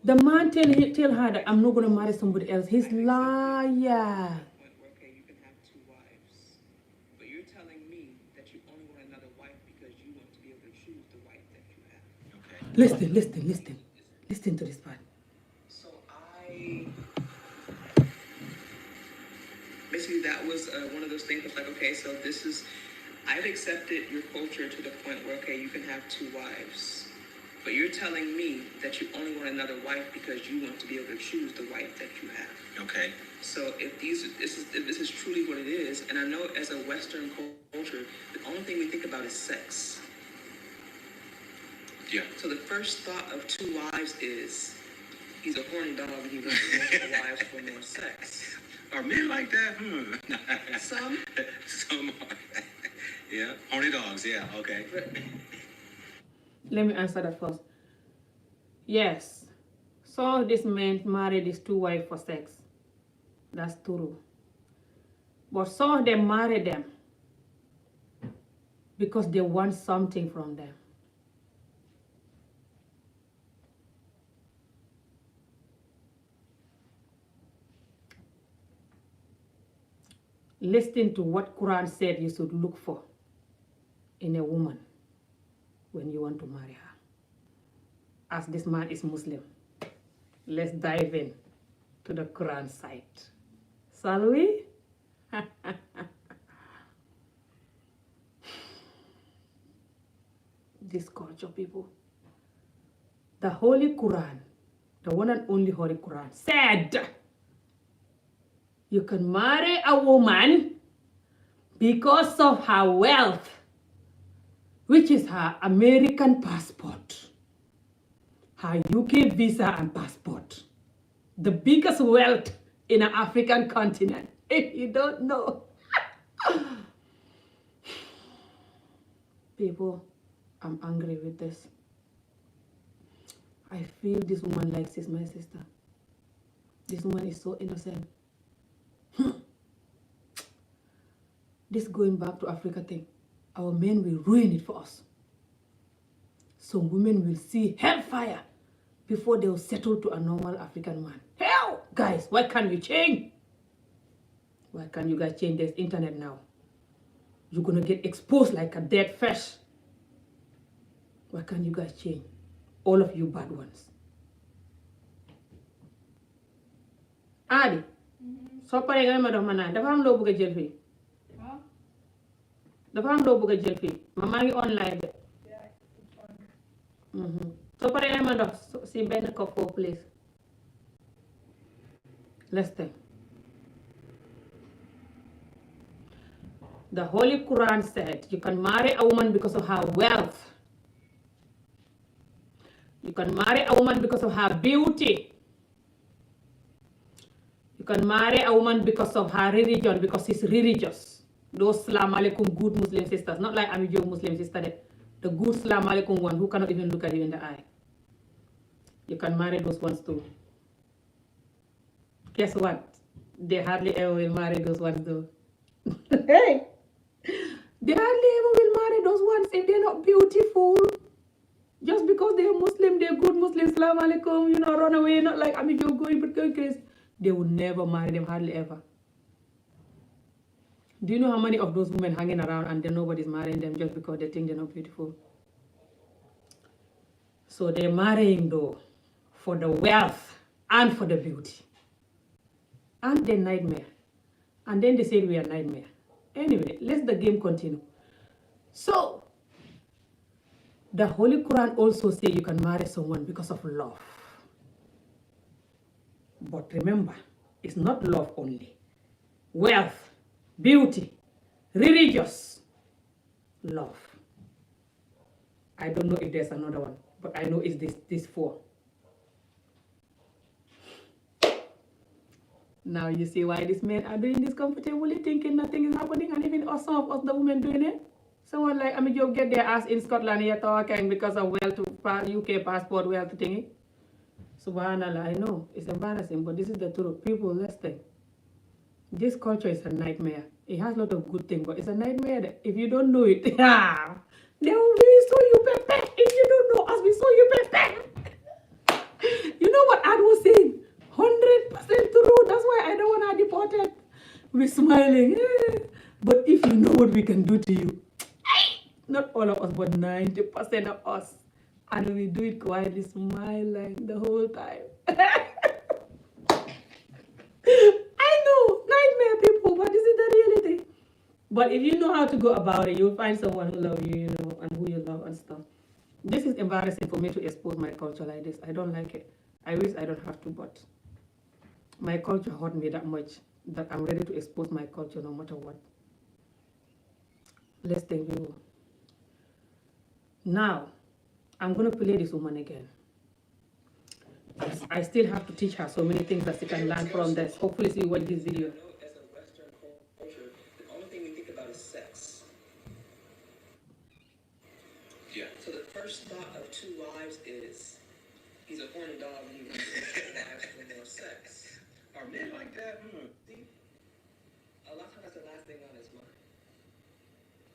The man tell her that I'm not going to marry somebody else. He's lying. Okay, you can have 2 wives. But you're telling me that you only want another wife because you want to be able to choose the wife that you have. Okay. Listen. Listen to this part. So basically that was one of those things that's like, okay, so I've accepted your culture to the point where, okay, you can have 2 wives. But you're telling me that you only want another wife because you want to be able to choose the wife that you have. Okay. So if this is truly what it is, and I know as a Western culture, the only thing we think about is sex. Yeah. So the first thought of 2 wives is, he's a horny dog and he wants multiple wives for more sex. Are men like that? Some. Some are. Yeah. Horny dogs. Yeah. Okay. Let me answer that first. Yes. So this man married his 2 wives for sex. That's true. But some of them marry them because they want something from them. Listen to what Quran said you should look for in a woman when you want to marry her. As this man is Muslim, let's dive in to the Quran site. Shall we? This culture, people. The Holy Quran, the one and only Holy Quran, said you can marry a woman because of her wealth, which is her American passport, her UK visa and passport, the biggest wealth in an African continent. If you don't know. People, I'm angry with this. I feel this woman likes this, my sister. This woman is so innocent. This going back to Africa thing, our men will ruin it for us. Some women will see hellfire before they'll settle to a normal African man. Hell, guys, why can't we change? Why can't you guys change? There's internet now. You're gonna get exposed like a dead fish. Why can't you guys change? All of you bad ones. Adi, soo paree nga ma dox ma naan dafa am loo bëgg a jël fii. Dafa am loo bëgg a jël fii. Maa ngi online de. Soo paree nga ma dox si benn cup foofu, please. Listen. The Holy Quran said you can marry a woman because of her wealth. You can marry a woman because of her beauty. You can marry a woman because of her religion, because she's religious. Those Salaam Alaikum good Muslim sisters, not like I'm your Muslim sister, the good Salaam Alaikum one who cannot even look at you in the eye. You can marry those ones too. Guess what? They hardly ever will marry those ones though. Hey! They hardly ever will marry those ones if they're not beautiful. Just because they're Muslim, they're good Muslims, Salaam Alaikum, run away, not like you're going crazy. They would never marry them, hardly ever. Do you know how many of those women hanging around and then nobody's marrying them just because they think they're not beautiful? So they're marrying though for the wealth and for the beauty. And they're nightmare. And then they said we are nightmare. Anyway, let the game continue. So, the Holy Quran also says you can marry someone because of love. But remember, it's not love only. Wealth, beauty, religious, love. I don't know if there's another one, but I know it's these four. Now you see why these men are doing this comfortably, thinking nothing is happening, and even some of us, the women, doing it. Someone like you'll get their ass in Scotland you're talking because of UK passport wealth thingy. Subhanallah, I know it's embarrassing, but this is the truth. People, let's think. This culture is a nightmare. It has a lot of good things, but it's a nightmare that if you don't know it, they will really show you pepe. If you don't know us, we show you pepe. You know what Ad was saying? 100% true. That's why I don't want her deported. We're smiling. But if you know what we can do to you, not all of us, but 90% of us, and we do it quietly, smiling the whole time. I know, nightmare people, but this is the reality. But if you know how to go about it, you'll find someone who loves you, and who you love and stuff. This is embarrassing for me to expose my culture like this. I don't like it. I wish I don't have to, but my culture hurt me that much that I'm ready to expose my culture no matter what. Let's think, people. Now, I'm going to play this woman again. I still have to teach her so many things that she can learn from this. Hopefully she watch this video. As a Western culture, the only thing we think about is sex. Yeah. So the first thought of two wives is, he's a horny dog and he wants to have more sex. Are men like that? See? A lot of times that's the last thing on his mind.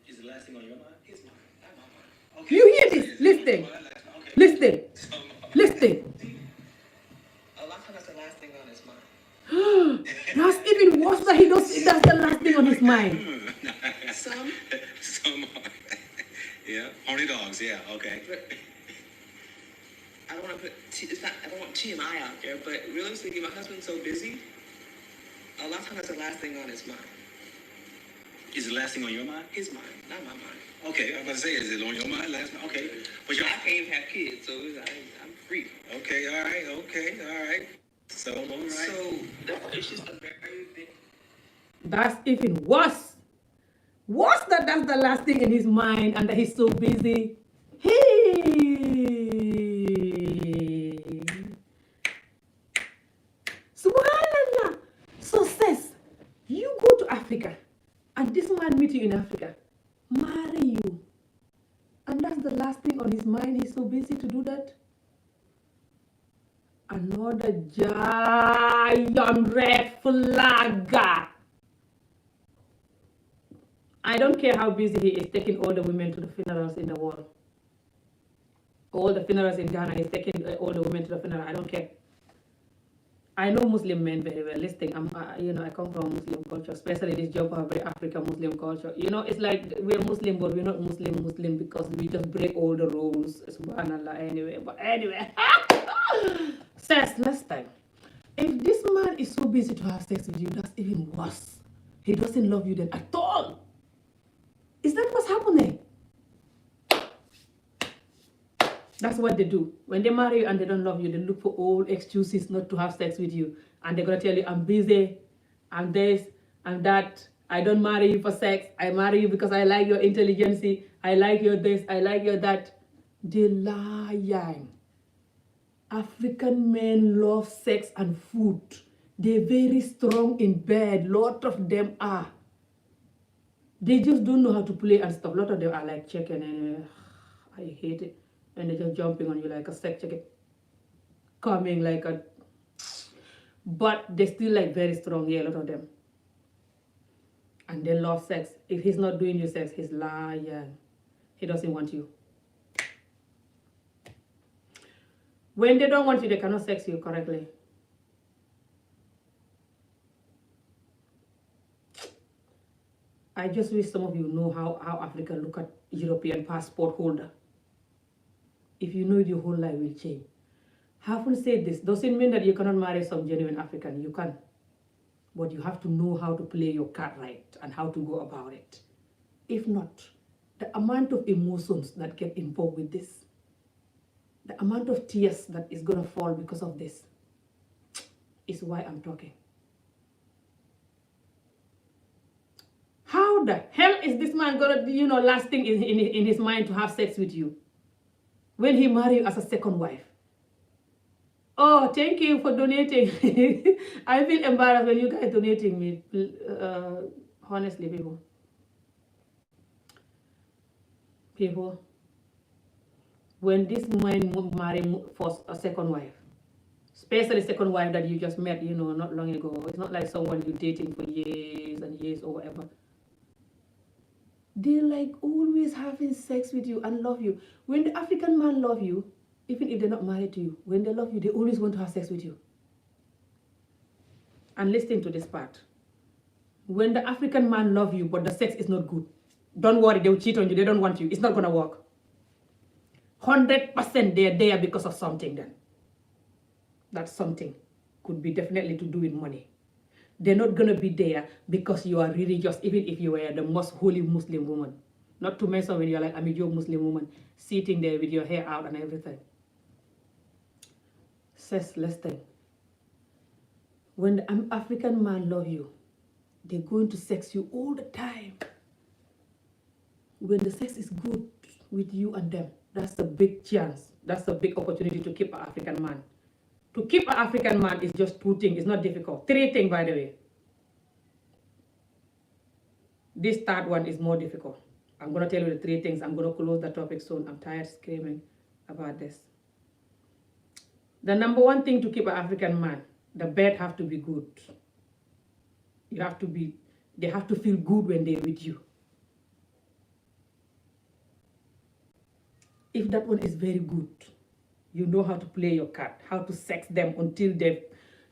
Is the last thing on your mind? His mind, not my mind. Okay. You hear this? Listen. Okay. Listen. Listen. A lot of times that's the last thing on his mind. That's even worse that that's the last thing on his mind. Some, Some are. Yeah. Horny dogs. Yeah. Okay. but I don't want to I don't want TMI out there, but realistically, my husband's so busy. A lot of times that's the last thing on his mind. Is the last thing on your mind? His mind, not my mind. Okay. I was about to say, is it on your mind? Last. Okay. But I can't even have kids, so I'm free. Okay. All right. Okay. All right. So all right. So it's just a very big. That's even worse. Worse that that's the last thing in his mind and that he's so busy. Hey. Subhanallah. So sis, you go to Africa and this man meet you in Africa, marry you, and that's the last thing on his mind. He's so busy to do that. Another giant red flag. I don't care how busy he is taking all the women to the funerals in the world. All the funerals in Ghana, he's taking all the women to the funeral. I don't care. I know Muslim men very well. Listen, I come from Muslim culture, especially this Geography Africa Muslim culture. It's like we're Muslim, but we're not Muslim because we just break all the rules. Subhanallah, anyway. But anyway, says last time, if this man is so busy to have sex with you, that's even worse. He doesn't love you then at all. Is that what's happening? That's what they do. When they marry you and they don't love you, they look for all excuses not to have sex with you. And they're going to tell you, I'm busy, I'm this, I'm that. I don't marry you for sex. I marry you because I like your intelligence. I like your this, I like your that. They're lying. African men love sex and food. They're very strong in bed. Lot of them are. They just don't know how to play and stuff. A lot of them are like chicken and I hate it. And they're just jumping on you like a sex chicken. Coming like a... But they're still like very strong, yeah, a lot of them. And they love sex. If he's not doing you sex, he's lying. He doesn't want you. When they don't want you, they cannot sex you correctly. I just wish some of you know how Africa look at European passport holder. If you know it, your whole life will change. Having said this, doesn't mean that you cannot marry some genuine African. You can. But you have to know how to play your card right and how to go about it. If not, the amount of emotions that get involved with this, the amount of tears that is going to fall because of this is why I'm talking. How the hell is this man going to, last thing in his mind to have sex with you? When he married you as a second wife. Oh, thank you for donating. I feel embarrassed when you guys donating me. Honestly, people. People, when this man married for a second wife, especially second wife that you just met, not long ago. It's not like someone you're dating for years and years or whatever. They like always having sex with you and love you. When the African man love you, even if they're not married to you, when they love you, they always want to have sex with you. And listen to this part. When the African man love you, but the sex is not good, don't worry, they'll cheat on you. They don't want you. It's not going to work. 100% they're there because of something then. That something could be definitely to do with money. They're not going to be there because you are religious, even if you were the most holy Muslim woman. Not to mention when you're like, I'm a Muslim woman, sitting there with your hair out and everything. Says Lester, when the African man love you, they're going to sex you all the time. When the sex is good with you and them, that's a big chance. That's a big opportunity to keep an African man. To keep an African man is just 2 things. It's not difficult. 3 things, by the way. This third one is more difficult. I'm going to tell you the 3 things. I'm going to close the topic soon. I'm tired screaming about this. The number 1 thing to keep an African man, the bed have to be good. They have to feel good when they're with you. If that one is very good, you know how to play your card, how to sex them until they've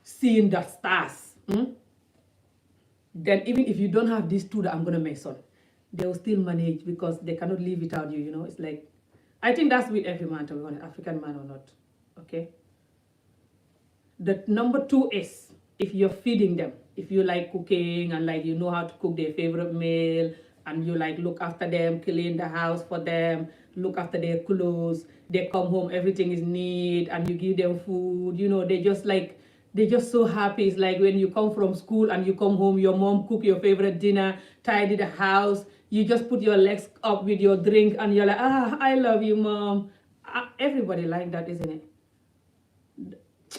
seen the stars. Then even if you don't have these 2 that I'm going to mention, they will still manage because they cannot live without you, It's like, I think that's with every man, to be honest, African man or not, okay? The number 2 is, if you're feeding them, if you like cooking and like you know how to cook their favorite meal, and you like look after them, clean the house for them, look after their clothes, they come home, everything is neat, and you give them food, they're just so happy. It's like when you come from school and you come home, your mom cook your favorite dinner, tidy the house, you just put your legs up with your drink and you're like, I love you, mom. Everybody like that, isn't it?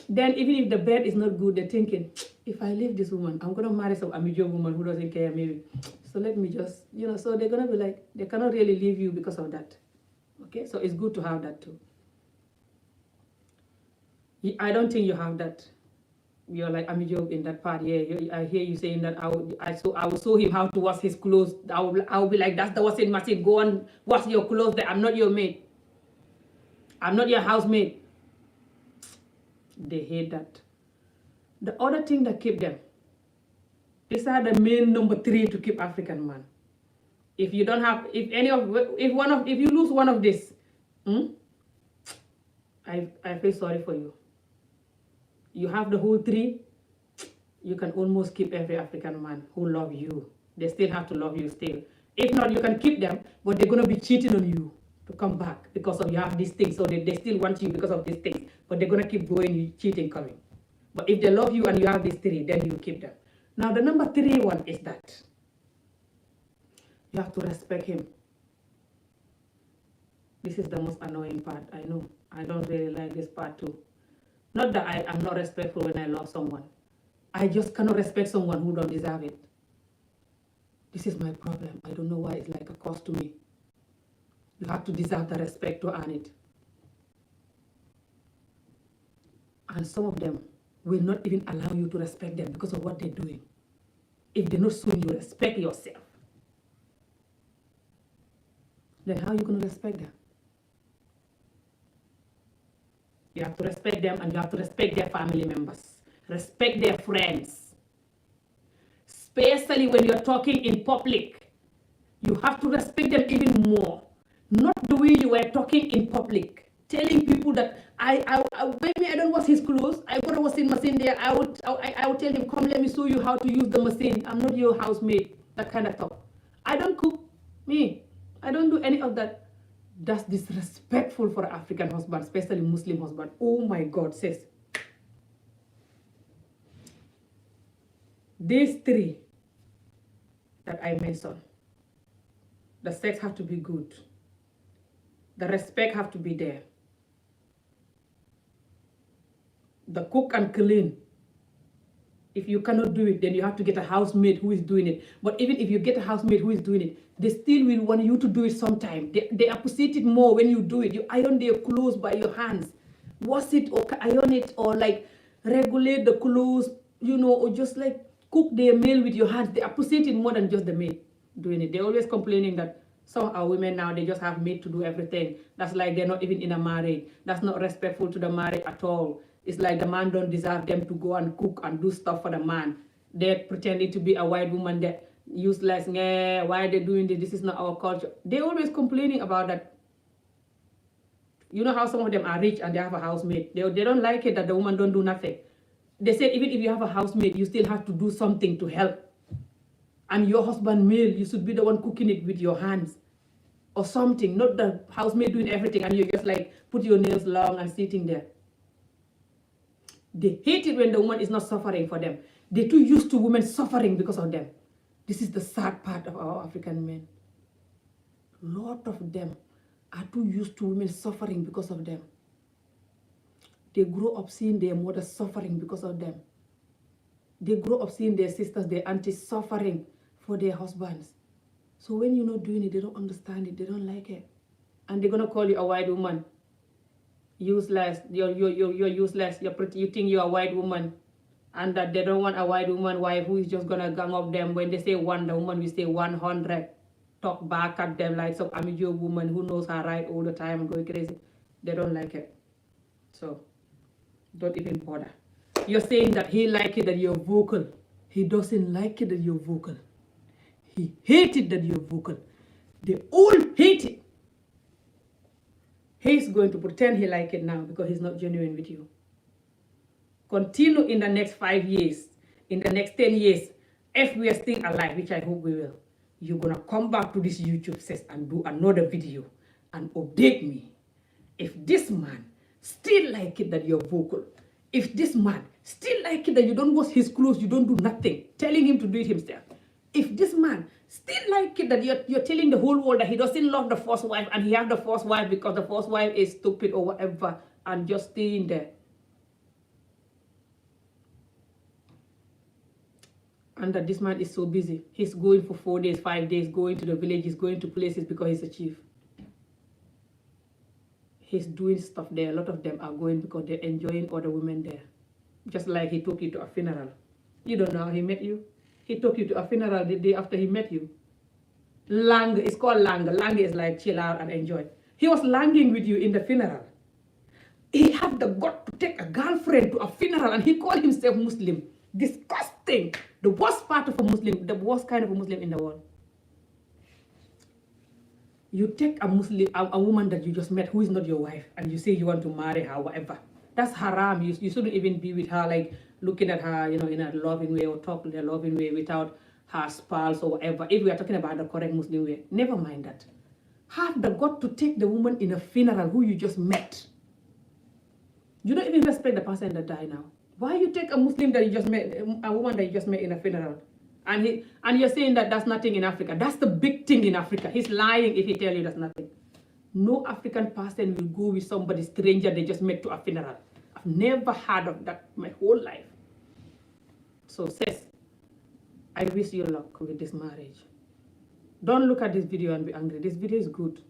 Then even if the bed is not good, they're thinking, if I leave this woman, I'm going to marry some Amijo woman who doesn't care maybe. So let me just, so they're going to be like, they cannot really leave you because of that. Okay, so it's good to have that too. I don't think you have that. You're like Amijo in that part. Yeah, I hear you saying that I will show him how to wash his clothes. I will be like, that's the washing machine. Go and wash your clothes there. I'm not your maid. I'm not your housemaid. They hate that. The other thing that keep them, these are the main number 3 to keep African man. If you don't have, if you lose one of this, I feel sorry for you. You have the whole 3, you can almost keep every African man who love you. They still have to love you still. If not, you can keep them, but they're going to be cheating on you to come back because of you have these things. So they still want you because of these things, but they're going to keep going, you cheating coming. But if they love you and you have these 3, then you keep them. Now, the number 3 one is that you have to respect him. This is the most annoying part, I know. I don't really like this part too. Not that I am not respectful when I love someone. I just cannot respect someone who don't deserve it. This is my problem. I don't know why it's like a cost to me. You have to deserve the respect to earn it. And some of them will not even allow you to respect them because of what they're doing. If they're not showing you respect yourself, then how are you going to respect them? You have to respect them, and you have to respect their family members. Respect their friends. Especially when you're talking in public. You have to respect them even more. Not the way you were talking in public. Telling people that maybe I don't wash his clothes. I got a washing machine there. I would tell him, come, let me show you how to use the machine. I'm not your housemaid. That kind of stuff. I don't cook. I don't do any of that. That's disrespectful for an African husband, especially Muslim husband. Oh my God, sis. These 3 that I mentioned, the sex have to be good. The respect have to be there. The cook and clean. If you cannot do it, then you have to get a housemaid who is doing it. But even if you get a housemaid who is doing it, they still will want you to do it sometime. They appreciate it more when you do it. You iron their clothes by your hands. Wash it or iron it or like regulate the clothes, or just like cook their meal with your hands. They appreciate it more than just the maid doing it. They're always complaining that some of our women now, they just have maid to do everything. That's like they're not even in a marriage. That's not respectful to the marriage at all. It's like the man don't deserve them to go and cook and do stuff for the man. They're pretending to be a white woman. They're useless. Why are they doing this? This is not our culture. They're always complaining about that. You know how some of them are rich and they have a housemaid. They don't like it that the woman don't do nothing. They say even if you have a housemaid, you still have to do something to help. And your husband meal, you should be the one cooking it with your hands. Or something. Not the housemaid doing everything and you just like put your nails long and sitting there. They hate it when the woman is not suffering for them. They're too used to women suffering because of them. This is the sad part of our African men. A lot of them are too used to women suffering because of them. They grow up seeing their mothers suffering because of them. They grow up seeing their sisters, their aunties suffering for their husbands. So when you're not doing it, they don't understand it. They don't like it. And they're going to call you a white woman. Useless. You're useless. You think you're a white woman. And that they don't want a white woman wife who is just going to gang up them. When they say one, the woman will say 100. Talk back at them like some amateur woman who knows her right all the time and going crazy. They don't like it. So, don't even bother. You're saying that he likes it that you're vocal. He doesn't like it that you're vocal. He hates it that you're vocal. They all hate it. He's going to pretend he likes it now because he's not genuine with you. Continue in the next 5 years, in the next 10 years, if we are still alive, which I hope we will, you're going to come back to this YouTube set and do another video and update me. If this man still like it that you're vocal, if this man still like it that you don't wash his clothes, you don't do nothing, telling him to do it himself. If this man still like it that you're telling the whole world that he doesn't love the first wife and he have the first wife because the first wife is stupid or whatever and just staying there. And that this man is so busy. He's going for 4 days, 5 days, going to the villages, going to places because he's a chief. He's doing stuff there. A lot of them are going because they're enjoying other women there. Just like he took you to a funeral. You don't know how he met you. He took you to a funeral the day after he met you. Lang, it's called lang. Lang is like chill out and enjoy. He was langing with you in the funeral. He had the gut to take a girlfriend to a funeral and he called himself Muslim. Disgusting. The worst part of a Muslim, the worst kind of a Muslim in the world. You take a Muslim, a woman that you just met who is not your wife, and you say you want to marry her, whatever. That's haram. You shouldn't even be with her, like looking at her, in a loving way or talking in a loving way without her spouse or whatever. If we are talking about the correct Muslim way, never mind that. Have the gut to take the woman in a funeral who you just met. You don't even respect the person that died now. Why you take a Muslim that you just met, a woman that you just met in a funeral? And you're saying that that's nothing in Africa. That's the big thing in Africa. He's lying if he tell you that's nothing. No African person will go with somebody stranger they just met to a funeral. I've never heard of that my whole life. So sis, I wish you luck with this marriage. Don't look at this video and be angry. This video is good.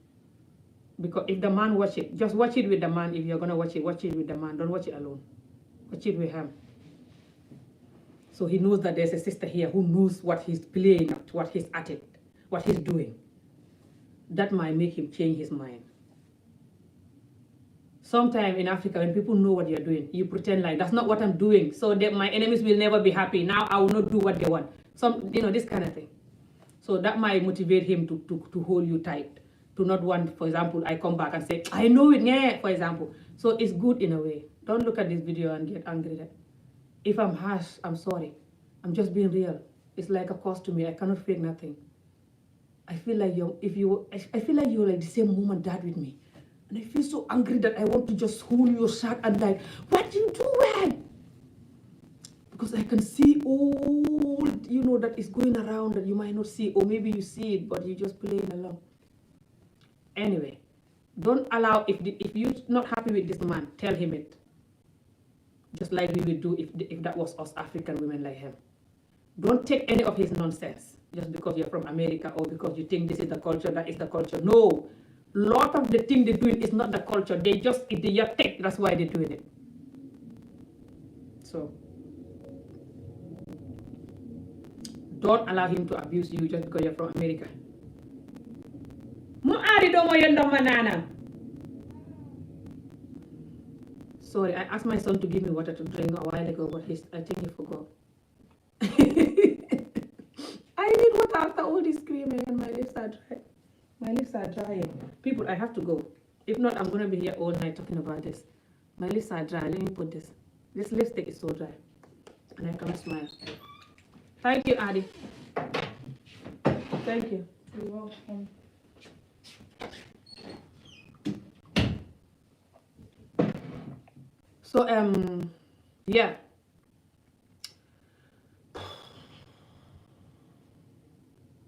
Because if the man watch it, just watch it with the man. If you're going to watch it with the man. Don't watch it alone. Watch it with him. So he knows that there's a sister here who knows what he's playing at, what he's at it, what he's doing. That might make him change his mind. Sometime in Africa, when people know what you're doing, you pretend like, that's not what I'm doing, so that my enemies will never be happy. Now I will not do what they want. This kind of thing. So that might motivate him to hold you tight. To not want, for example, I come back and say, I know it, yeah, for example. So it's good in a way. Don't look at this video and get angry. If I'm harsh, I'm sorry. I'm just being real. It's like a cost to me. I cannot fake nothing. I feel like you're like the same woman died with me. And I feel so angry that I want to just hold your shirt and like, what you doing? Because I can see all, that is going around that you might not see, or maybe you see it, but you're just playing along. Anyway, don't allow, if you're not happy with this man, tell him it. Just like we would do if that was us African women like him. Don't take any of his nonsense just because you're from America or because you think this is the culture, that is the culture. No. Lot of the thing they're doing is not the culture. They just idiotic. That's why they're doing it. So don't allow him to abuse you just because you're from America. Sorry, I asked my son to give me water to drink a while ago, but I think he forgot. I need water after all this screaming and my lips are dry. My lips are drying. People, I have to go. If not, I'm going to be here all night talking about this. My lips are dry. Let me put this. This lipstick is so dry. And I can't smile. Thank you, Adi. Thank you. You're welcome. So, yeah.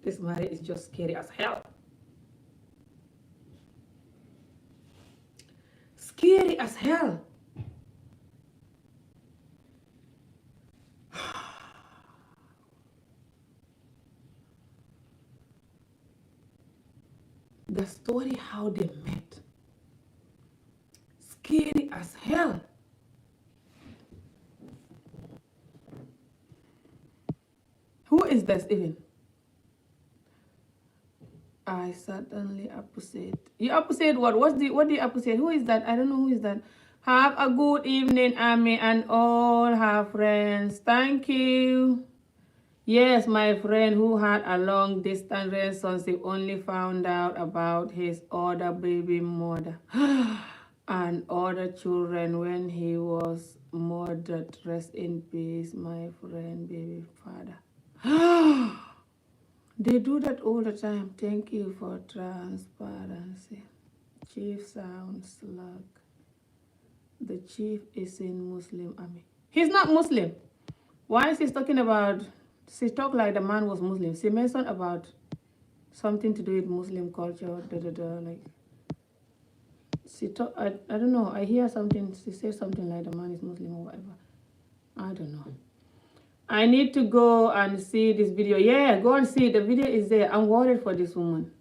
This marriage is just scary as hell. Scary as hell. The story how they met. Scary as hell. Who is this even? I certainly appreciate. You appreciate what? What do you appreciate? Who is that? I don't know who is that. Have a good evening, Amy, and all her friends. Thank you. Yes, my friend who had a long distance relationship only found out about his other baby mother and other children when he was murdered. Rest in peace, my friend, baby father. They do that all the time. Thank you for transparency. Chief sounds like the chief is in Muslim army. He's not Muslim. Why is he talking about? She talked like the man was Muslim. She mentioned about something to do with Muslim culture. Like she talk. I don't know. I hear something. She said something like the man is Muslim or whatever. I don't know. I need to go and see this video. Yeah, go and see it. The video is there. I'm worried for this woman.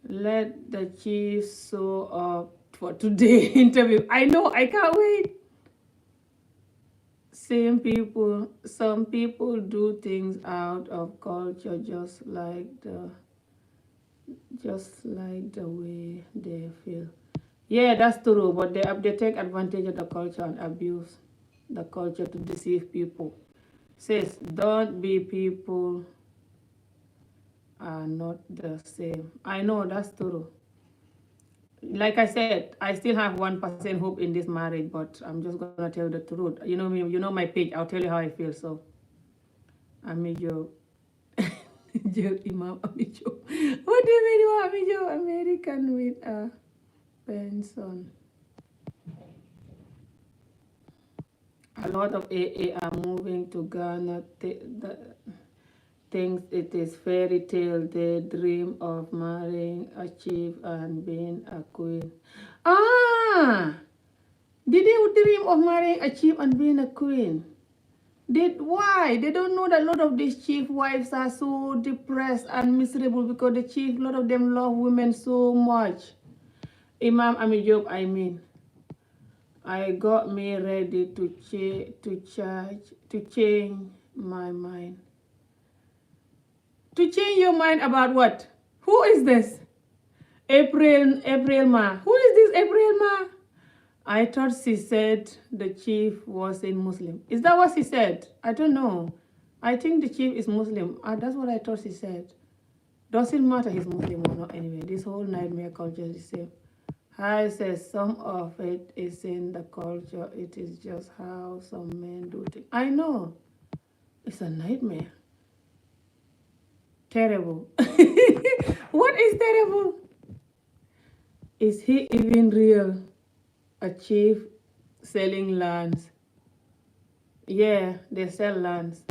Let the chief show up for today's interview. I know. I can't wait. Some people do things out of culture just like the way they feel. Yeah, that's true, but they take advantage of the culture and abuse the culture to deceive people. Says, don't be people are not the same. I know that's true. Like I said, I still have 1% hope in this marriage, but I'm just gonna tell the truth. You know me, you know my page. I'll tell you how I feel. So, Amijo, Joe Imam Amijo. What do you mean, you are Amijo? American with a pension. A lot of AA are moving to Ghana. Thinks it is fairy tale. They dream of marrying a chief and being a queen. Ah, did they dream of marrying a chief and being a queen? Why? They don't know that a lot of these chief wives are so depressed and miserable because the chief, a lot of them love women so much. Imam Amijob, I mean. I got me ready to change my mind. To change your mind about what? Who is this? April Ma. Who is this April Ma? I thought she said the chief was a Muslim. Is that what she said? I don't know. I think the chief is Muslim. That's what I thought she said. Doesn't matter he's Muslim or not anyway. This whole nightmare culture is the same. I says some of it is in the culture. It is just how some men do things. I know. It's a nightmare. Terrible. What is terrible? Is he even real? A chief selling lands. Yeah, they sell lands.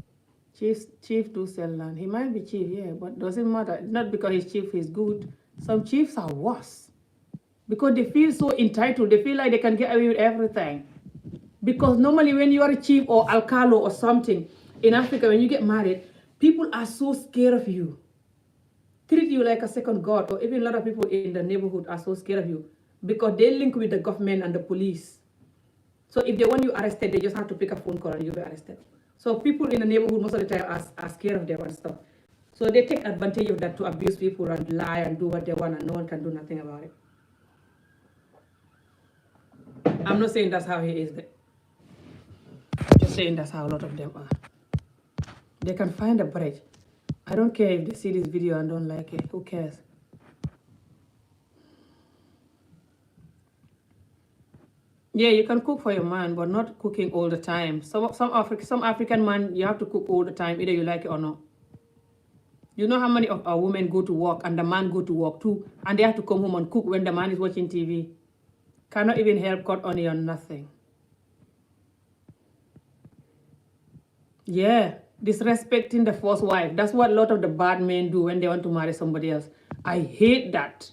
Chief do sell land. He might be chief, yeah, but doesn't matter. Not because his chief is good. Some chiefs are worse. Because they feel so entitled. They feel like they can get away with everything. Because normally when you are a chief or alcalo or something, in Africa, when you get married, people are so scared of you. Treat you like a second god, or even a lot of people in the neighborhood are so scared of you. Because they link with the government and the police. So if they want you arrested, they just have to pick a phone call and you'll be arrested. So people in the neighborhood most of the time are scared of them and stuff. So they take advantage of that to abuse people and lie and do what they want, and no one can do nothing about it. I'm not saying that's how he is. I'm just saying that's how a lot of them are. They can find a bridge. I don't care if they see this video and don't like it. Who cares? Yeah, you can cook for your man, but not cooking all the time. Some African man, you have to cook all the time, either you like it or not. You know how many of our women go to work and the man go to work too, and they have to come home and cook when the man is watching TV. Cannot even help cut onion, nothing. Yeah, disrespecting the first wife. That's what a lot of the bad men do when they want to marry somebody else. I hate that.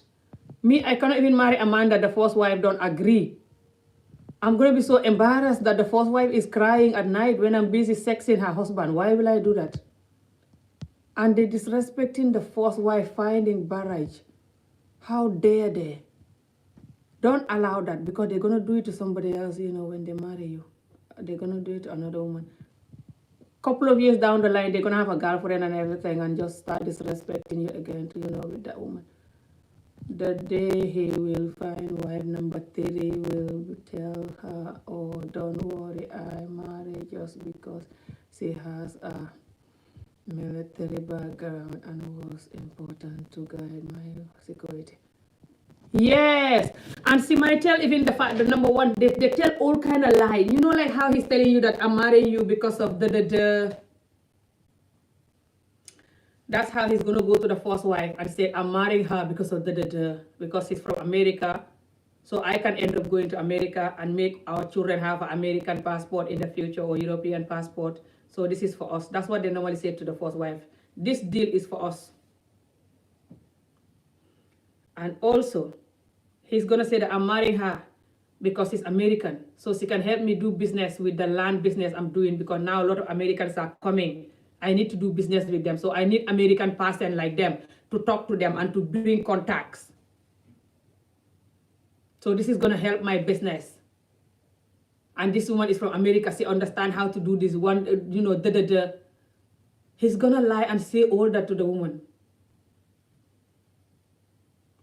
Me, I cannot even marry a man that the first wife don't agree. I'm going to be so embarrassed that the first wife is crying at night when I'm busy sexing her husband. Why will I do that? And they disrespecting the first wife, finding barrage. How dare they? Don't allow that, because they're going to do it to somebody else, when they marry you. They're going to do it to another woman. Couple of years down the line, they're going to have a girlfriend and everything and just start disrespecting you again, with that woman. The day he will find wife number 3 will tell her, oh, don't worry, I married just because she has a military background and was important to guide my security. Yes, and she might tell even the number one, they tell all kind of lies. Like how he's telling you that I'm marrying you because of the. That's how he's going to go to the first wife and say, I'm marrying her because of because he's from America. So I can end up going to America and make our children have an American passport in the future, or European passport. So this is for us. That's what they normally say to the first wife. This deal is for us. And also, he's going to say that I'm marrying her because he's American. So she can help me do business with the land business I'm doing, because now a lot of Americans are coming. I need to do business with them. So I need American person like them to talk to them and to bring contacts. So this is going to help my business. And this woman is from America. She understands how to do this one, He's going to lie and say all that to the woman.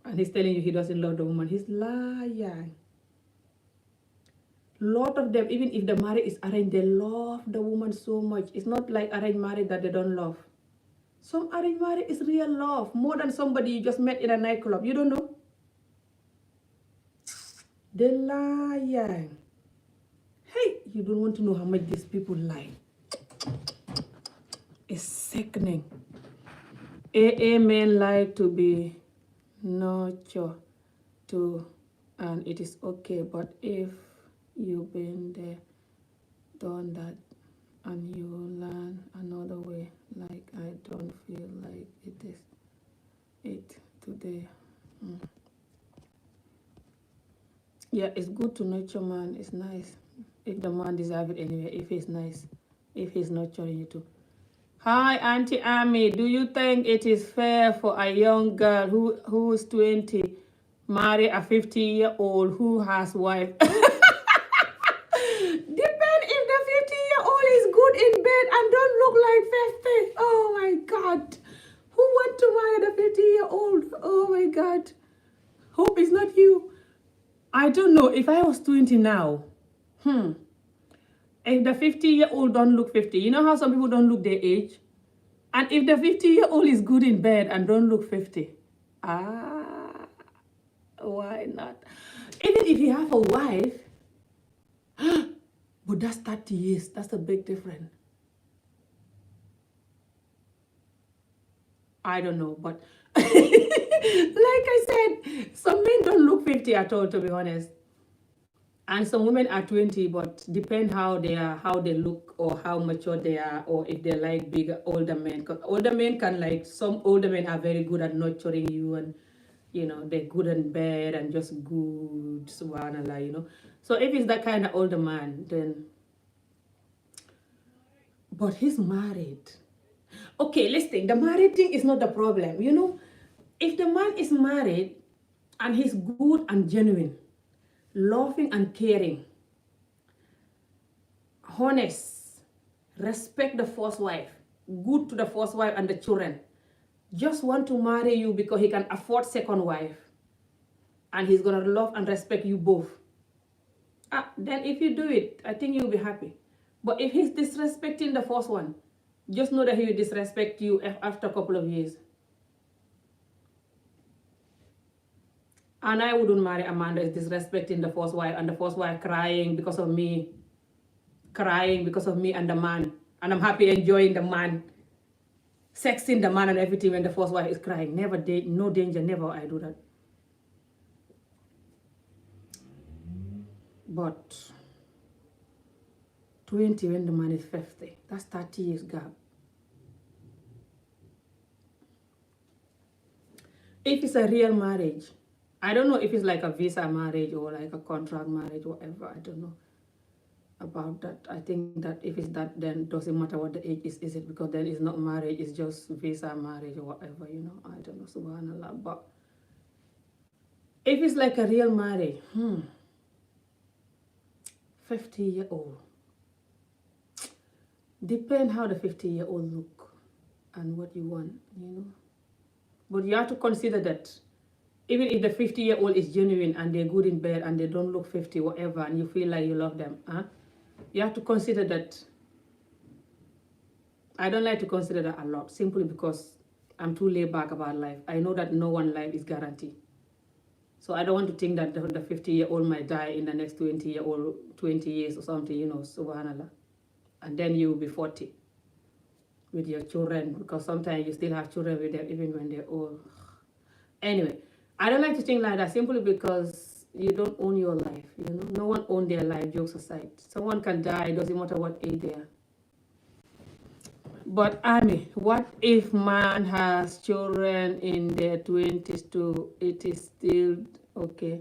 and he's telling you he doesn't love the woman. He's lying. Lot of them, even if the marriage is arranged, they love the woman so much. It's not like arranged marriage that they don't love. Some arranged marriage is real love, more than somebody you just met in a nightclub. You don't know. They're lying. Hey, you don't want to know how much these people lie. It's sickening. AA men like to be nurtured too, and it is okay. But if you've been there, done that, and you learn another way, like I don't feel like it is it today. Yeah, it's good to nurture man. It's nice if the man deserves it anyway. If he's nice, if he's nurturing you too. Hi, Auntie Amy. Do you think it is fair for a young girl who is 20 marry a 50-year-old who has wife? Depend if the 50-year-old is good in bed and don't look like 50. Oh my God. Who want to marry the 50-year-old? Oh my God. Hope it's not you. I don't know. If I was 20 now, if the 50-year-old don't look 50, you know how some people don't look their age? And if the 50-year-old is good in bed and don't look 50, why not? Even if you have a wife, but that's 30 years. That's a big difference. I don't know, but like I said, some men don't look 50 at all, to be honest. And some women are 20, but depend how they are, how they look, or how mature they are, or if they like bigger, older men. Because older men can, like, some older men are very good at nurturing you, and, you know, they're good in bed and just good, subhanallah, you know. So if it's that kind of older man, then, but he's married. Okay, let's think. The married thing is not the problem, you know. If the man is married and he's good and genuine, loving and caring, honest, respect the first wife, good to the first wife and the children, just want to marry you because he can afford second wife, and he's gonna love and respect you both, then if you do it, I think you'll be happy. But if he's disrespecting the first one, just know that he will disrespect you after a couple of years. And I wouldn't marry a man that is disrespecting the first wife, and the first wife crying because of me and the man. And I'm happy enjoying the man, sexing the man and everything when the first wife is crying. Never, no danger, never I do that. But 20 when the man is 50, that's 30 years gap. If it's a real marriage, I don't know if it's like a visa marriage or like a contract marriage, whatever. I don't know about that. I think that if it's that, then it doesn't matter what the age is it? Because then it's not marriage, it's just visa marriage or whatever, you know. I don't know, subhanallah. But if it's like a real marriage, 50-year-old. Depend how the 50-year-old look and what you want, you know. But you have to consider that even if the 50-year-old is genuine and they're good in bed and they don't look 50, whatever, and you feel like you love them, you have to consider that. I don't like to consider that a lot, simply because I'm too laid back about life. I know that no one life is guaranteed. So I don't want to think that the 50-year-old might die in the next 20 years or something, you know, subhanallah. And then you will be 40 with your children, because sometimes you still have children with them even when they're old. Anyway, I don't like to think like that, simply because you don't own your life, you know. No one owns their life, jokes aside. Someone can die, doesn't matter what age they are. But Amy, what if man has children in their 20s too? It is still okay.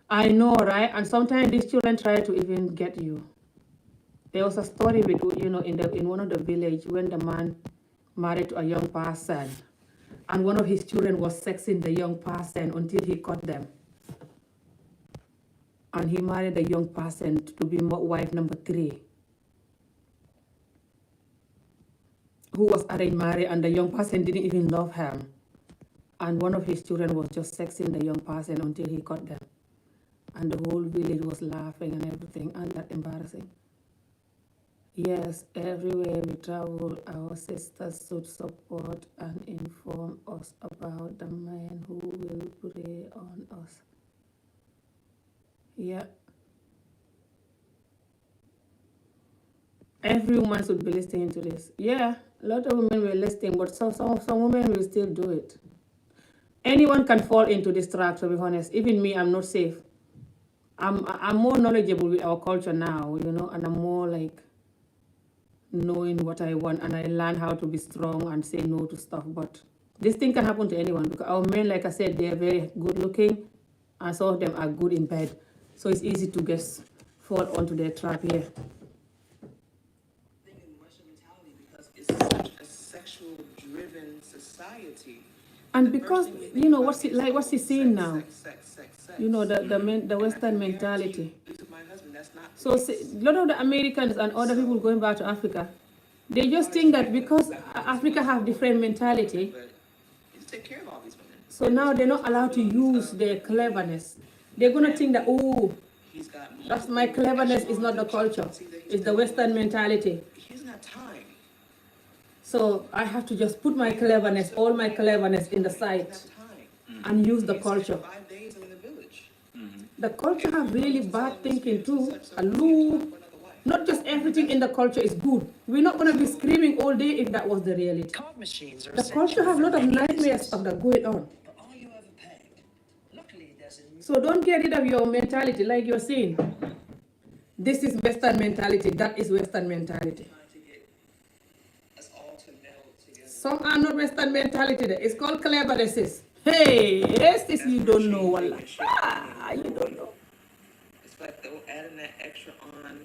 I know, right? And sometimes these children try to even get you. There was a story with, you know, in one of the village, when the man married to a young person, and one of his children was sexing the young person until he caught them. And he married the young person to be wife number 3, who was arranged marriage, and the young person didn't even love him. And one of his children was just sexing the young person until he caught them. And the whole village was laughing and everything, and that embarrassing. Yes, everywhere we travel, our sisters should support and inform us about the men who will prey on us. Yeah. Every woman should be listening to this. Yeah, a lot of women were listening, but some women will still do it. Anyone can fall into this trap, to be honest. Even me, I'm not safe. I'm more knowledgeable with our culture now, you know, and I'm more like knowing what I want, and I learn how to be strong and say no to stuff. But this thing can happen to anyone because our men, like I said, they are very good looking, and some of them are good in bed. So it's easy to just fall onto their trap here. Thing in Western mentality because it's such a sexual driven society. And because, you know, what's he saying now? Sex. You know, the Western mentality. My husband, that's not. So a lot of the Americans and other people going back to Africa, they just think that because Africa have different mentality, But you take care of all these women. so now they're not allowed to use their cleverness. They're gonna think that, oh, He's got. that's my cleverness is not the culture, it's the Western mentality. He doesn't have time. So I have to just put my cleverness, all my cleverness in the side and use the culture. 5 days in the village. The culture have really bad thinking too. Hello. Not just everything in the culture is good. We're not going to be screaming all day if that was the reality. Card machines are The culture have a lot of nightmares of that going on. But are you overpaid? Luckily, there's a So don't get rid of your mentality like you're saying. This is Western mentality. That is Western mentality. Us all to meld together. Some are not Western mentality. It's called cleverness. Hey, yes, this you don't know, wallah. You don't know. It's like they're adding that extra on,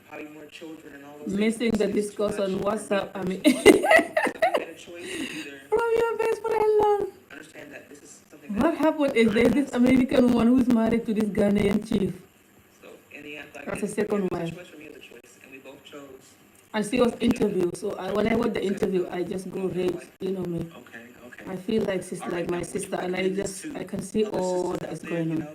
probably more children and all those Missing things. the It's too discourse much. on WhatsApp. I mean, So you had a choice to either from your best friend, love. understand that this is something What happened is there's this American woman who's married to this Ghanaian chief. So in the end, like That's the second it was wife. a choice for me as a choice, and we both chose. And she was interviewed. So when I watch the interview, I just go rage. You know me. Okay. I feel like she's like my sister, and I can see all that is going on.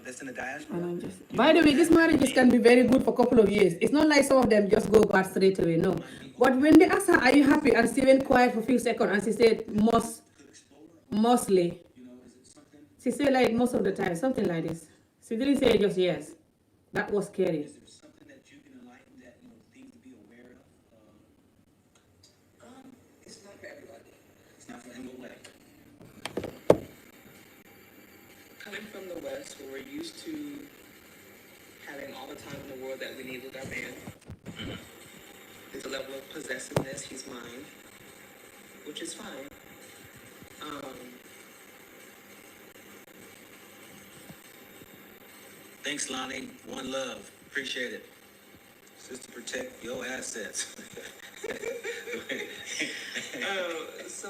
That's in the diaspora. And I'm just. By the way, these marriages can be very good for a couple of years. It's not like some of them just go bad straight away. No. But when they asked her, "Are you happy?" and she went quiet for a few seconds, and she said, mostly. She said like most of the time, something like this. She didn't say just yes. That was scary. Is there something that you can enlighten that, you know, things to be aware of? It's not for everybody. It's not for anyone way. Coming from the West, where we're used to having all the time in the world that we need with our man, there's a level of possessiveness. He's mine, which is fine. Thanks, Lonnie. One love. Appreciate it. Sister, protect your assets. So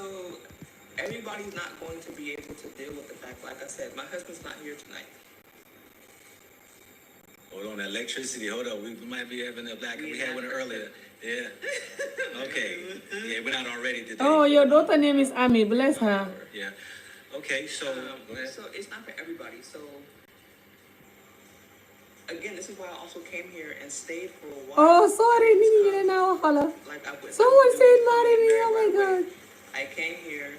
everybody's not going to be able to deal with the fact, like I said, my husband's not here tonight. Hold on, electricity. Hold on. We might be having a black. We had one earlier. Yeah. Okay. Yeah, we're not already today. Oh, your daughter name is Ami. Bless her. Yeah. Okay, so go ahead. So it's not for everybody. So again, this is why I also came here and stayed for a while. Oh, sorry, Nini, now, holla. Like I went. Someone said marry me. Oh my God. I came here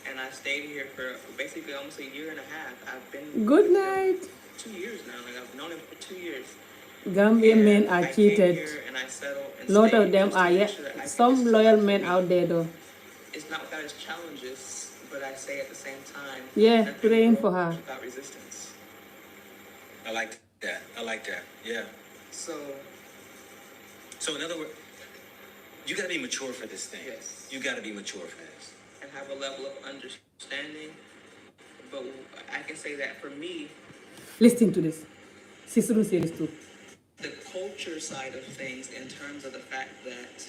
and I stayed here for basically almost a year and a half. I've been Good night. 2 years now. Like I've known him for 2 years. Gambian men are I came cheated. here and I settled and Lot stayed of them just to are, make yeah. sure that I Some could loyal just- men out there though. It's not without its challenges, but I say at the same time. Yeah, that praying people for her. Without resistance. I like that. Yeah. So So in other words, you got to be mature for this thing. Yes. You got to be mature for this. and have a level of understanding. But I can say that for me, Listen to this. Sister say this too. the culture side of things, in terms of the fact that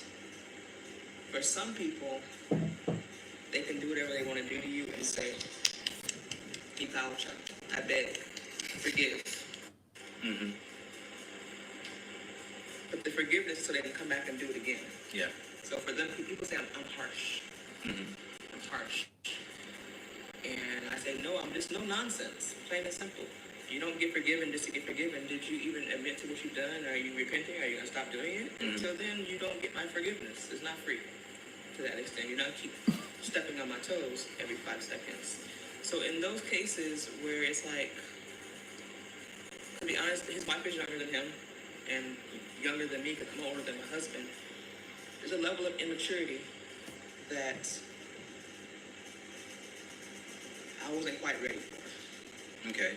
for some people, they can do whatever they want to do to you and say, "Ipaucha, I beg, forgive." Mm-hmm. But the forgiveness so they can come back and do it again. Yeah. So for them, people say I'm harsh. Mm-hmm. I'm harsh. And I said, no, I'm just no nonsense, plain and simple. You don't get forgiven just to get forgiven. Did you even admit to what you've done? Are you repenting? Are you going to stop doing it? Until then, you don't get my forgiveness. It's not free to that extent. You're not keep stepping on my toes every 5 seconds. So in those cases where it's like, to be honest, his wife is younger than him and younger than me because I'm older than my husband. There's a level of immaturity that I wasn't quite ready for. Okay.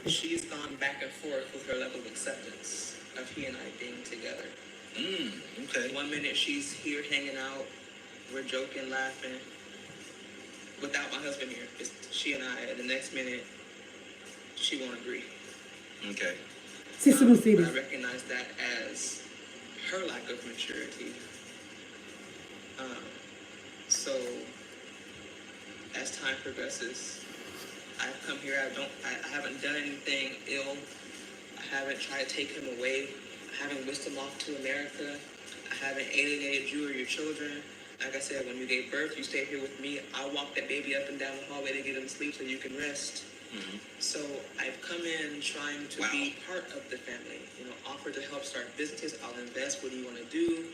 She's gone back and forth with her level of acceptance of he and I being together. Okay. 1 minute she's here hanging out, we're joking, laughing, without my husband here. It's she and I. And the next minute, she won't agree. Okay. I recognize that as her lack of maturity. So as time progresses, I've come here. I haven't done anything ill. I haven't tried to take him away. I haven't whisked him off to America. I haven't alienated you or your children. Like I said, when you gave birth, you stayed here with me. I walked that baby up and down the hallway to get him to sleep so you can rest. So I've come in trying to be part of the family. You know, offer to help start businesses. I'll invest. What do you want to do?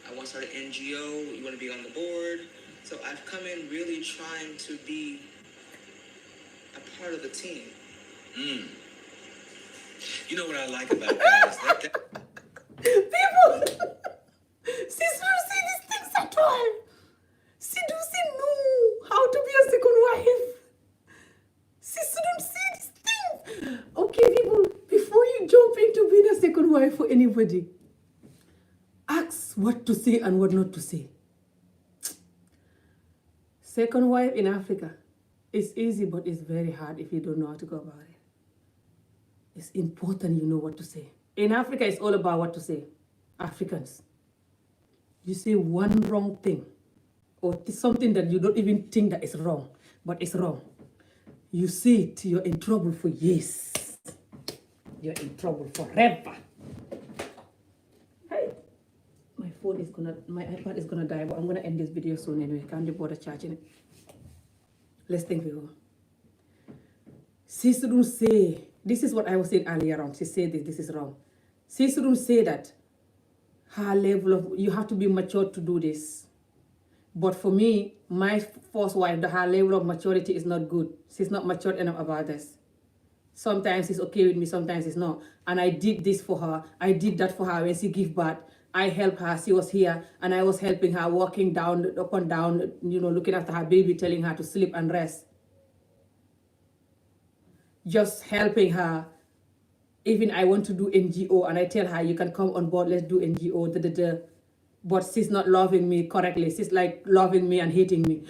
I want to start an NGO. You want to be on the board? So I've come in really trying to be a part of the team. You know what I like about that is that People, she don't see these things at all. She doesn't know how to be a second wife. She shouldn't see these things. Okay, people, before you jump into being a second wife for anybody, ask what to say and what not to say. Second wife in Africa, it's easy, but it's very hard if you don't know how to go about it. It's important you know what to say. In Africa, it's all about what to say. Africans. You say one wrong thing, or something that you don't even think that is wrong, but it's wrong. You say it, you're in trouble for years. You're in trouble forever. Hey, my iPad is gonna die, but I'm gonna end this video soon anyway. Can't be bothered charging it. Let's think, people. She shouldn't say, this is what I was saying earlier on. She said this is wrong. She shouldn't say that her level of, you have to be mature to do this. But for me, my first wife, her level of maturity is not good. She's not mature enough about this. Sometimes it's okay with me, sometimes it's not. And I did this for her. I did that for her when she gave birth. I helped her. She was here and I was helping her, walking down, up and down, you know, looking after her baby, telling her to sleep and rest. Just helping her. Even I want to do NGO and I tell her, you can come on board, let's do NGO, But she's not loving me correctly. She's like loving me and hating me.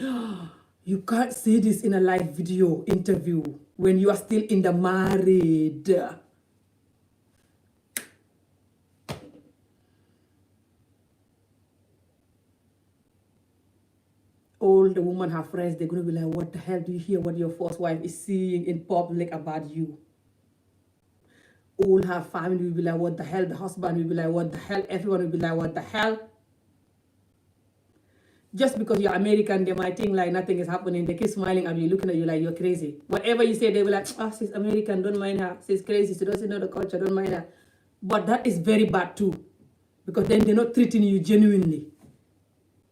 You can't say this in a live video interview when you are still in the married. All the women, her friends, they're going to be like, what the hell do you hear what your first wife is saying in public about you? All her family will be like, what the hell? The husband will be like, what the hell? Everyone will be like, what the hell? Just because you're American, they might think like nothing is happening. They keep smiling at you, looking at you like you're crazy. Whatever you say, they will like, oh, she's American, don't mind her. She's crazy, she doesn't know the culture, don't mind her. But that is very bad too. Because then they're not treating you genuinely.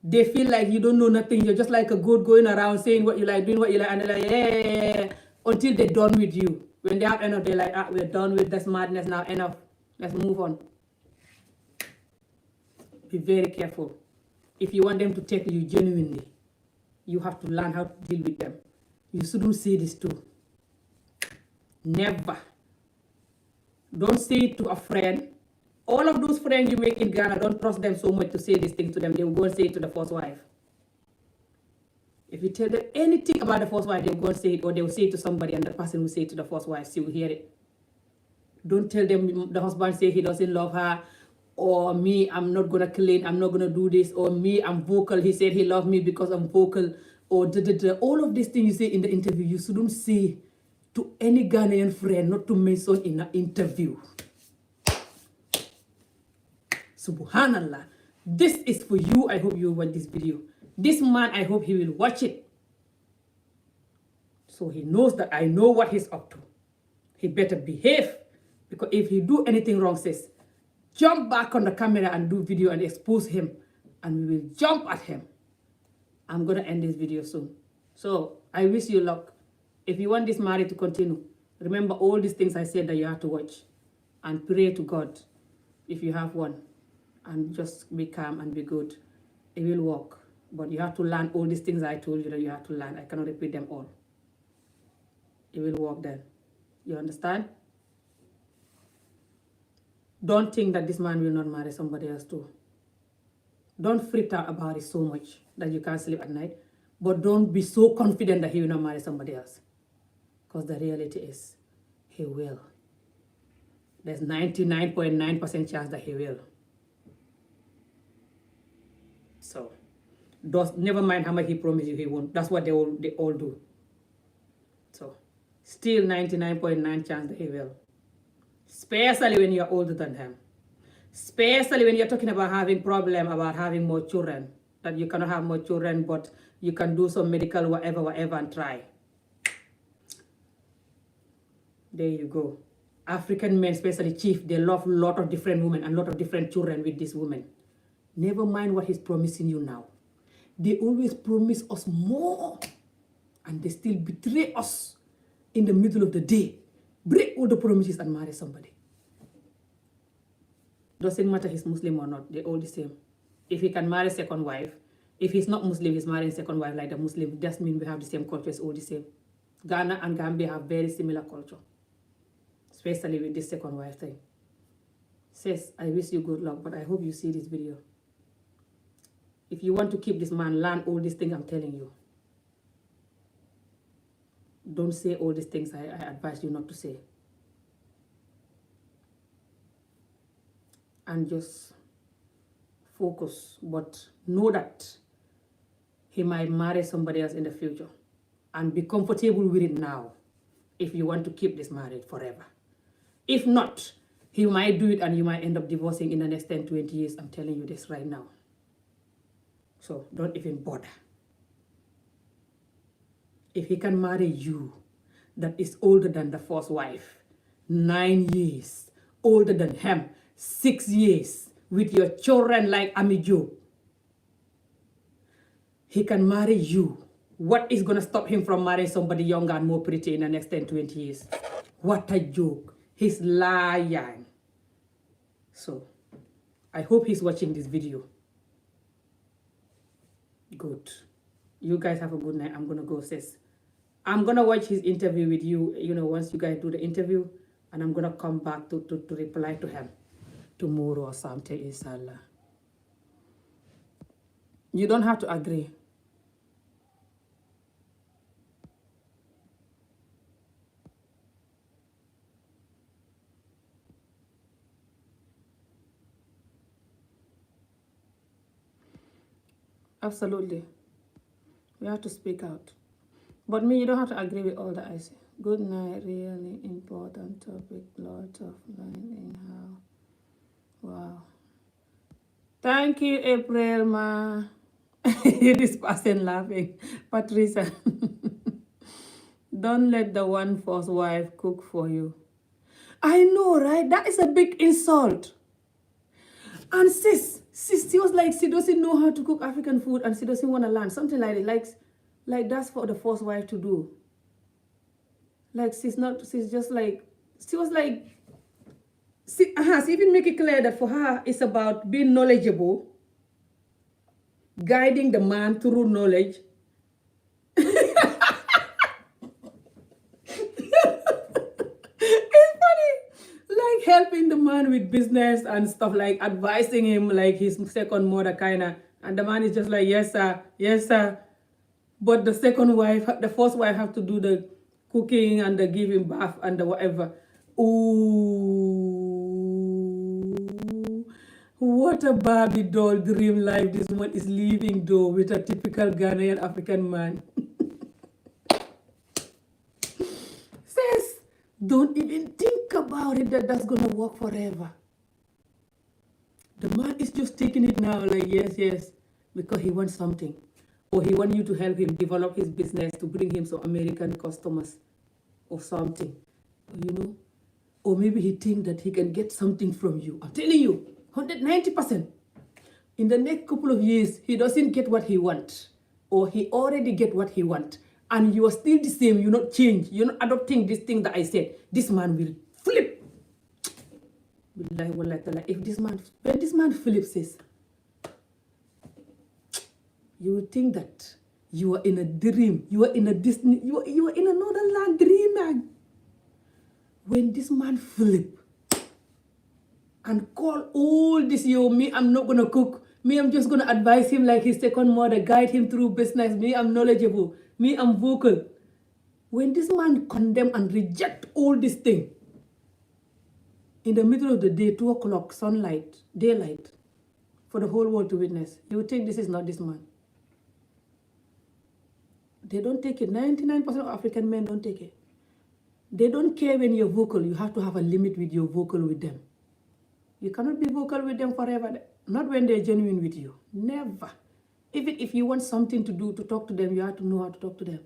They feel like you don't know nothing. You're just like a goat going around saying what you like, doing what you like, and they're like, yeah, until they're done with you. When they have enough, they're like, we're done with this madness now, enough. Let's move on. Be very careful. If you want them to take you genuinely, you have to learn how to deal with them. You shouldn't say this too. Never. Don't say it to a friend. All of those friends you make in Ghana, don't trust them so much to say these things to them. They will go and say it to the first wife. If you tell them anything about the first wife, they will go and say it, or they will say it to somebody, and the person will say it to the first wife. She will hear it. Don't tell them the husband say he doesn't love her, or me, I'm not going to clean, I'm not going to do this, or me, I'm vocal, he said he loved me because I'm vocal, or all of these things you say in the interview, you shouldn't say to any Ghanaian friend, not to mention in an interview. Subhanallah. This is for you. I hope you watch this video. This man, I hope he will watch it. So he knows that I know what he's up to. He better behave, because if he do anything wrong, sis, jump back on the camera and do video and expose him, and we will jump at him. I'm gonna end this video soon. So I wish you luck. If you want this marriage to continue, remember all these things I said that you have to watch, and pray to God if you have one, and just be calm and be good. It will work, but you have to learn all these things I told you that you have to learn. I cannot repeat them all. It will work then. You understand? Don't think that this man will not marry somebody else too. Don't freak out about it so much that you can't sleep at night. But don't be so confident that he will not marry somebody else. Because the reality is, he will. There's 99.9% chance that he will. So, never mind how much he promised you he won't. That's what they all do. So, still 99.9% chance that he will. Especially when you're older than him. Especially when you're talking about having problem about having more children. That you cannot have more children, but you can do some medical whatever and try. There you go. African men, especially chief, they love a lot of different women and a lot of different children with this woman. Never mind what he's promising you now. They always promise us more. And they still betray us in the middle of the day. Break all the promises and marry somebody. Doesn't matter he's Muslim or not, they're all the same. If he can marry second wife, if he's not Muslim, he's marrying second wife like the Muslim, just mean we have the same culture, it's all the same. Ghana and Gambia have very similar culture. Especially with this second wife thing. Sis, I wish you good luck, but I hope you see this video. If you want to keep this man, learn all these things I'm telling you. Don't say all these things I advise you not to say. And just focus, but know that he might marry somebody else in the future. And be comfortable with it now if you want to keep this marriage forever. If not, he might do it and you might end up divorcing in the next 10, 20 years. I'm telling you this right now. So don't even bother. If he can marry you, that is older than the first wife, 9 years, older than him, 6 years, with your children like Amijo, he can marry you. What is going to stop him from marrying somebody younger and more pretty in the next 10, 20 years? What a joke. He's lying. So, I hope he's watching this video. Good. You guys have a good night. I'm going to go, sis. I'm going to watch his interview with you, once you guys do the interview. And I'm going to come back to reply to him tomorrow or something, inshallah. You don't have to agree. Absolutely. We have to speak out. But me, you don't have to agree with all that I say. Good night, really important topic. Lots of learning how. Wow. Thank you, April, ma. This person laughing. Patricia. Don't let the one first wife cook for you. I know, right? That is a big insult. And sis, she was like, she doesn't know how to cook African food and she doesn't want to learn. Something like it. Like that's for the first wife to do. Like she's just like, she was like, she even make it clear that for her, it's about being knowledgeable, guiding the man through knowledge. It's funny. Like helping the man with business and stuff, like advising him like his second mother kind of. And the man is just like, yes, sir, yes, sir. But the second wife, the first wife have to do the cooking and the giving bath and the whatever. Ooh, what a Barbie doll dream life this woman is living though with a typical Ghanaian African man. Says, don't even think about it that that's gonna work forever. The man is just taking it now like yes, because he wants something. or he want you to help him develop his business to bring him some American customers or something, you know. Or maybe he think that he can get something from you. I'm telling you, 190%. In the next couple of years, he doesn't get what he wants, or he already get what he wants, and you are still the same. You're not change. You're not adopting this thing that I said. This man will flip. If this man, when this man flips, says, you will think that you are in a dream. You are in a Disney. You are in another land dreaming. When this man flip and call all this, me, I'm not gonna cook. Me, I'm just gonna advise him like his second mother, guide him through business. Me, I'm knowledgeable. Me, I'm vocal. When this man condemn and reject all this thing, in the middle of the day, 2 o'clock, sunlight, daylight, for the whole world to witness, you would think this is not this man. They don't take it. 99% of African men don't take it. They don't care when you're vocal. You have to have a limit with your vocal with them. You cannot be vocal with them forever. Not when they're genuine with you. Never. Even if you want something to do, to talk to them, you have to know how to talk to them.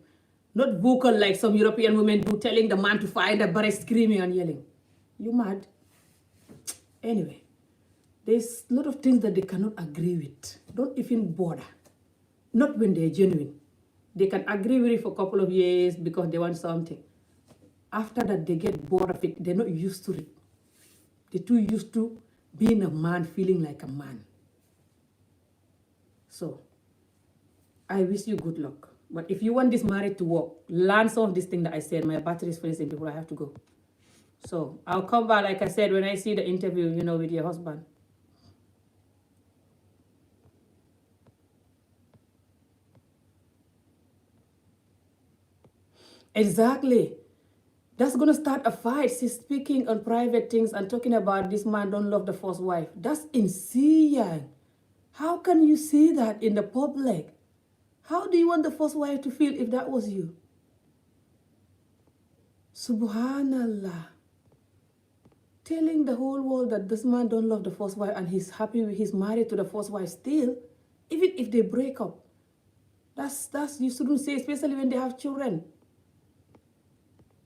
Not vocal like some European women do, telling the man to find a barrack, screaming and yelling. You mad? Anyway, there's a lot of things that they cannot agree with. Don't even bother. Not when they're genuine. They can agree with it for a couple of years because they want something. After that, they get bored of it. They're not used to it. They're too used to being a man, feeling like a man. So, I wish you good luck. But if you want this marriage to work, learn some of this thing that I said. My battery is finishing before I have to go. So, I'll come back, like I said, when I see the interview, you know, with your husband. Exactly. That's going to start a fight. She's speaking on private things and talking about this man don't love the first wife. That's insane. How can you say that in the public? How do you want the first wife to feel if that was you? Subhanallah. Telling the whole world that this man don't love the first wife and he's happy with he's married to the first wife still, even if they break up. That's you shouldn't say, especially when they have children.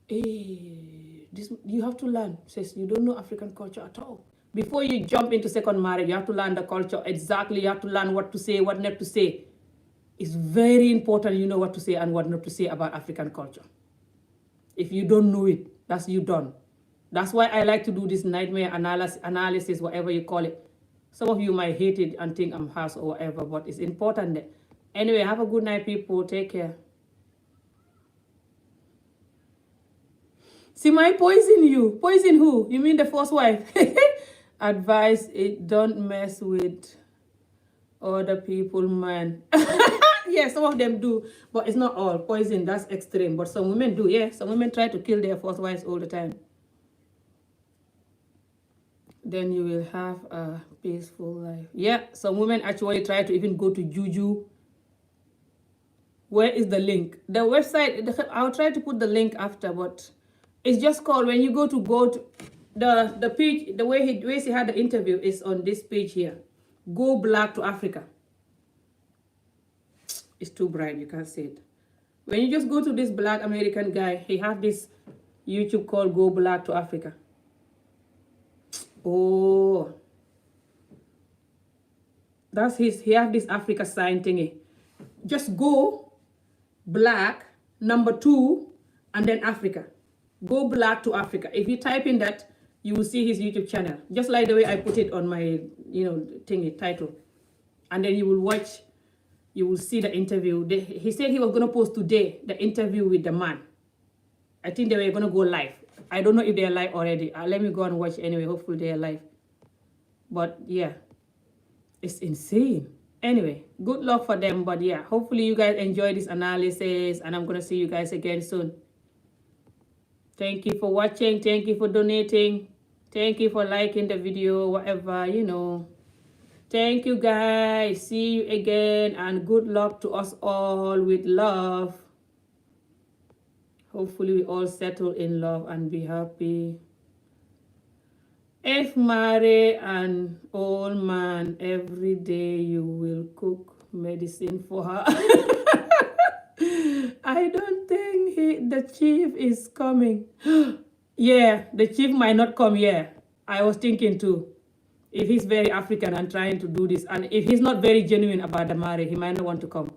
You have to learn, says you don't know African culture at all. Before you jump into second marriage, you have to learn the culture exactly. You have to learn what to say, what not to say. It's very important you know what to say and what not to say about African culture. If you don't know it, that's you done. That's why I like to do this nightmare analysis, whatever you call it. Some of you might hate it and think I'm harsh or whatever, but it's important. Anyway, have a good night, people. Take care. See, my poison you. Poison who? You mean the first wife? Advice, don't mess with other people, man. Yeah, some of them do, but it's not all. Poison, that's extreme. But some women do, yeah. Some women try to kill their first wives all the time. Then you will have a peaceful life. Yeah, some women actually try to even go to juju. Where is the link? The website, I'll try to put the link after, but it's just called, when you go to the page, the way he had the interview is on this page here. Goblack2africa. It's too bright, you can't see it. When you just go to this black American guy, he have this YouTube called Goblack2africa. Oh, that's he have this Africa sign thingy. Just go black, number 2, and then Africa. Goblack2africa. If you type in that, you will see his YouTube channel. Just like the way I put it on my, thingy, title. And then you will watch, you will see the interview. He said he was going to post today the interview with the man. I think they were going to go live. I don't know if they are live already. Let me go and watch anyway. Hopefully they are live. But yeah, it's insane. Anyway, good luck for them. But yeah, hopefully you guys enjoy this analysis. And I'm going to see you guys again soon. Thank you for watching. Thank you for donating. Thank you for liking the video, whatever, Thank you guys. See you again. And good luck to us all with love. Hopefully we all settle in love and be happy. If marry an old man, every day you will cook medicine for her. I don't think the chief is coming. Yeah, the chief might not come. Yeah, I was thinking too. If he's very African and trying to do this, and if he's not very genuine about the marriage, he might not want to come.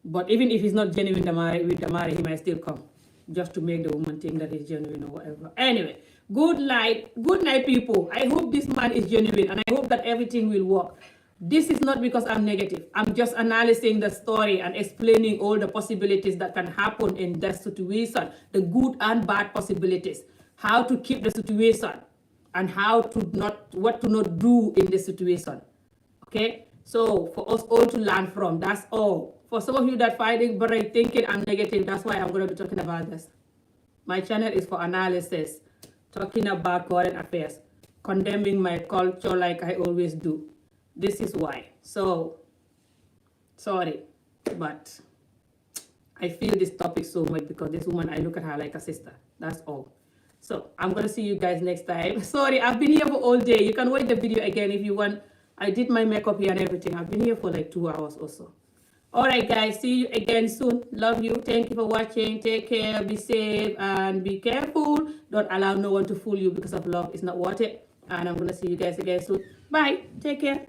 But even if he's not genuine with the marriage, he might still come, just to make the woman think that he's genuine or whatever. Anyway, good night, people. I hope this man is genuine, and I hope that everything will work. This is not because I'm negative. I'm just analyzing the story and explaining all the possibilities that can happen in that situation, the good and bad possibilities, how to keep the situation, and what to not do in the situation. Okay? So for us all to learn from, that's all. For some of you that fighting but thinking I'm negative, that's why I'm going to be talking about this. My channel is for analysis, talking about current affairs, condemning my culture like I always do. This is why. So, sorry, but I feel this topic so much because this woman, I look at her like a sister. That's all. So, I'm going to see you guys next time. Sorry, I've been here for all day. You can watch the video again if you want. I did my makeup here and everything. I've been here for like 2 hours or so. Alright guys, see you again soon. Love you. Thank you for watching. Take care. Be safe and be careful. Don't allow no one to fool you because of love. It's not worth it. And I'm going to see you guys again soon. Bye. Take care.